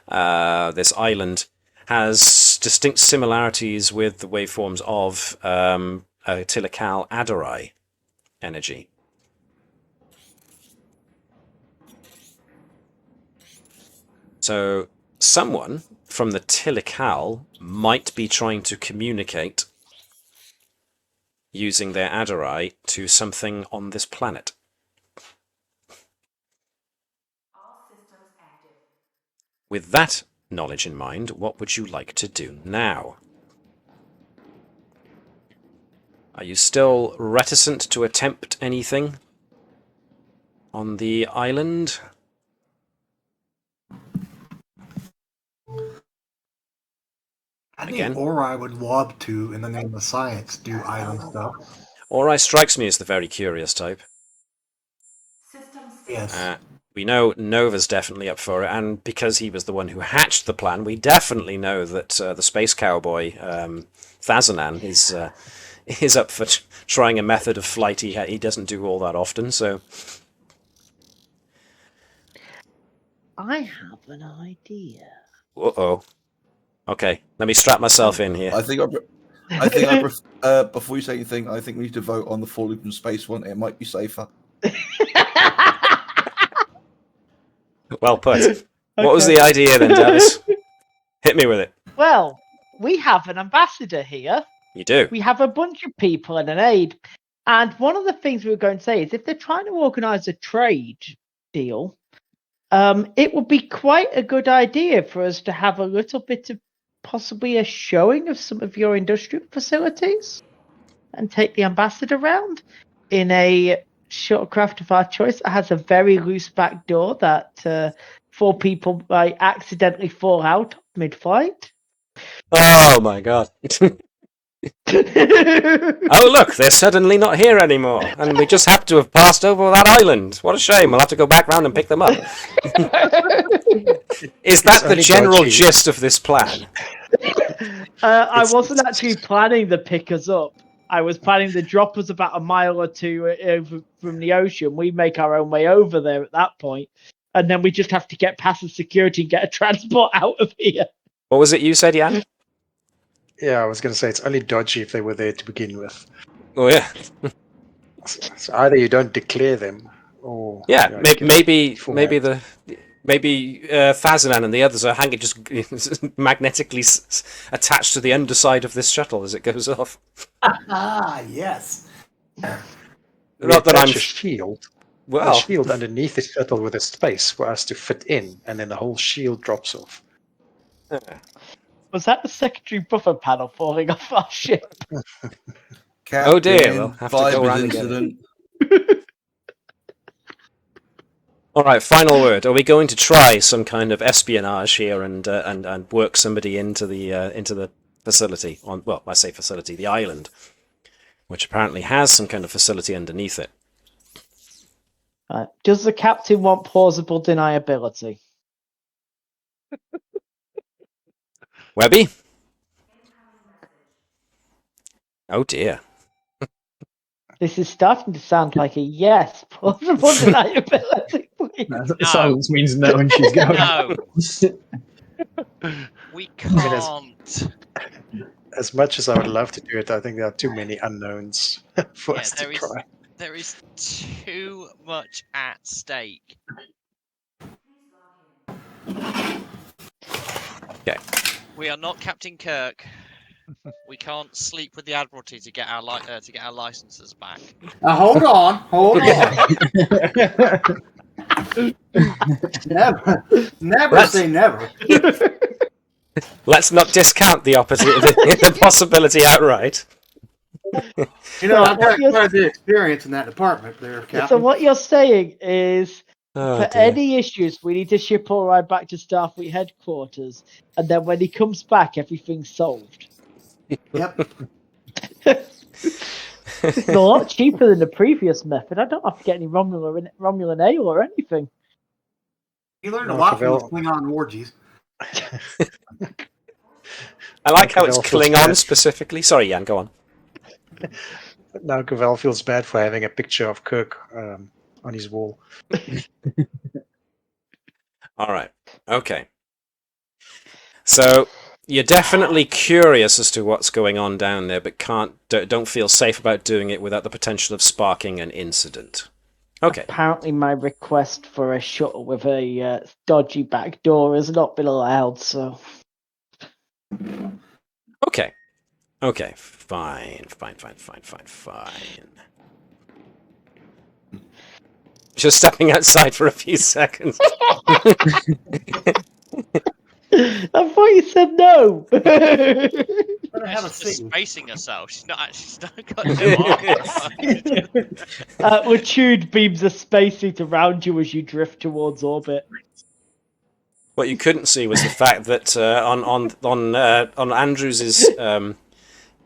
island has distinct similarities with the waveforms of Tilical Adorai energy. So someone from the Tilical might be trying to communicate using their Adorai to something on this planet. All systems active. With that knowledge in mind, what would you like to do now? Are you still reticent to attempt anything on the island? again. Ori would love to, in the name of science, do island stuff. Ori strikes me as the very curious type. System status. Yes. We know Nova's definitely up for it, and because he was the one who hatched the plan, we definitely know that the space cowboy Thazanan is up for trying a method of flight he doesn't do all that often. So I have an idea. uh-oh. Okay, let me strap myself in here. Before you say anything, I think we need to vote on the falling from space one. It might be safer. Well put. What was the idea then, Davis? Hit me with it. Well, we have an ambassador here. You do. We have a bunch of people and an aide. And one of the things we were going to say is if they're trying to organise a trade deal, it would be quite a good idea for us to have a little bit of possibly a showing of some of your industrial facilities and take the ambassador around in a shuttlecraft of our choice that has a very loose back door that 4 people might accidentally fall out mid-flight. Oh my god. Oh look, they're suddenly not here anymore, and we just happen to have passed over that island. What a shame, we'll have to go back round and pick them up. Is that the general gist of this plan? I wasn't actually planning the pick us up. I was planning to drop us about a mile or two from the ocean. We make our own way over there at that point, and then we just have to get past the security and get a transport out of here. What was it you said, Jan? Yeah, I was going to say it's only dodgy if they were there to begin with. Oh yeah. So either you don't declare them, or yeah, maybe Thazanan and the others are hanging just magnetically attached to the underside of this shuttle as it goes off. Ah, yes. Not that I'm a shield. Well, a shield underneath the shuttle with a space for us to fit in, and then the whole shield drops off. Was that the secondary buffer panel falling off our ship? Oh dear, we'll have to go around again. All right, final word. Are we going to try some kind of espionage here and work somebody into the facility? Well, I say facility, the island, which apparently has some kind of facility underneath it. Does the captain want plausible deniability? Webby? Oh dear. This is starting to sound like a yes. Plausible deniability, please. No. Silence means no, and she's going. No. We can't. As much as I would love to do it, I think there are too many unknowns for us to try. There is too much at stake. Okay. We are not Captain Kirk. We can't sleep with the Admiralty to get our licenses back. Hold on. Never say never. Let's not discount the the possibility outright. You know, I've got quite the experience in that department there, Captain. So what you're saying is, Oh, for dear. any issues, we need to ship all right back to Starfleet headquarters, and then when he comes back, everything's solved. Yep. It's a lot cheaper than the previous method. I don't have to get any Romulan ale or anything. You learned a lot from those Klingon orgies. I like how it's Klingon specifically. Sorry, Jan, go on. Now Cavell feels bad for having a picture of Kirk on his wall. All right. Okay. So you're definitely curious as to what's going on down there, but don't feel safe about doing it without the potential of sparking an incident. Okay. Apparently, my request for a shuttle with a dodgy back door has not been allowed. So. Okay. Okay. Fine. Just stepping outside for a few seconds. I thought you said no. She's just spacing herself. She's not got no arms. Latude beams a spacesuit around you as you drift towards orbit. What you couldn't see was the fact that on Andrews's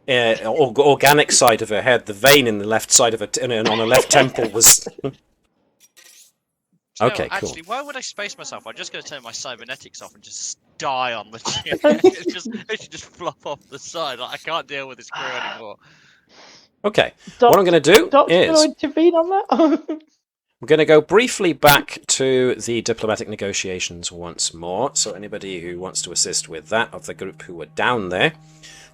organic side of her head, the vein in the left side of her on her left temple was. Okay, cool. Actually, why would I space myself? I'm just going to turn my cybernetics off and just die on the ship. It should just flop off the side. Like, I can't deal with this crew anymore. Okay, what I'm going to do is intervene on that. I'm going to go briefly back to the diplomatic negotiations once more. So anybody who wants to assist with that of the group who were down there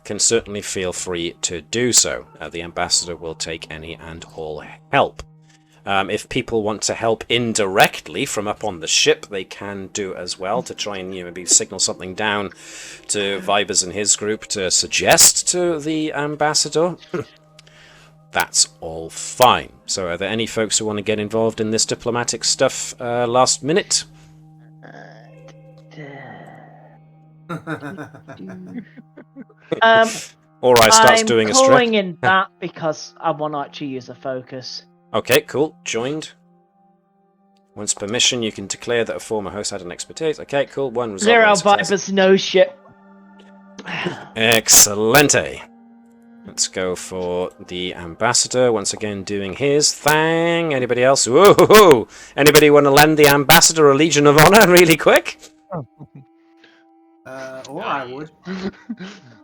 can certainly feel free to do so. The ambassador will take any and all help. If people want to help indirectly from up on the ship, they can do as well to try and maybe signal something down to Vibers and his group to suggest to the ambassador. That's all fine. So are there any folks who want to get involved in this diplomatic stuff last minute? Alright, starts doing a strip. I'm calling in that because I want to actually use a focus. Okay, cool. Joined. Once permission, you can declare that a former host had an expertise. Okay, cool. One result. 0 Vibers, no shit. Excellente. Let's go for the ambassador once again doing his thing. Anybody else? Whoa! Anybody want to lend the ambassador a Legion of Honor really quick? Or I would.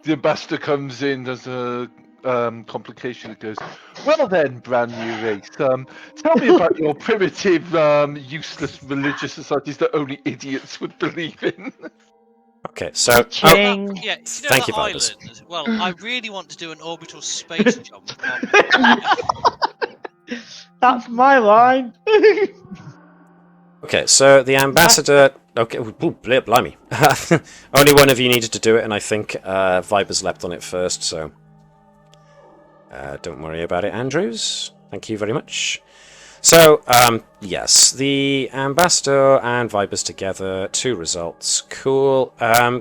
The ambassador comes in, there's a complication that goes, well then, brand new race, tell me about your primitive, useless religious societies that only idiots would believe in. Okay, so... Thank you, Vibers. Well, I really want to do an orbital space jump. That's my line. Okay, so the ambassador... Okay, blimey. Only one of you needed to do it, and I think Vibers leapt on it first, so... don't worry about it, Andrews. Thank you very much. So, yes, the ambassador and Vibers together, 2 results. Cool.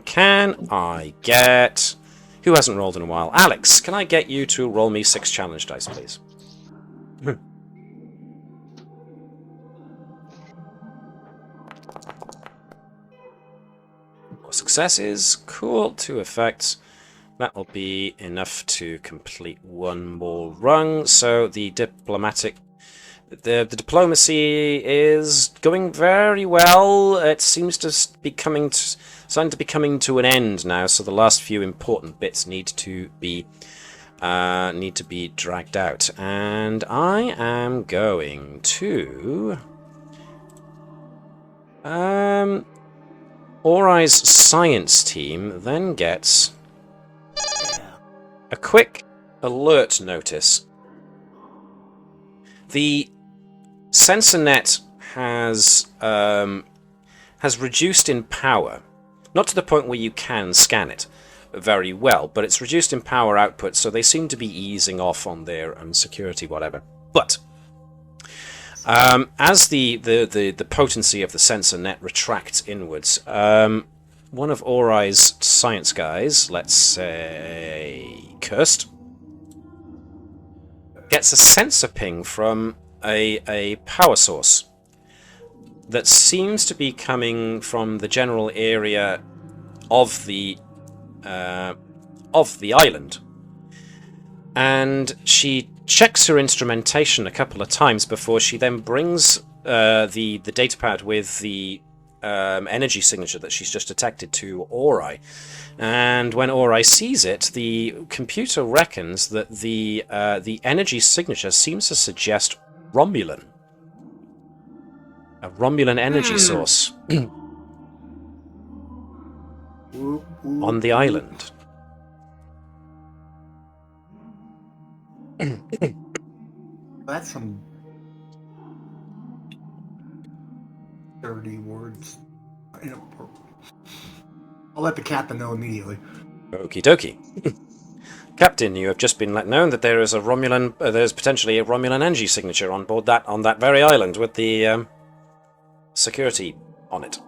Can I get... Who hasn't rolled in a while? Alex, can I get you to roll me 6 challenge dice, please? 4 successes. Cool. 2 effects. That will be enough to complete 1 more rung. So the the diplomacy is going very well. It seems to be starting to be coming to an end now. So the last few important bits need to be dragged out. And I am going to Orai's science team then gets a quick alert notice. The sensor net has reduced in power, not to the point where you can scan it very well, but it's reduced in power output, so they seem to be easing off on their security, whatever. But as the potency of the sensor net retracts inwards, one of Orai's science guys, let's say Kirst, gets a sensor ping from a power source that seems to be coming from the general area of the island. And she checks her instrumentation a couple of times before she then brings the datapad with the energy signature that she's just detected to Orai. And when Orai sees it, the computer reckons that the energy signature seems to suggest Romulan. A Romulan energy source on the island. That's some dirty words. I'll let the captain know immediately. Okie dokie. Captain, you have just been let know that there is there's potentially a Romulan energy signature on board on that very island with the security on it.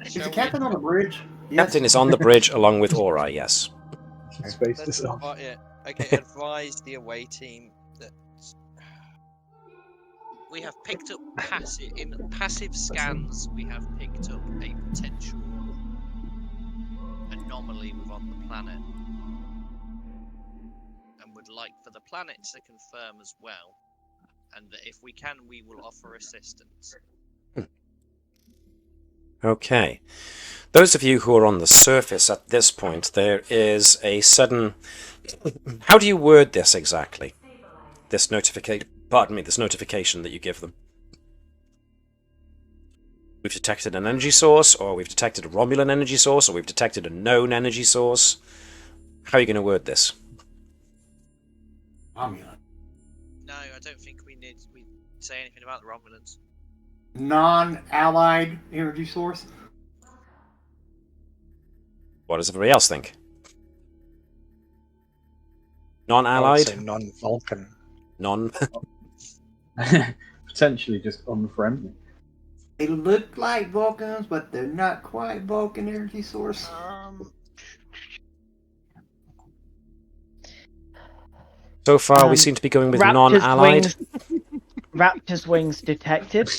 Is the captain on the bridge? Captain is on the bridge along with Orai, yes. Space this off. Okay, advise the away team that we have picked up passive scans. We have picked up a potential anomaly within the planet, and would like for the planet to confirm as well. And that if we can, we will offer assistance. Okay. Those of you who are on the surface at this point, there is a sudden... How do you word this exactly? This notification... Pardon me, this notification that you give them. We've detected an energy source, or we've detected a Romulan energy source, or we've detected a known energy source. How are you going to word this? Romulan. No, I don't think we say anything about the Romulans. Non-allied energy source. What does everybody else think? I would Non-allied? say non-Vulcan. Non... Potentially just unfriendly. They look like Vulcans, but they're not quite Vulcan energy source. So far, we seem to be going with non-allied. Raptor's wings detected.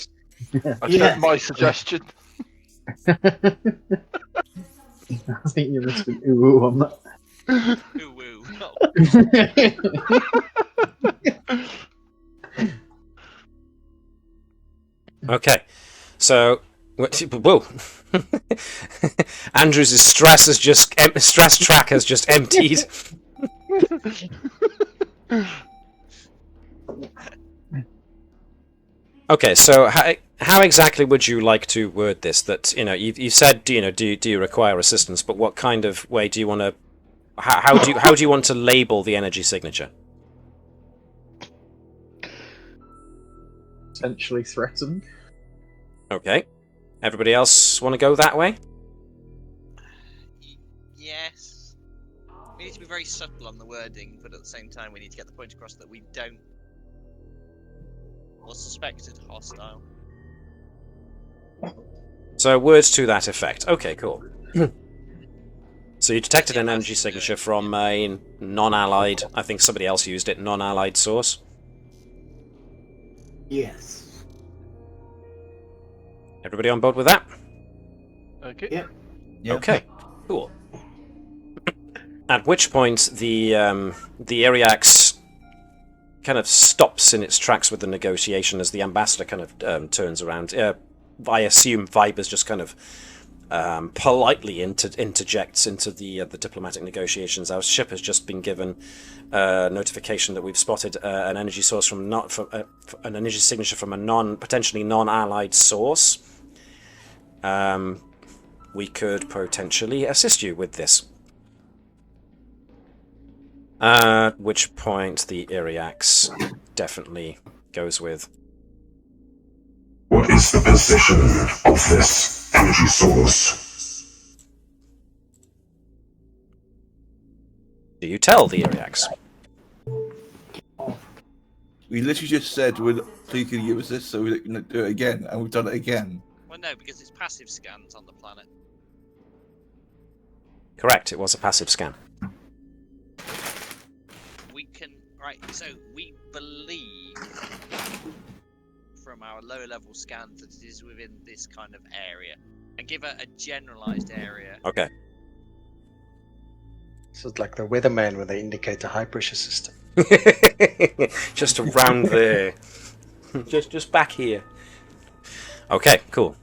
Accept my suggestion. I think you missed an ooh on that. Ooh woo. Okay, so... Whoa! Andrews' stress track has just emptied. Okay, so how exactly would you like to word this? That you said do you require assistance, but what kind of way do you want to? How do you want to label the energy signature? Potentially threatened. Okay, everybody else want to go that way? Yes. We need to be very subtle on the wording, but at the same time, we need to get the point across that we don't or suspected hostile. So words to that effect. Okay, cool. So you detected an energy signature from a non-allied, I think somebody else used it, non-allied source. Yes. Everybody on board with that? Okay. Yep. Okay, cool. At which point the Iryax kind of stops in its tracks with the negotiation as the ambassador kind of turns around. I assume Viper's just kind of politely interjects into the diplomatic negotiations. Our ship has just been given notification that we've spotted an energy source from an energy signature from a potentially non-allied source. We could potentially assist you with this. At which point the Iryax definitely goes with. What is the position of this energy source? Do you tell the Iryax? We literally just said, please can you give us this so we can do it again, and we've done it again. Well, no, because it's passive scans on the planet. Correct, it was a passive scan. So we believe from our lower level scans that it is within this kind of area, and give it a generalized area. Okay. So it's like the weatherman when they indicate a high pressure system. Just around there. just back here. Okay, cool.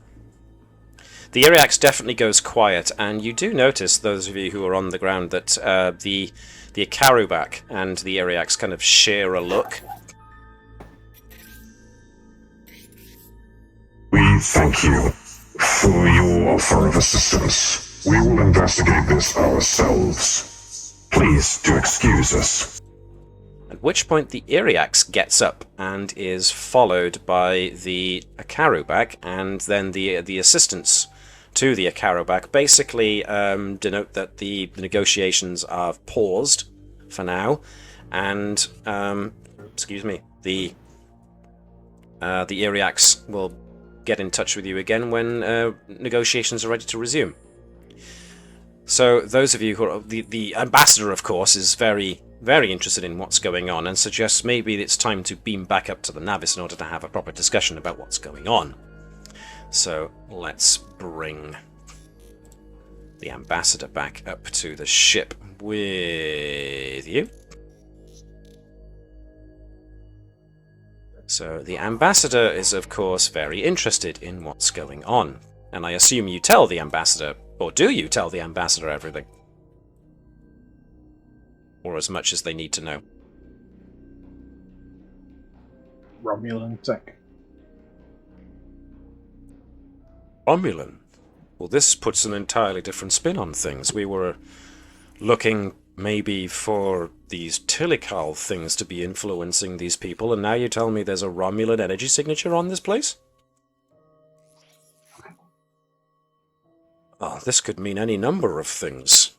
The Iryax definitely goes quiet, and you do notice, those of you who are on the ground, that the Akaru back and the Iryax kind of share a look. We thank you for your offer of assistance. We will investigate this ourselves. Please do excuse us. At which point the Iryax gets up and is followed by the Akaru back, and then the assistants to the Akaru back basically denote that the negotiations are paused for now, and the Iryax will get in touch with you again when negotiations are ready to resume. So those of you who are the ambassador, of course, is very very interested in what's going on and suggests maybe it's time to beam back up to the Navis in order to have a proper discussion about what's going on. So let's bring the ambassador back up to the ship with you. So the ambassador is, of course, very interested in what's going on. And I assume you tell the ambassador, or do you tell the ambassador everything? Or as much as they need to know. Romulan tech. Romulan? Well, this puts an entirely different spin on things. We were looking maybe for these Tilical things to be influencing these people, and now you tell me there's a Romulan energy signature on this place? Oh, this could mean any number of things.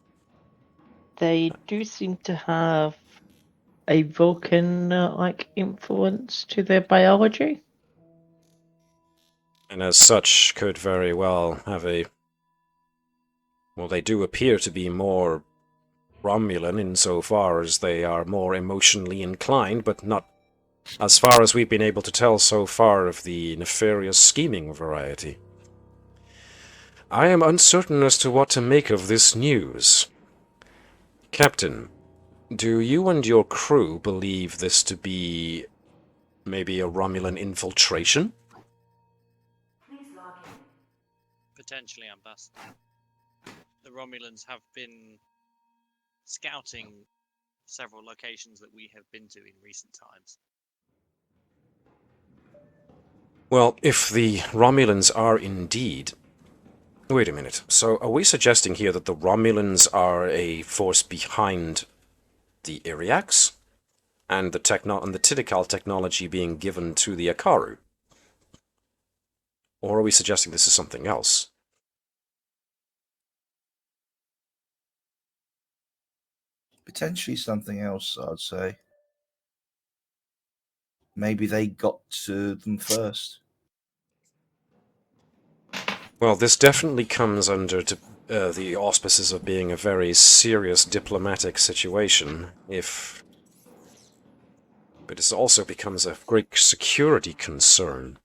They do seem to have a Vulcan-like influence to their biology. And as such, could very well have a... Well, they do appear to be more Romulan insofar as they are more emotionally inclined, but not as far as we've been able to tell so far of the nefarious scheming variety. I am uncertain as to what to make of this news. Captain, do you and your crew believe this to be maybe a Romulan infiltration? Please log in. Potentially, Ambassador. The Romulans have been scouting several locations that we have been to in recent times. Well, if the Romulans are indeed... Wait a minute. So are we suggesting here that the Romulans are a force behind the Iryax? And the Tilical technology being given to the Akaru? Or are we suggesting this is something else? Potentially something else, I'd say. Maybe they got to them first. Well, this definitely comes under the auspices of being a very serious diplomatic situation, but it also becomes a great security concern.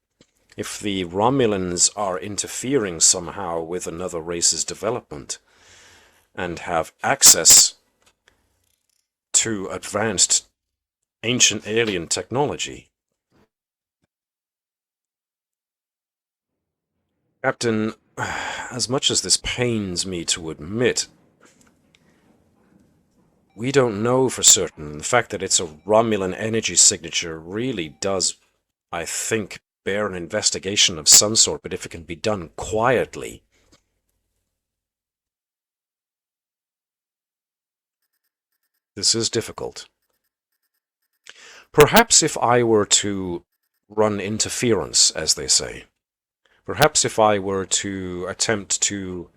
If the Romulans are interfering somehow with another race's development, and have access to advanced ancient alien technology. Captain, as much as this pains me to admit, we don't know for certain. The fact that it's a Romulan energy signature really does, I think, bear an investigation of some sort, but if it can be done quietly... This is difficult. Perhaps if I were to run interference, as they say, perhaps if I were to attempt to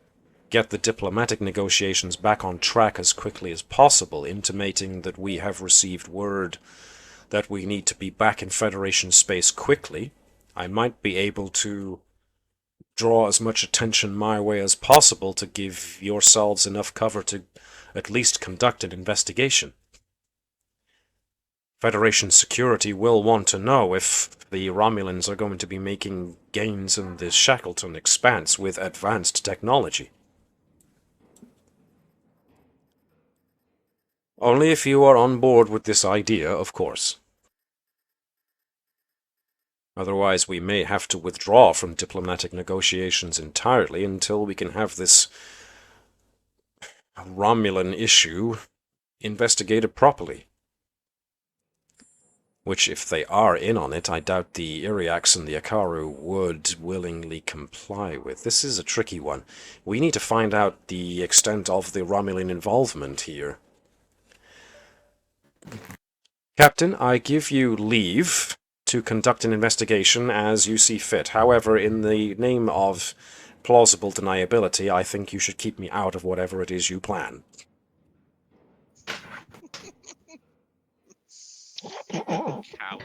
get the diplomatic negotiations back on track as quickly as possible, intimating that we have received word that we need to be back in Federation space quickly, I might be able to draw as much attention my way as possible to give yourselves enough cover to at least conduct an investigation. Federation security will want to know if the Romulans are going to be making gains in the Shackleton Expanse with advanced technology. Only if you are on board with this idea, of course. Otherwise, we may have to withdraw from diplomatic negotiations entirely until we can have this Romulan issue investigated properly. Which, if they are in on it, I doubt the Iryax and the Akaru would willingly comply with. This is a tricky one. We need to find out the extent of the Romulan involvement here. Captain, I give you leave to conduct an investigation as you see fit. However, in the name of plausible deniability, I think you should keep me out of whatever it is you plan. Cow.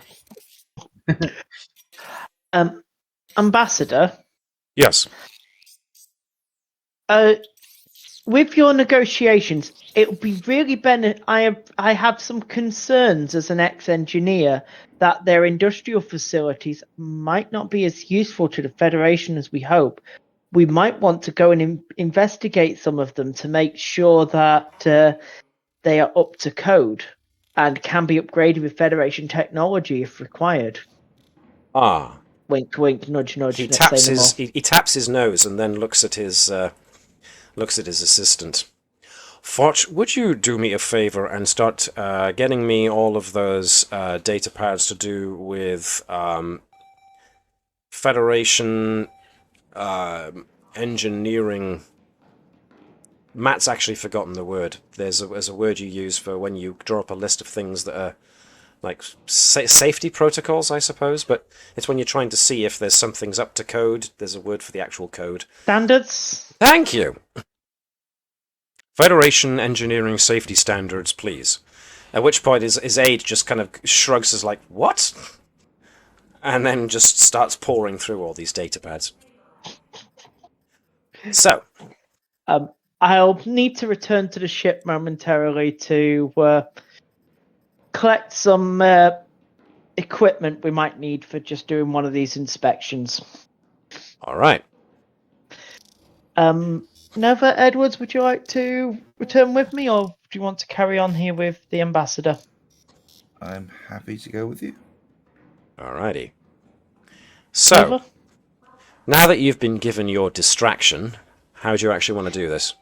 Ambassador? Yes. with your negotiations, it would be really I have some concerns as an ex-engineer that their industrial facilities might not be as useful to the Federation as we hope. We might want to go and investigate some of them to make sure that they are up to code and can be upgraded with Federation technology if required. Ah. Wink, wink, nudge, nudge. He taps his nose and then looks at his assistant. Forge, would you do me a favor and start getting me all of those data pads to do with Federation engineering? Matt's actually forgotten the word. There's a word you use for when you draw up a list of things that are like safety protocols, I suppose, but it's when you're trying to see if there's something's up to code. There's a word for the actual code. Standards? Thank you! Federation engineering safety standards, please. At which point his aide just kind of shrugs as like, what? And then just starts pouring through all these data pads. So. I'll need to return to the ship momentarily to collect some equipment we might need for just doing one of these inspections. All right. Nova, Edwards, would you like to return with me, or do you want to carry on here with the ambassador? I'm happy to go with you. Alrighty. So, Nova? now that you've been given your distraction, how do you actually want to do this?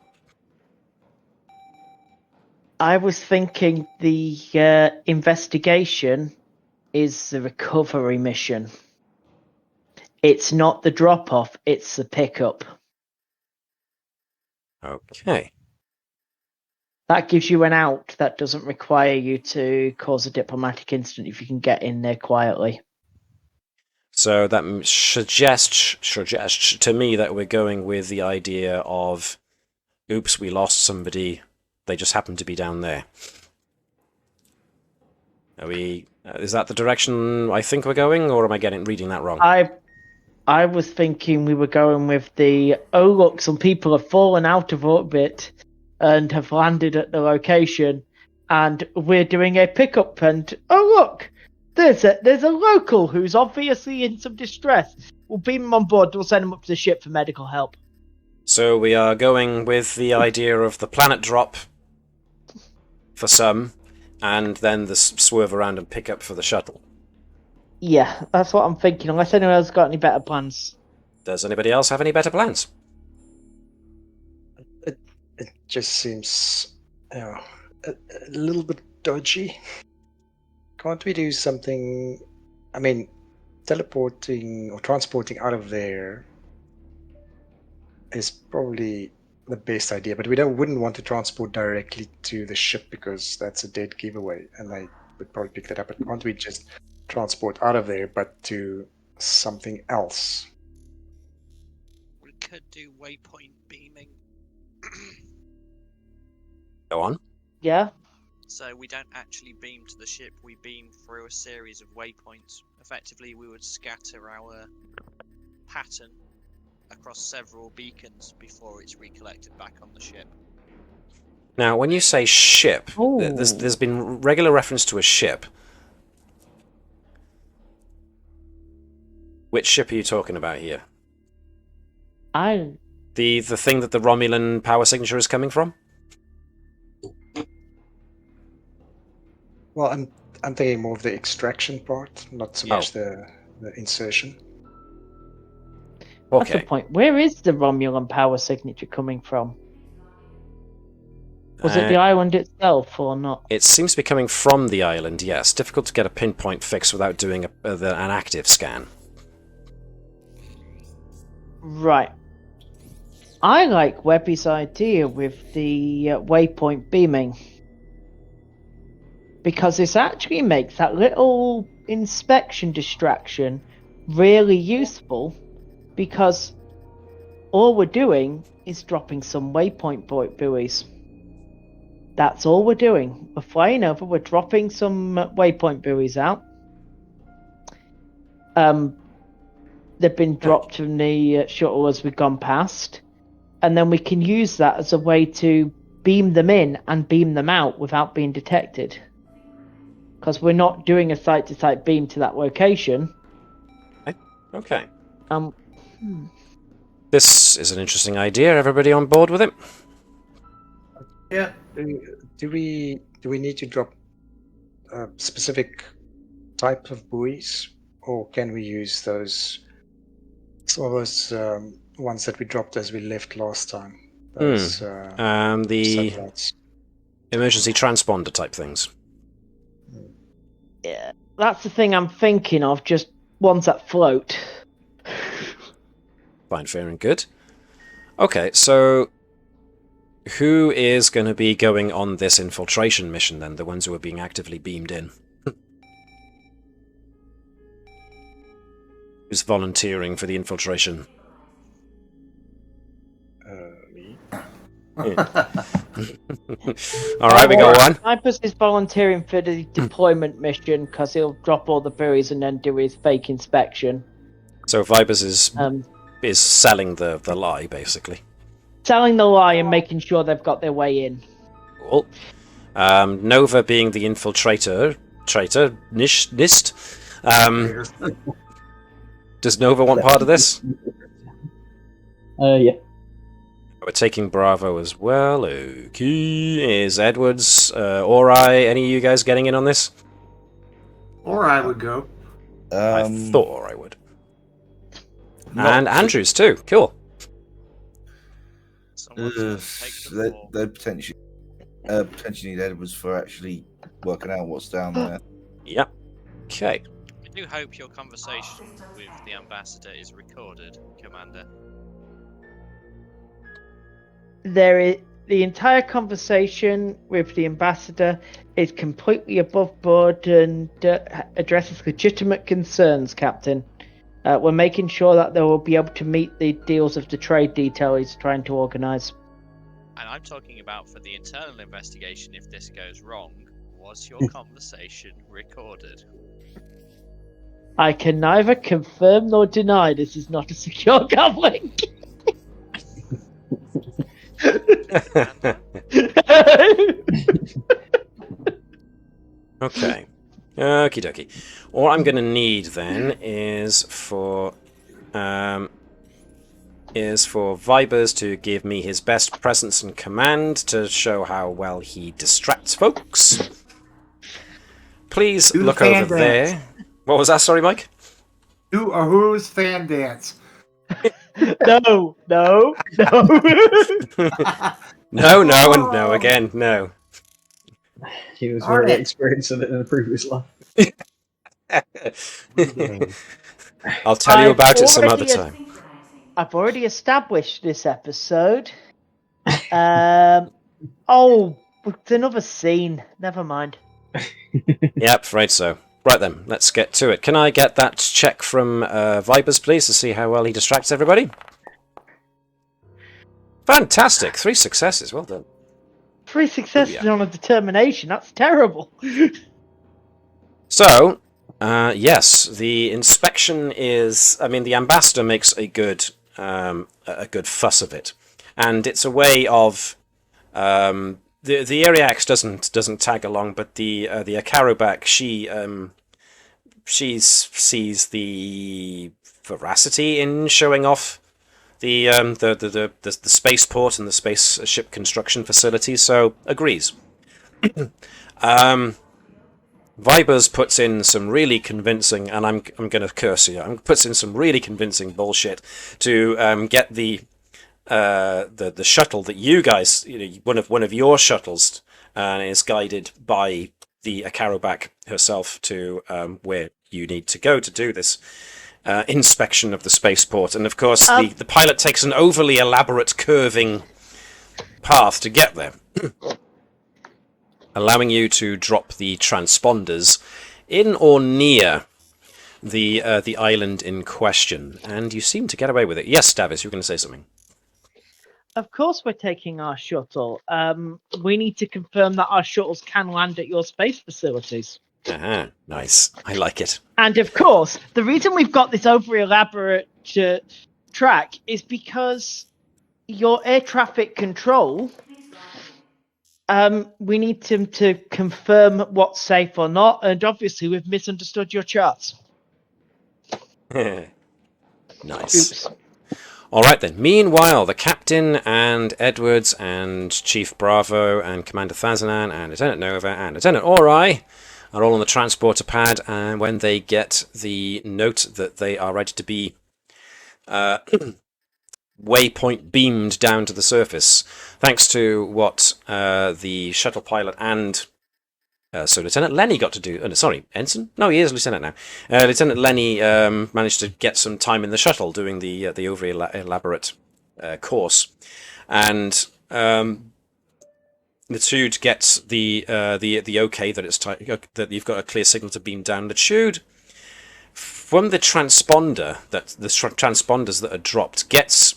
I was thinking the investigation is the recovery mission. It's not the drop-off, it's the pickup. Okay. That gives you an out. That doesn't require you to cause a diplomatic incident if you can get in there quietly. So that suggests to me that we're going with the idea of, oops, we lost somebody. They just happen to be down there. Are we? Is that the direction I think we're going, or am I reading that wrong? I was thinking we were going with the, oh look, some people have fallen out of orbit and have landed at the location, and we're doing a pickup, and oh look, there's a local who's obviously in some distress. We'll beam him on board. We'll send him up to the ship for medical help. So we are going with the idea of the planet drop for some, and then the swerve around and pick up for the shuttle. Yeah, that's what I'm thinking, unless anyone else got any better plans. Does anybody else have any better plans? It just seems a little bit dodgy. Can't we do something? I mean, teleporting or transporting out of there is probably the best idea, but we wouldn't want to transport directly to the ship because that's a dead giveaway, and they would probably pick that up. But can't we just transport out of there, but to something else? We could do waypoint beaming. Go on. Yeah? So we don't actually beam to the ship, we beam through a series of waypoints. Effectively, we would scatter our pattern across several beacons before it's recollected back on the ship. Now, when you say ship, there's been regular reference to a ship. Which ship are you talking about here? The thing that the Romulan power signature is coming from? Well, I'm thinking more of the extraction part, not so much the insertion. That's Okay. the point. Where is the Romulan power signature coming from? Was it the island itself or not? It seems to be coming from the island, yes. Difficult to get a pinpoint fix without doing an active scan. Right. I like Webby's idea with the waypoint beaming, because this actually makes that little inspection distraction really useful, because all we're doing is dropping some waypoint buoys. That's all we're doing. We're flying over, we're dropping some waypoint buoys out. They've been dropped from the shuttle as we've gone past. and then we can use that as a way to beam them in and beam them out without being detected. Because we're not doing a site-to-site beam to that location. Okay. Hmm. This is an interesting idea. Everybody on board with it? Yeah. Do we need to drop a specific type of buoys, or can we use those some of those ones that we dropped as we left last time? Those The satellites. emergency transponder type things. Yeah, that's the thing I'm thinking of. Just ones that float. Fine, fair and good. Okay, so who is going to be going on this infiltration mission then? The ones who are being actively beamed in? Who's volunteering for the infiltration? Me. Alright, we go on. Vipers is volunteering for the deployment mission because he'll drop all the buoys and then do his fake inspection. So Vipers is selling the lie, basically. Selling the lie and making sure they've got their way in. Cool. Nova being the infiltrator, NIST. Does Nova want part of this? Yeah. We're taking Bravo as well. Okay. Is Edwards, Ori, any of you guys getting in on this? Or I would go. I thought Ori would. And Andrews too. Cool. They potentially need Edwards for actually working out what's down there. Yep. Okay. I do hope your conversation with the ambassador is recorded, Commander. The entire conversation with the ambassador is completely above board and addresses legitimate concerns, Captain. We're making sure that they will be able to meet the deals of the trade detail he's trying to organise. And I'm talking about for the internal investigation if this goes wrong. Was your conversation recorded? I can neither confirm nor deny this is not a secure comlink. Okay. Okie dokie. All I'm going to need then is for Vibers to give me his best presence and command to show how well he distracts folks. Please Do look fan over dance. there. What was that? Sorry, Mike? Who's fan dance? No. No, and no again. No. He was All very right. experienced in it in the previous life. I'll tell you about it some other already time. I've already established this episode. It's another scene. Never mind. Yep, afraid so. Right then, let's get to it. Can I get that check from Vipers, please, to see how well he distracts everybody? Fantastic! 3 successes, well done. 3 successes on a determination. That's terrible. So, yes, the inspection is... I mean, the ambassador makes a good fuss of it. And it's a way of... the Iryax doesn't tag along, but the Akaru back, she sees the veracity in showing off the spaceport and the spaceship construction facilities, so agrees. Vibers puts in some really convincing, and I'm going to curse here. Puts in some really convincing bullshit to get the shuttle that you guys, one of your shuttles, is guided by the Akaru herself to where you need to go to do this inspection of the spaceport. And of course, the pilot takes an overly elaborate curving path to get there, allowing you to drop the transponders in or near the island in question. And you seem to get away with it. Yes, Davis, you were going to say something. Of course we're taking our shuttle. We need to confirm that our shuttles can land at your space facilities. Nice. I like it. And of course, the reason we've got this over elaborate track is because your air traffic control. We need to confirm what's safe or not, and obviously we've misunderstood your charts. Nice. Oops. All right then. Meanwhile, the captain and Edwards and Chief Bravo and Commander Thazanan and Lieutenant Nova and Lieutenant Ori are all on the transporter pad, and when they get the note that they are ready to be waypoint beamed down to the surface, thanks to what the shuttle pilot and so Lieutenant Lenny got to do. Sorry, Ensign? No, he is Lieutenant now. Lieutenant Lenny managed to get some time in the shuttle doing the overly elaborate course, and Litude gets the okay that it's that you've got a clear signal to beam down. Litude, from the transponder transponders that are dropped, gets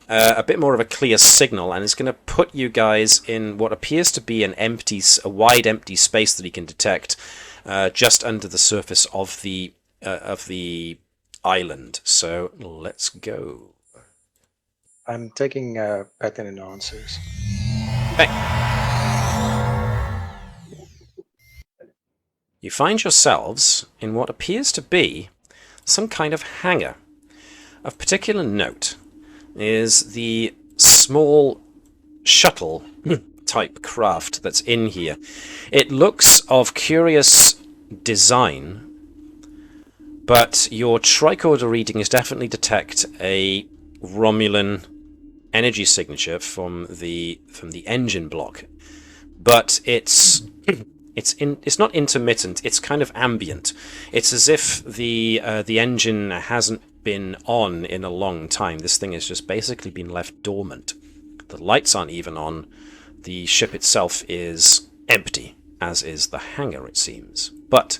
a bit more of a clear signal, and it's going to put you guys in what appears to be a wide empty space that he can detect just under the surface of the island. So let's go. I'm taking pattern and answers. Okay. You find yourselves in what appears to be some kind of hangar. Of particular note is the small shuttle type craft that's in here. It looks of curious design, but your tricorder readings definitely detect a Romulan energy signature from the engine block. But it's not intermittent, it's kind of ambient. It's as if the engine hasn't been on in a long time. This thing has just basically been left dormant. The lights aren't even on. The ship itself is empty, as is the hangar, it seems. But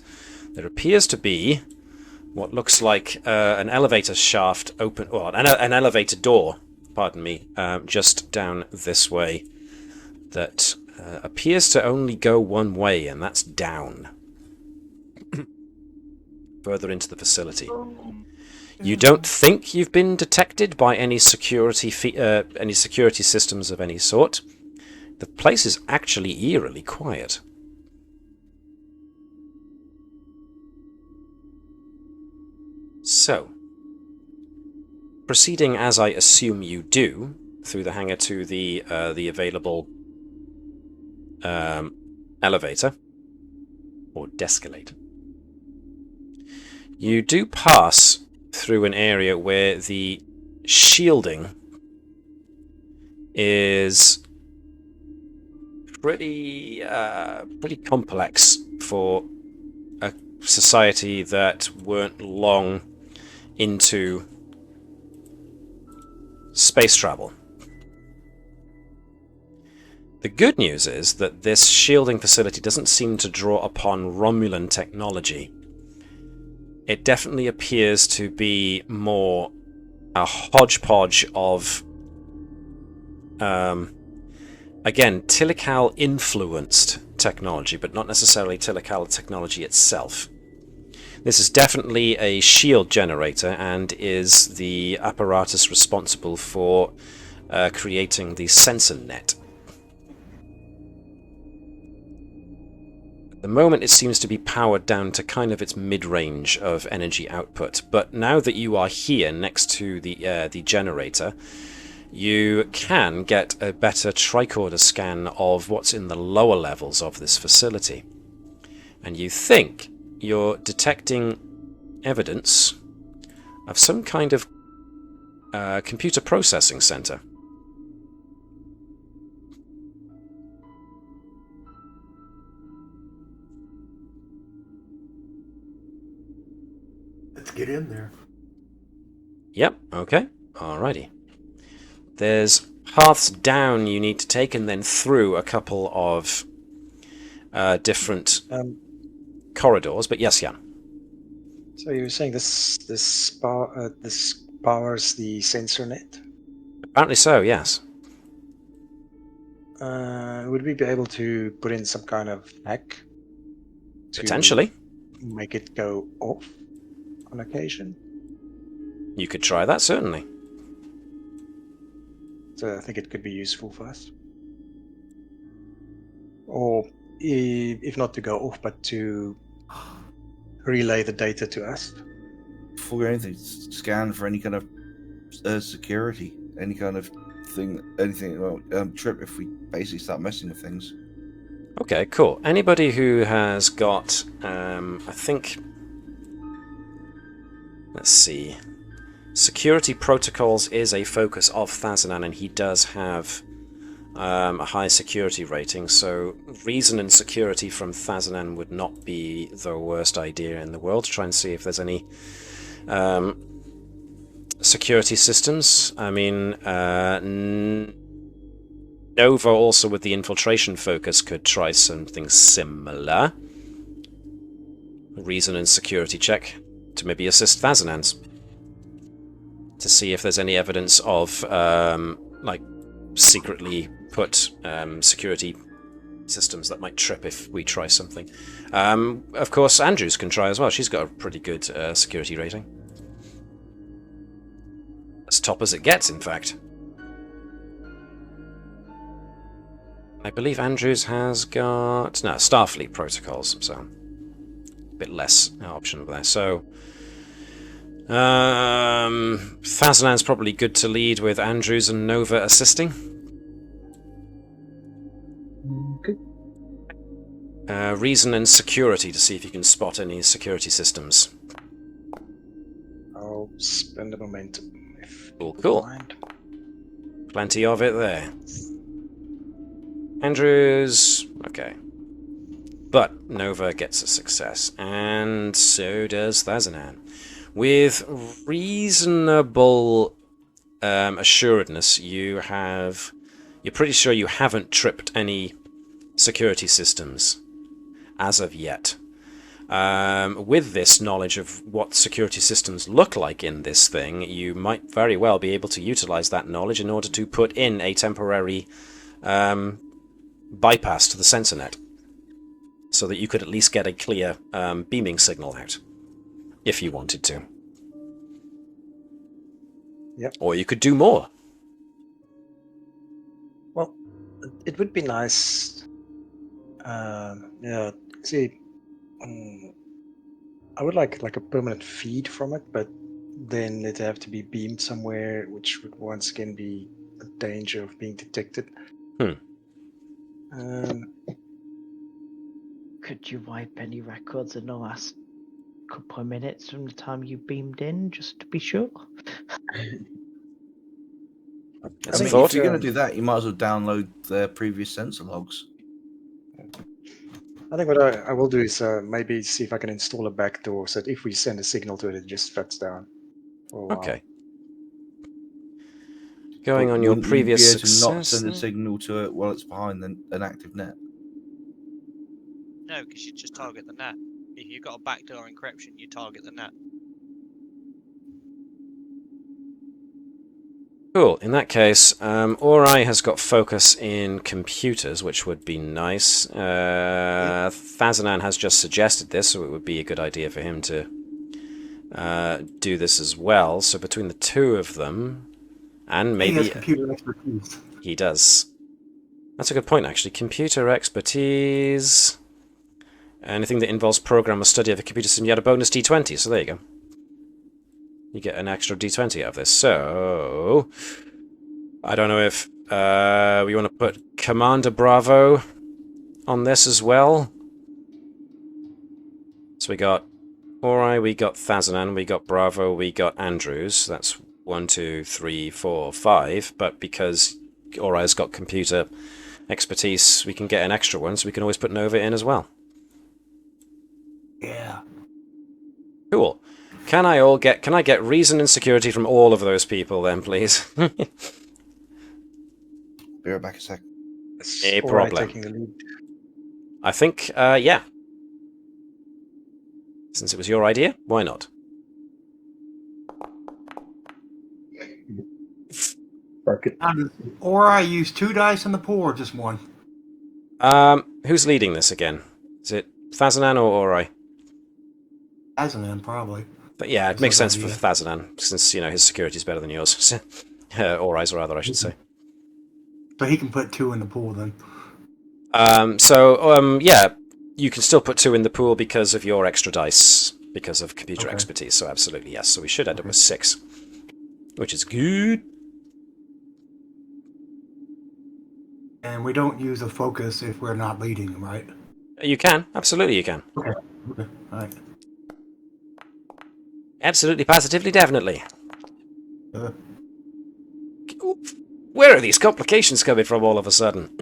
there appears to be what looks like an elevator shaft open, or an elevator door, pardon me, just down this way that appears to only go one way, and that's down. Further into the facility. You don't think you've been detected by any security systems of any sort. The place is actually eerily quiet. So, proceeding as I assume you do through the hangar to the available elevator or descalator, you do pass through an area where the shielding is pretty complex for a society that weren't long into space travel. The good news is that this shielding facility doesn't seem to draw upon Romulan technology. It definitely appears to be more a hodgepodge of, again, Tilical-influenced technology, but not necessarily Tilical technology itself. This is definitely a shield generator and is the apparatus responsible for creating the sensor net. At the moment it seems to be powered down to kind of its mid-range of energy output, but now that you are here next to the generator, you can get a better tricorder scan of what's in the lower levels of this facility. And you think you're detecting evidence of some kind of computer processing center. Let's get in there. Yep, okay, alrighty. There's paths down you need to take and then through a couple of different corridors, but yes, Jan. So you were saying this powers the sensor net? Apparently so, yes. Would we be able to put in some kind of hack to Potentially. make it go off on occasion? You could try that, certainly. So I think it could be useful for us. Or if not to go off, but to relay the data to us. Before anything, scan for any kind of security, any kind of thing, anything that will trip if we basically start messing with things. Okay, cool. Anybody who has got, I think, let's see, security protocols is a focus of Thazanan, and he does have a high security rating, so reason and security from Thazanan would not be the worst idea in the world. To try and see if there's any security systems. I mean, Nova also with the infiltration focus could try something similar. Reason and security check to maybe assist Thazanans to see if there's any evidence of like secretly put security systems that might trip if we try something. Of course, Andrews can try as well. She's got a pretty good security rating. As top as it gets, in fact. I believe Andrews has got... no, Starfleet protocols, so a bit less option there. So, Thazanan's probably good to lead with Andrews and Nova assisting. Okay. Reason and security to see if you can spot any security systems. I'll spend the momentum. If Cool. Mind. Plenty of it there. Andrews, okay. But Nova gets a success, and so does Thazanan. With reasonable assuredness, you're pretty sure you haven't tripped any security systems as of yet. With this knowledge of what security systems look like in this thing, you might very well be able to utilize that knowledge in order to put in a temporary bypass to the sensor net, so that you could at least get a clear beaming signal out, if you wanted to. Yep. Or you could do more. Well, it would be nice. Yeah. See, I would like a permanent feed from it, but then it'd have to be beamed somewhere, which would once again be a danger of being detected. Could you wipe any records in the last couple of minutes from the time you beamed in, just to be sure? That's I a mean, thought. if you're going to do that, you might as well download their previous sensor logs. I think what I will do is maybe see if I can install a backdoor so that if we send a signal to it, it just shuts down for a while. Okay. Going But on your wouldn't previous you be able to success. not send a signal to it while it's behind an active net? No, because you just target the net. If you've got a backdoor encryption, you target the net. Cool. In that case, Ori has got focus in computers, which would be nice. Thazanan has just suggested this, so it would be a good idea for him to do this as well. So between the two of them, and maybe... He has computer expertise. He does. That's a good point, actually. Computer expertise... anything that involves program or study of a computer system, you had a bonus D20, so there you go. You get an extra D20 out of this. So, I don't know if we want to put Commander Bravo on this as well. So we got Ori, we got Thazanan, we got Bravo, we got Andrews. That's 1, 2, 3, 4, 5. But because Ori's got computer expertise, we can get an extra one, so we can always put Nova in as well. Yeah. Cool. Can I get reason and security from all of those people then, please? Be right back a sec. No Or problem. taking the lead. I think, yeah. Since it was your idea, why not? Or I use 2 dice on the pool or just 1? Who's leading this again? Is it Thazanan or Ori? Azanan, probably. But yeah, it That's makes a good sense for idea. Thazanan, since, you know, his security is better than yours. Ori's rather, I should say. So he can put 2 in the pool then. Yeah, you can still put 2 in the pool because of your extra dice, because of computer expertise. So absolutely yes. So we should end up with 6, which is good. And we don't use a focus if we're not leading, right? You can, absolutely, you can. Okay. All right. Absolutely, positively, definitely. Uh, Where are these complications coming from all of a sudden?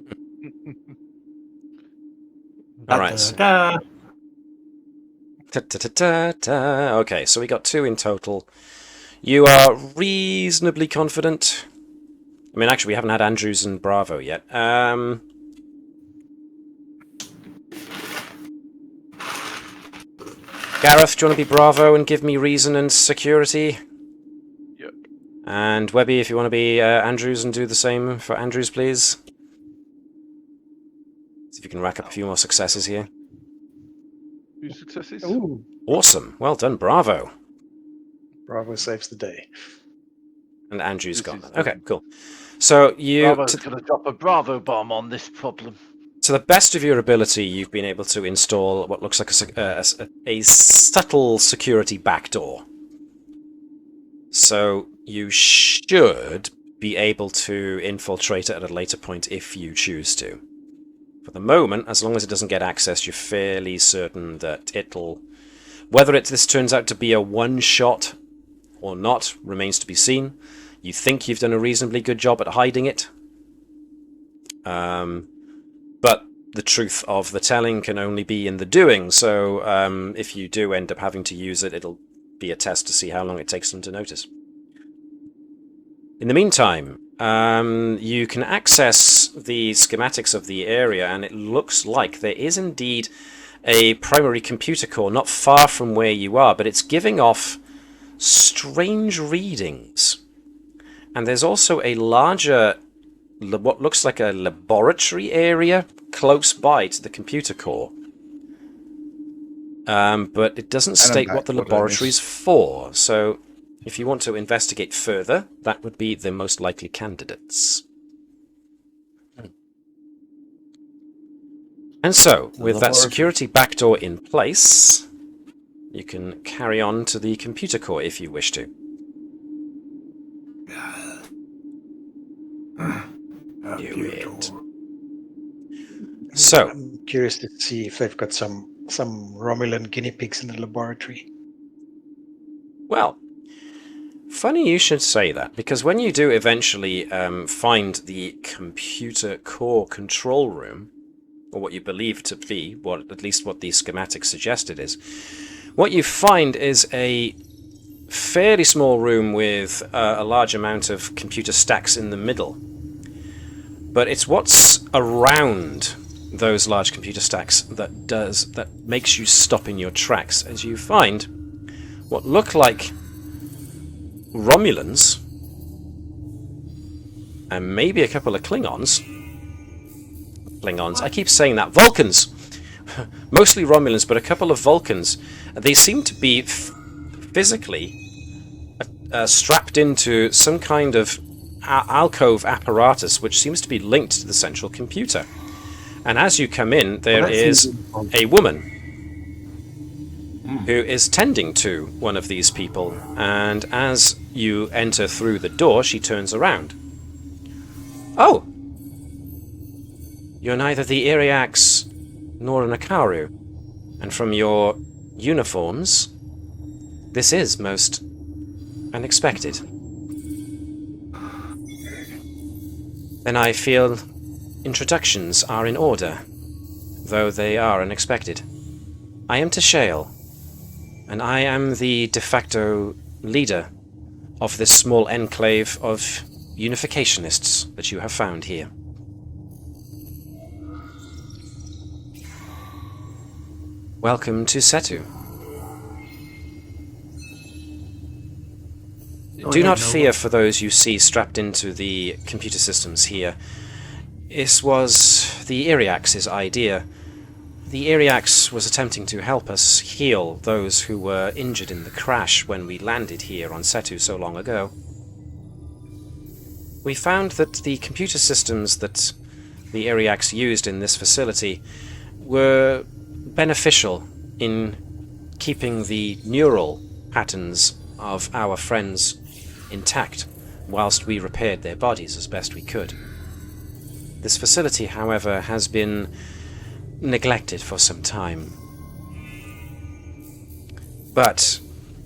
All right. Da-da-da. Okay, so we got 2 in total. You are reasonably confident. I mean, actually, we haven't had Andrews and Bravo yet. Gareth, do you want to be Bravo and give me reason and security? Yep. And Webby, if you want to be Andrews and do the same for Andrews, please. See if you can rack up a few more successes here. 2 successes. Ooh, Awesome. Well done, Bravo. Bravo saves the day. And Andrew's This gone. is Okay, cool. So you, Bravo's going to drop a Bravo bomb on this problem. to the best of your ability, you've been able to install what looks like a subtle security backdoor. So you should be able to infiltrate it at a later point if you choose to. For the moment, as long as it doesn't get access, you're fairly certain that it'll... Whether this turns out to be a one-shot or not remains to be seen. You think you've done a reasonably good job at hiding it. But the truth of the telling can only be in the doing, so if you do end up having to use it, it'll be a test to see how long it takes them to notice. In the meantime, you can access the schematics of the area, and it looks like there is indeed a primary computer core not far from where you are, but it's giving off strange readings. And there's also a larger, what looks like a laboratory area close by to the computer core. But it doesn't state what the laboratory is for, so if you want to investigate further, that would be the most likely candidates. And so, with that security backdoor in place, you can carry on to the computer core if you wish to. Do it. So, I'm curious to see if they've got some Romulan guinea pigs in the laboratory. well, funny you should say that, because when you do eventually find the computer core control room, or what you believe to be, at least what the schematic suggested is, what you find is a fairly small room with a large amount of computer stacks in the middle. But it's what's around those large computer stacks that makes you stop in your tracks, as you find what look like Romulans and maybe a couple of Klingons. I keep saying that. Vulcans! Mostly Romulans, but a couple of Vulcans. They seem to be physically strapped into some kind of alcove apparatus which seems to be linked to the central computer. And as you come in, there is a woman who is tending to one of these people, and as you enter through the door, she turns around. Oh! You're neither the Iryax nor an Akaru, and from your uniforms, this is most unexpected. Then I feel introductions are in order, though they are unexpected. I am Tashale, and I am the de facto leader of this small enclave of unificationists that you have found here. Welcome to Setu. Do not fear for those you see strapped into the computer systems here. This was the Iryax's idea. The Iryax was attempting to help us heal those who were injured in the crash when we landed here on Setu so long ago. we found that the computer systems that the Iryax used in this facility were beneficial in keeping the neural patterns of our friends intact whilst we repaired their bodies as best we could. This facility, however, has been neglected for some time. But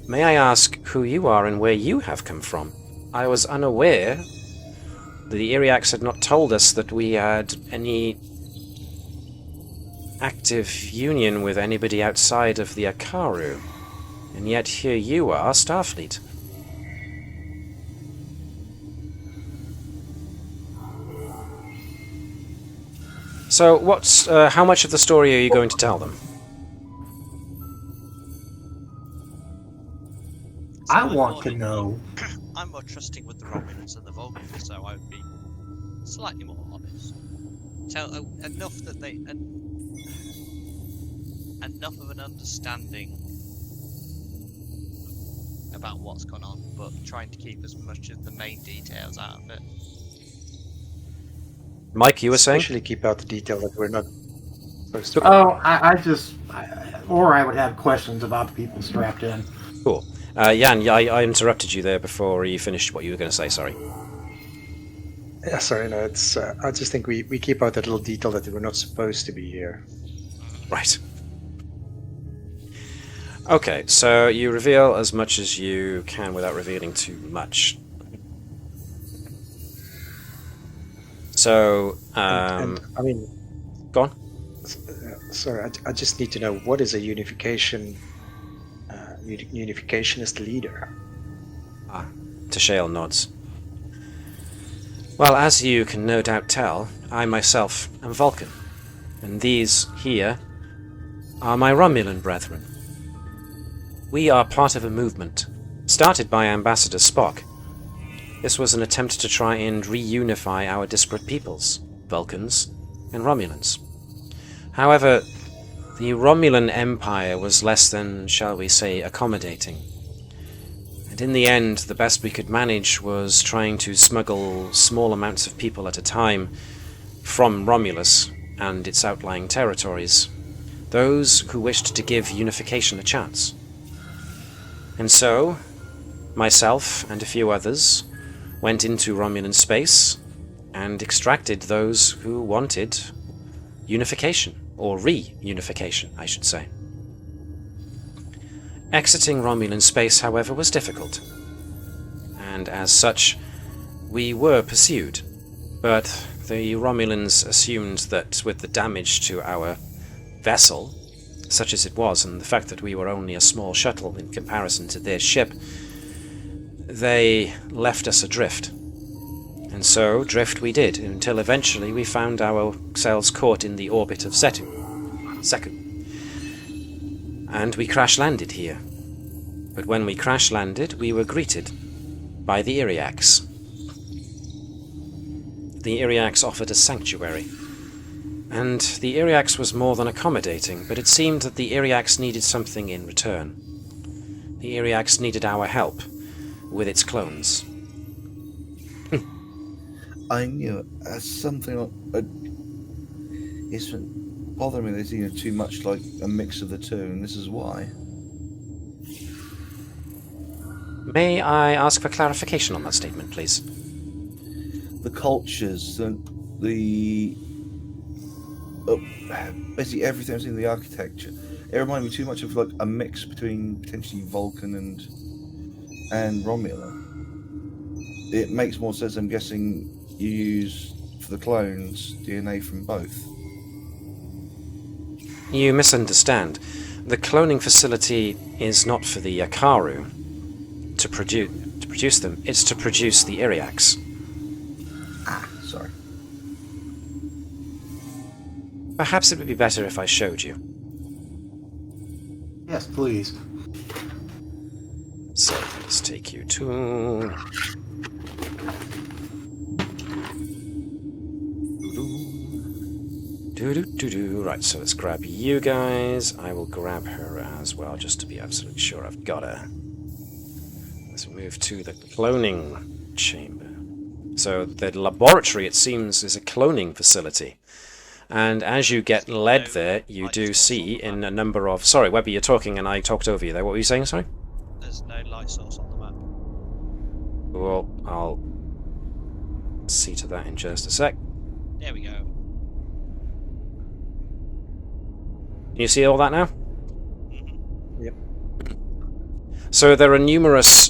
may I ask who you are and where you have come from? I was unaware. The Iryax had not told us that we had any active union with anybody outside of the Akaru. And yet here you are, Starfleet. So how much of the story are you going to tell them? I want to know. I'm more trusting with the Romulans than the Vulcans, so I would be slightly more honest. Tell enough that enough of an understanding about what's gone on, but trying to keep as much of the main details out of it. Mike, you were saying? Especially keep out the detail that we're not supposed to. Oh, I would have questions about the people strapped in. Cool. Jan, I interrupted you there before you finished what you were going to say, sorry. Yeah, sorry, no, it's. I just think we keep out that little detail that we're not supposed to be here. Right. Okay, so you reveal as much as you can without revealing too much. So, and I mean, go on. Sorry, I just need to know, what is a unification? Unificationist leader. Tashale nods. Well, as you can no doubt tell, I myself am Vulcan, and these here are my Romulan brethren. We are part of a movement, started by Ambassador Spock. This was an attempt to try and reunify our disparate peoples, Vulcans and Romulans. However, the Romulan Empire was less than, shall we say, accommodating. And in the end, the best we could manage was trying to smuggle small amounts of people at a time from Romulus and its outlying territories, those who wished to give unification a chance. And so, myself and a few others went into Romulan space and extracted those who wanted unification. Or reunification, I should say. Exiting Romulan space, however, was difficult. And as such, we were pursued. But the Romulans assumed that with the damage to our vessel, such as it was, and the fact that we were only a small shuttle in comparison to their ship, they left us adrift. And so, drift we did, until eventually we found ourselves caught in the orbit of Seku. And we crash-landed here. But when we crash-landed, we were greeted by the Iryax. The Iryax offered us sanctuary. And the Iryax was more than accommodating, but it seemed that the Iryax needed something in return. The Iryax needed our help with its clones. I knew it. Something it's bothering me. They seem too much like a mix of the two, and this is why. May I ask for clarification on that statement, please? The cultures, basically everything I've seen in the architecture, it reminded me too much of like a mix between potentially Vulcan and Romulan. It makes more sense. I'm guessing you use for the clones DNA from both. You misunderstand. The cloning facility is not for the Akaru to produce them. It's to produce the Iryax. Sorry. Perhaps it would be better if I showed you. Yes, please. So let's take you to... Right, so let's grab you guys. I will grab her as well, just to be absolutely sure I've got her. Let's move to the cloning chamber. So the laboratory, it seems, is a cloning facility. And as you get led there, you do see in a number of... Sorry, Webby, you're talking and I talked over you there. What were you saying, sorry? There's no light source on the map. Well, I'll see to that in just a sec. There we go. Can you see all that now? Mm-hmm. Yep. So there are numerous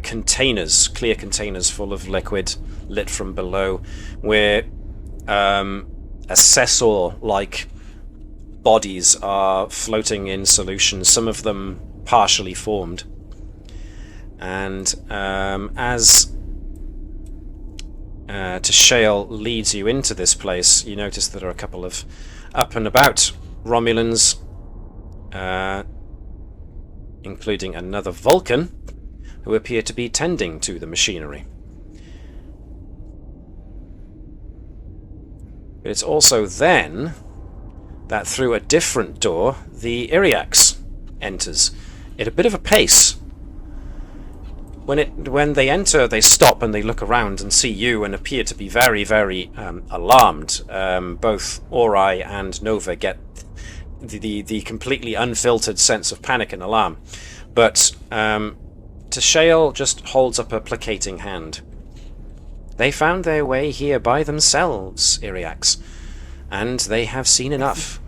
containers, clear containers full of liquid, lit from below, where assessor-like bodies are floating in solution, some of them partially formed. And as Tashale leads you into this place, you notice there are a couple of up and about Romulans, including another Vulcan, who appear to be tending to the machinery. But it's also then that through a different door, the Iryax enters at a bit of a pace. When they enter, they stop and they look around and see you and appear to be very, very alarmed. Both Ori and Nova get the completely unfiltered sense of panic and alarm. But Tashale just holds up a placating hand. They found their way here by themselves, Iryax, and they have seen enough.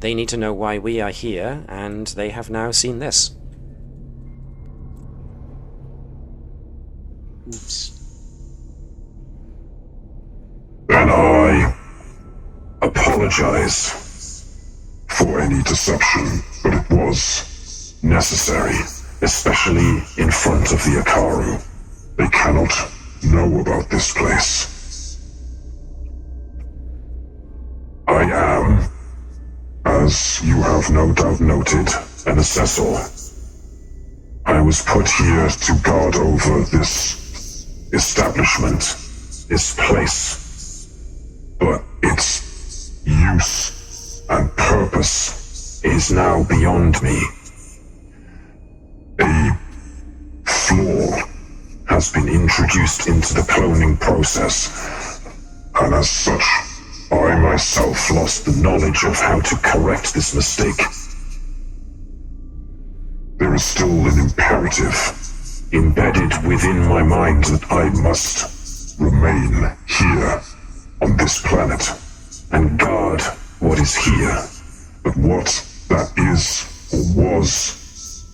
They need to know why we are here, and they have now seen this. Oops. And I apologize for any deception, but it was necessary, especially in front of the Akaru. They cannot know about this place. I am, as you have no doubt noted, an assessor. I was put here to guard over this establishment, this place, but its use and purpose is now beyond me. A flaw has been introduced into the cloning process, and as such, I myself lost the knowledge of how to correct this mistake. There is still an imperative embedded within my mind that I must remain here on this planet and guard what is here. But what that is or was,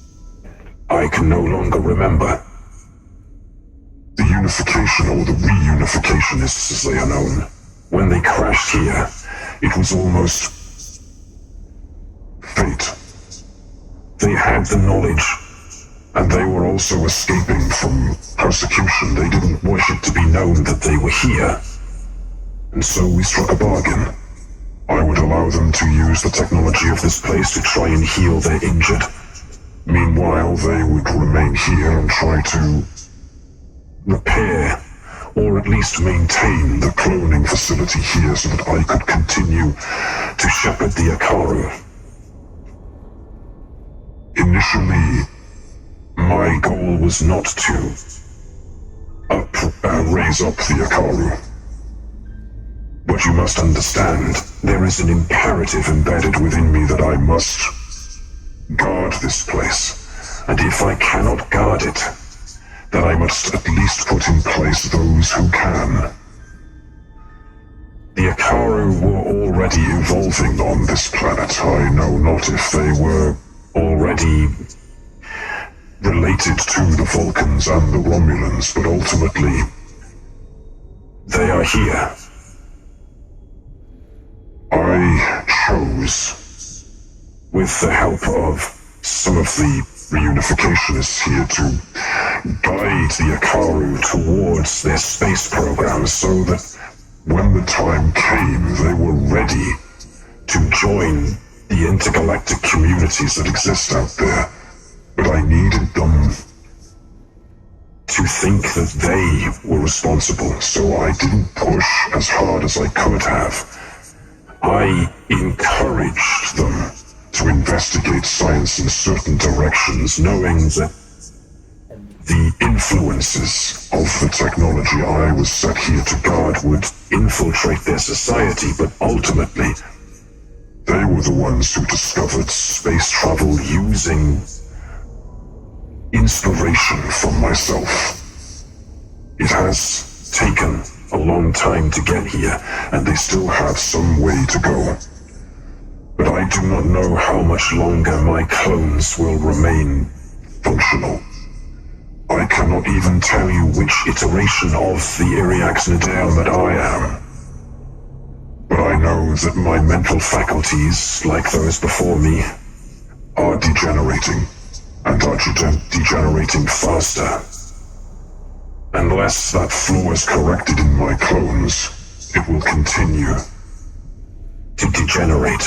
I can no longer remember. The unification, or the reunificationists as they are known, when they crashed here, it was almost fate. They had the knowledge, and they were also escaping from persecution. They didn't wish it to be known that they were here. And so we struck a bargain. I would allow them to use the technology of this place to try and heal their injured. Meanwhile, they would remain here and try to repair, or at least maintain, the cloning facility here so that I could continue to shepherd the Akaru. Initially, my goal was not to raise up the Akaru. But you must understand, there is an imperative embedded within me that I must guard this place. And if I cannot guard it, then I must at least put in place those who can. The Akaru were already evolving on this planet. I know not if they were already related to the Vulcans and the Romulans, but ultimately, they are here. I chose, with the help of some of the reunificationists here, to guide the Akaru towards their space program so that when the time came, they were ready to join the intergalactic communities that exist out there. But I needed them to think that they were responsible, so I didn't push as hard as I could have. I encouraged them to investigate science in certain directions, knowing that the influences of the technology I was set here to guard would infiltrate their society, but ultimately, they were the ones who discovered space travel using inspiration from myself. It has taken a long time to get here, and they still have some way to go. But I do not know how much longer my clones will remain functional. I cannot even tell you which iteration of the Iryax Nidaon that I am. But I know that my mental faculties, like those before me, are degenerating, and are degenerating faster. Unless that flaw is corrected in my clones, it will continue to degenerate,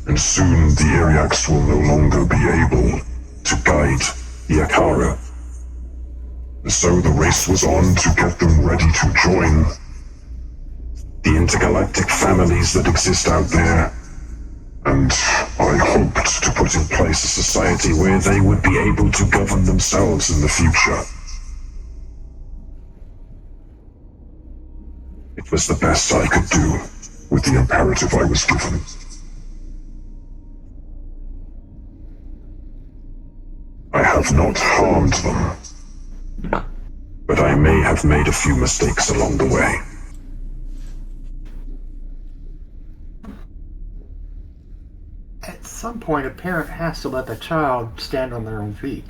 and soon the Iryax will no longer be able to guide the Akaru. So the race was on to get them ready to join the intergalactic families that exist out there, and I hoped to put in place a society where they would be able to govern themselves in the future. It was the best I could do with the imperative I was given. I have not harmed them, but I may have made a few mistakes along the way. At some point, a parent has to let the child stand on their own feet.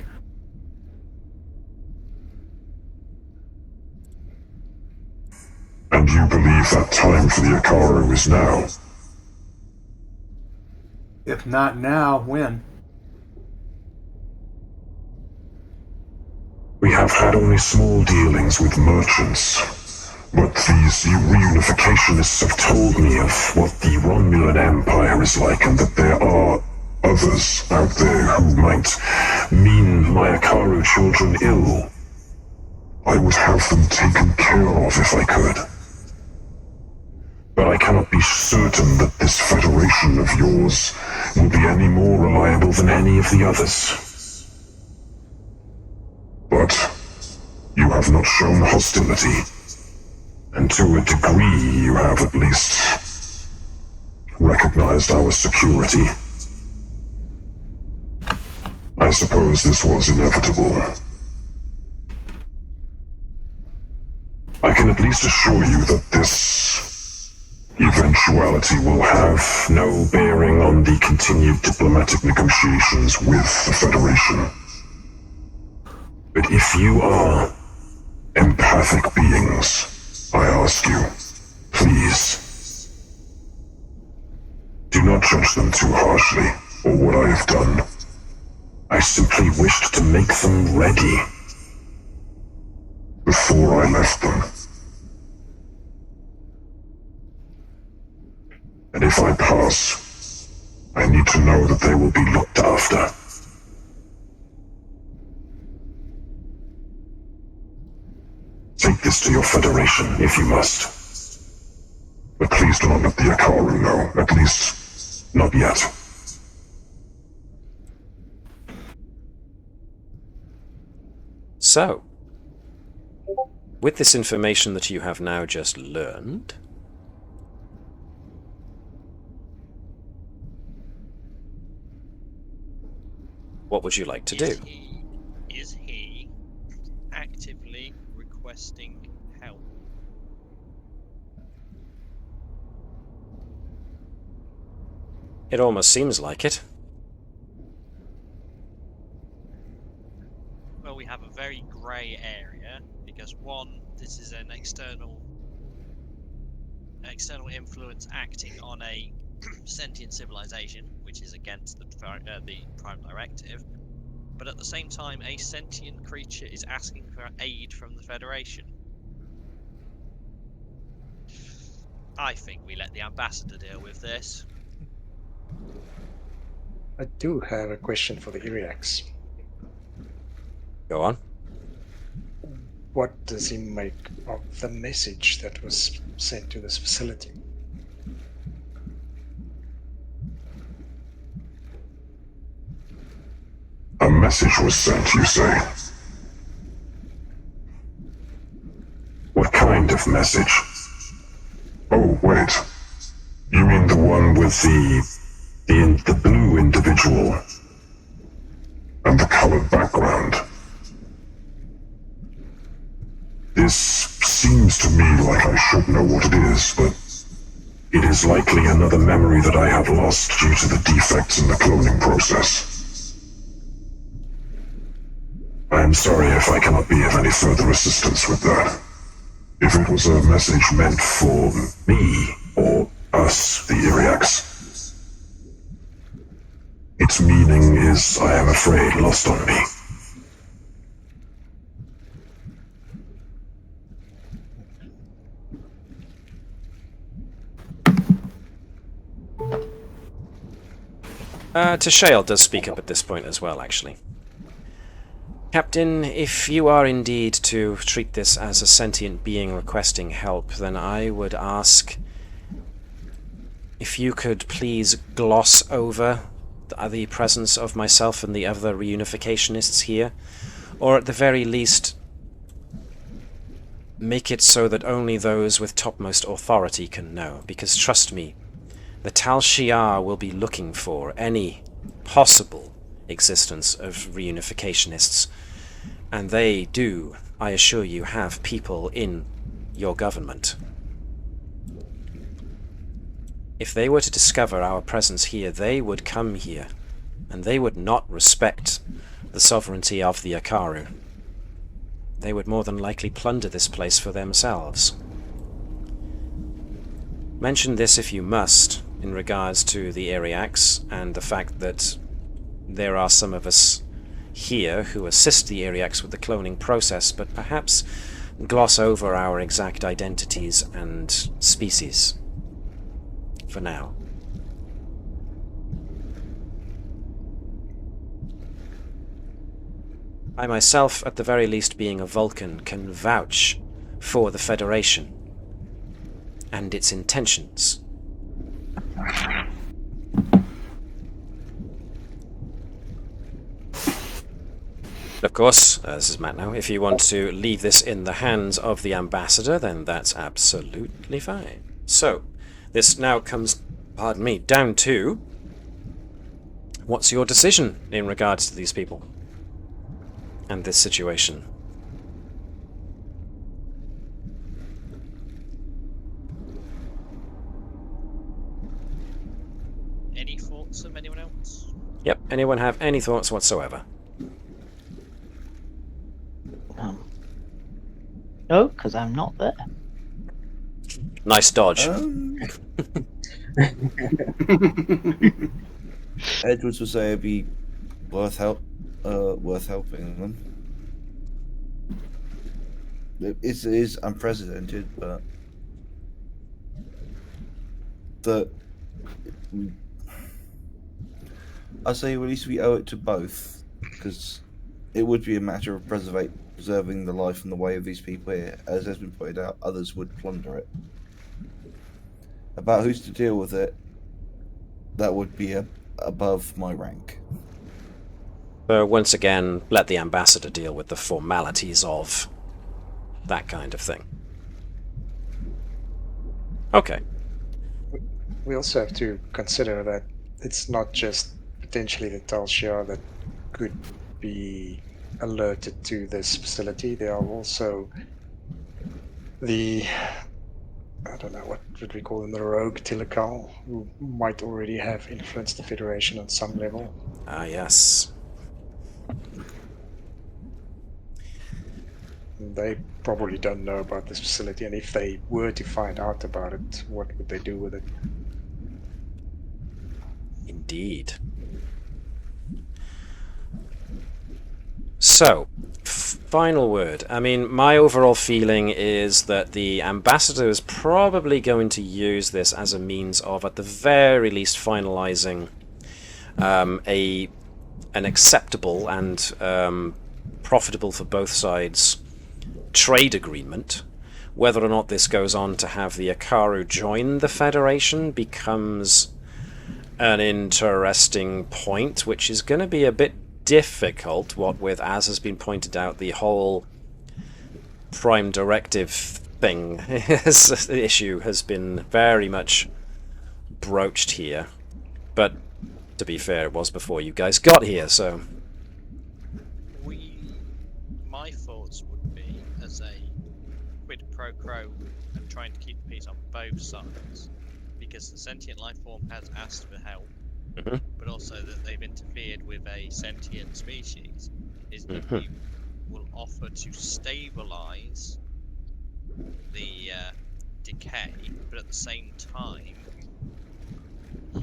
And you believe that time for the Akaru is now? If not now, when? We have had only small dealings with merchants, but these reunificationists have told me of what the Romulan Empire is like, and that there are others out there who might mean my Akaru children ill. I would have them taken care of if I could. But I cannot be certain that this federation of yours will be any more reliable than any of the others. But you have not shown hostility, and to a degree you have at least recognized our security. I suppose this was inevitable. I can at least assure you that this eventuality will have no bearing on the continued diplomatic negotiations with the Federation. But if you are empathic beings, I ask you, please, do not judge them too harshly for what I have done. I simply wished to make them ready before I left them. And if I pass, I need to know that they will be looked after. Take this to your Federation, if you must. But please do not let the Akaru know, at least, not yet. So, with this information that you have now just learned, what would you like to do? Is he actively requesting help? It almost seems like it. Well, we have a very grey area because one, this is an external influence acting on a sentient civilization, which is against the Prime Directive, but at the same time a sentient creature is asking for aid from the Federation. I think we let the ambassador deal with this. I do have a question for the Iryax. Go on. What does he make of the message that was sent to this facility? A message was sent, you say? message. Oh, wait. You mean the one with the blue individual and the colored background? This seems to me like I should know what it is, but it is likely another memory that I have lost due to the defects in the cloning process. I am sorry if I cannot be of any further assistance with that. If it was a message meant for me, or us, the Iryax, its meaning is, I am afraid, lost on me. Tashale does speak up at this point as well, actually. Captain, if you are indeed to treat this as a sentient being requesting help, then I would ask if you could please gloss over the presence of myself and the other reunificationists here, or at the very least make it so that only those with topmost authority can know, because trust me, the Tal Shiar will be looking for any possible existence of reunificationists, and they do, I assure you, have people in your government. If they were to discover our presence here, they would come here, and they would not respect the sovereignty of the Akaru. They would more than likely plunder this place for themselves. Mention this if you must, in regards to the Iryax, and the fact that there are some of us here who assist the Iryax with the cloning process, but perhaps gloss over our exact identities and species. For now. I myself, at the very least being a Vulcan, can vouch for the Federation and its intentions. Of course, this is Matt now, if you want to leave this in the hands of the Ambassador, then that's absolutely fine. So, this now comes, pardon me, down to what's your decision in regards to these people and this situation? Any thoughts of anyone else? Yep, anyone have any thoughts whatsoever? No, because I'm not there. Nice dodge. Edwards would say it'd be worth helping them. It is unprecedented, but I say at least we owe it to both, because it would be a matter of preserving the life and the way of these people here. As has been pointed out, others would plunder it. About who's to deal with it, that would be above my rank. So once again, let the Ambassador deal with the formalities of that kind of thing. Okay. We also have to consider that it's not just potentially the Tal Shiar that could be alerted to this facility. There are also the, I don't know, what would we call them, the rogue Tilakal, who might already have influenced the Federation on some level. Ah, yes. They probably don't know about this facility, and if they were to find out about it, what would they do with it? Indeed. So, final word. I mean, my overall feeling is that the Ambassador is probably going to use this as a means of, at the very least, finalizing an acceptable and profitable for both sides trade agreement. Whether or not this goes on to have the Akaru join the Federation becomes an interesting point, which is going to be a bit difficult, what with, as has been pointed out, the whole Prime Directive thing, this issue has been very much broached here. But to be fair, it was before you guys got here, so... My thoughts would be, as a quid pro quo and trying to keep peace on both sides, because the sentient life form has asked for help, but also that they've interfered with a sentient species, is that we will offer to stabilize the decay, but at the same time,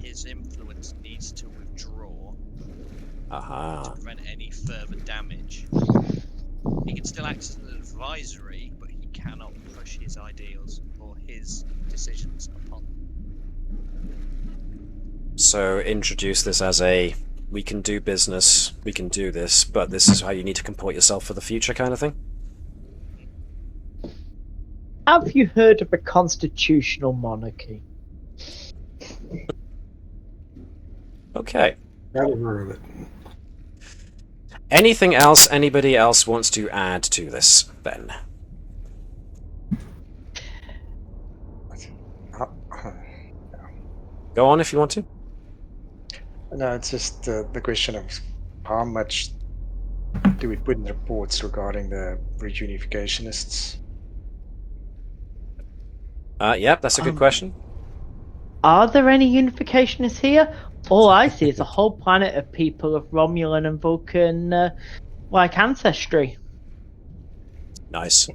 his influence needs to withdraw to prevent any further damage. He can still act as an advisory, but he cannot push his ideals or his decisions upon them. So introduce this as a, we can do business, we can do this, but this is how you need to comport yourself for the future kind of thing? Have you heard of a constitutional monarchy? Okay. Never heard of it. Anything else anybody else wants to add to this, then? Go on if you want to. No, it's just the question of how much do we put in reports regarding the Disunificationists? Yep, that's a good question. Are there any unificationists here? All I see is a whole planet of people of Romulan and Vulcan like ancestry. Nice.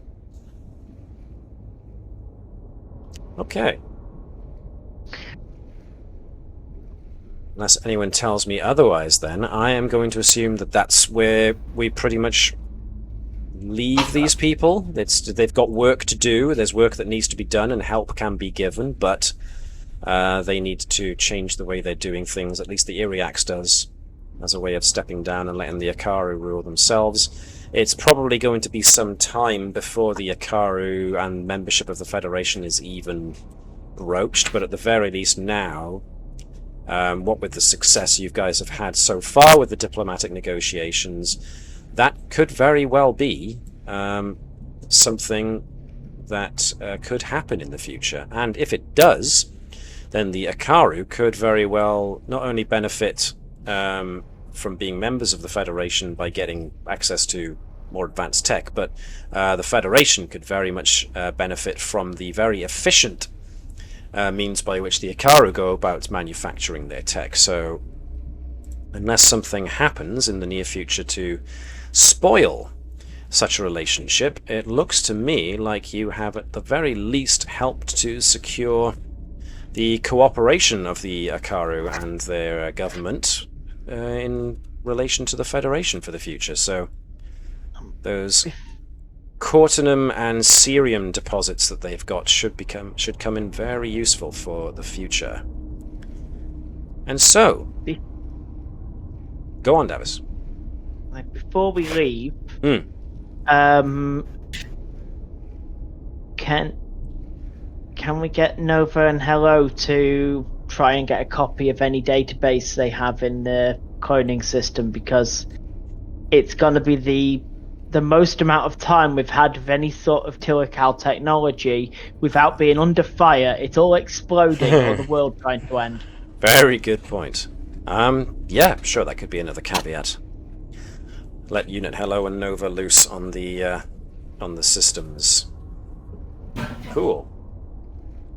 Okay. Unless anyone tells me otherwise, then I am going to assume that that's where we pretty much leave these people. They've got work to do. There's work that needs to be done, and help can be given, but they need to change the way they're doing things. At least the Iryax does, as a way of stepping down and letting the Akaru rule themselves. It's probably going to be some time before the Akaru and membership of the Federation is even broached, but at the very least now, what with the success you guys have had so far with the diplomatic negotiations, that could very well be something that could happen in the future. And if it does, then the Akaru could very well not only benefit from being members of the Federation by getting access to more advanced tech, but the Federation could very much benefit from the very efficient means by which the Akaru go about manufacturing their tech. So unless something happens in the near future to spoil such a relationship, it looks to me like you have at the very least helped to secure the cooperation of the Akaru and their government in relation to the Federation for the future. So those Cortinum and Cerium deposits that they've got should come in very useful for the future. And so, go on, Navis. Before we leave, can we get Nova and Hello to try and get a copy of any database they have in the cloning system, because it's going to be the most amount of time we've had of any sort of Tilical technology without being under fire. It's all exploding or the world trying to end. Very good point. Yeah, sure, that could be another caveat. Let Unit Hello and Nova loose on the systems. Cool.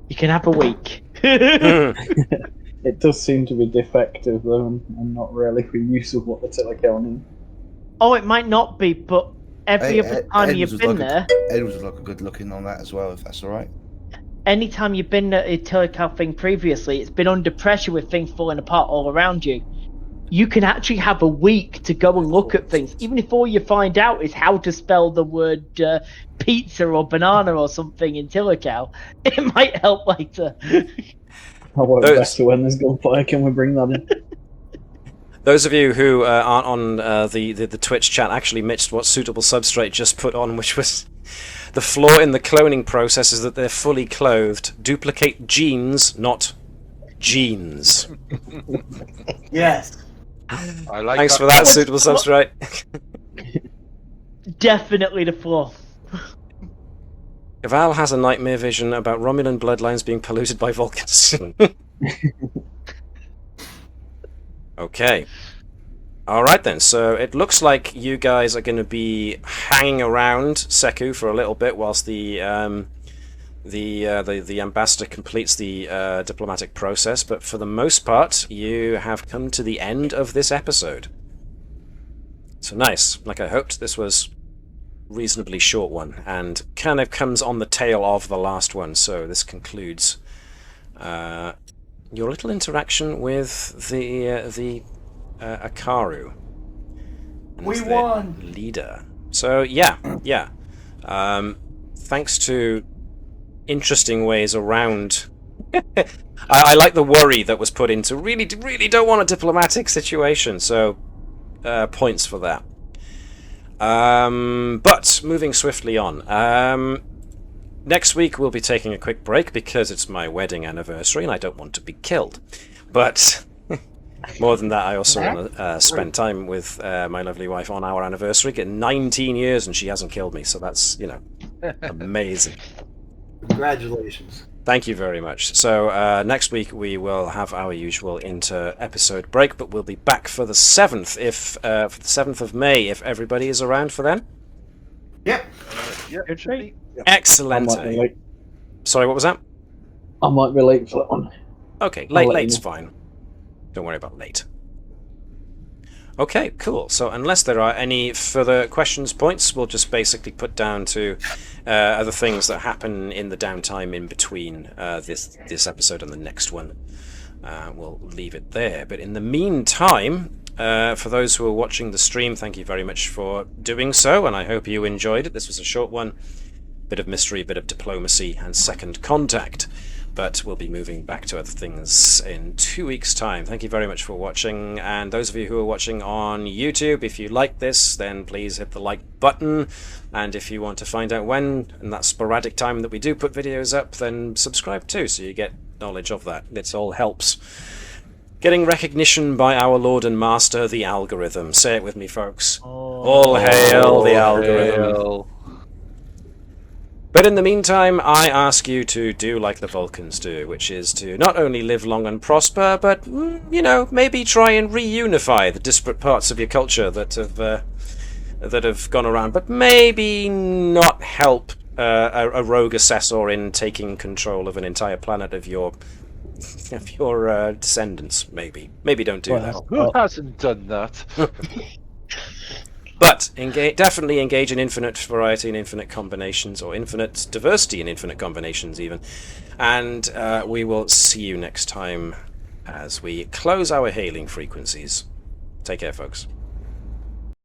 You can have a week. It does seem to be defective, though, and not really for use of what the Tilical need. Oh, it might not be, but every other time you've been there... Ed was like a good looking on that as well, if that's alright. Anytime you've been at a Tilical thing previously, it's been under pressure with things falling apart all around you. You can actually have a week to go and look at things, even if all you find out is how to spell the word pizza or banana or something in Tilical. It might help later. I'll work better when there's gunfire. Can we bring that in? Those of you who aren't on the Twitch chat actually missed what Suitable Substrate just put on, which was the flaw in the cloning process is that they're fully clothed. Duplicate genes, not genes. Yes. Thanks for that, Suitable Substrate. Definitely the flaw. Val has a nightmare vision about Romulan bloodlines being polluted by Vulcans. Okay. Alright then, so it looks like you guys are going to be hanging around Seku for a little bit whilst the ambassador completes the diplomatic process, but for the most part, you have come to the end of this episode. So nice. Like I hoped, this was a reasonably short one, and kind of comes on the tail of the last one, so this concludes your little interaction with the Akaru. And We as their won! leader. So, yeah. Thanks to interesting ways around... I like the worry that was put into really don't want a diplomatic situation, so points for that. But moving swiftly on. Next week we'll be taking a quick break because it's my wedding anniversary and I don't want to be killed. But more than that, I also want to spend time with my lovely wife on our anniversary. Get 19 years and she hasn't killed me, so that's, amazing. Congratulations. Thank you very much. So next week we will have our usual inter-episode break, but we'll be back for the 7th, for the 7th of May, if everybody is around for then. Yep. It should be. Excellent. I might be late. Sorry, what was that? I might be late for that one. Okay, I'll let you late's know. fine. Don't worry about late. Okay, cool. So unless there are any further questions, points, we'll just basically put down to other things that happen in the downtime in between this episode and the next one. We'll leave it there. But in the meantime, for those who are watching the stream, thank you very much for doing so, and I hope you enjoyed it. This was a short one. Bit of mystery, bit of diplomacy, and second contact. But we'll be moving back to other things in 2 weeks' time. Thank you very much for watching, and those of you who are watching on YouTube, if you like this, then please hit the like button, and if you want to find out when, and that sporadic time that we do put videos up, then subscribe too, so you get knowledge of that. It all helps. Getting recognition by our Lord and Master, the algorithm. Say it with me, folks. All hail the algorithm. Hail. But in the meantime, I ask you to do like the Vulcans do, which is to not only live long and prosper, but, maybe try and reunify the disparate parts of your culture that have gone around, but maybe not help a rogue assessor in taking control of an entire planet of your descendants, maybe. Maybe don't do that. Who hasn't done that? But definitely engage in infinite variety and infinite combinations, or infinite diversity and infinite combinations even. And we will see you next time as we close our hailing frequencies. Take care, folks.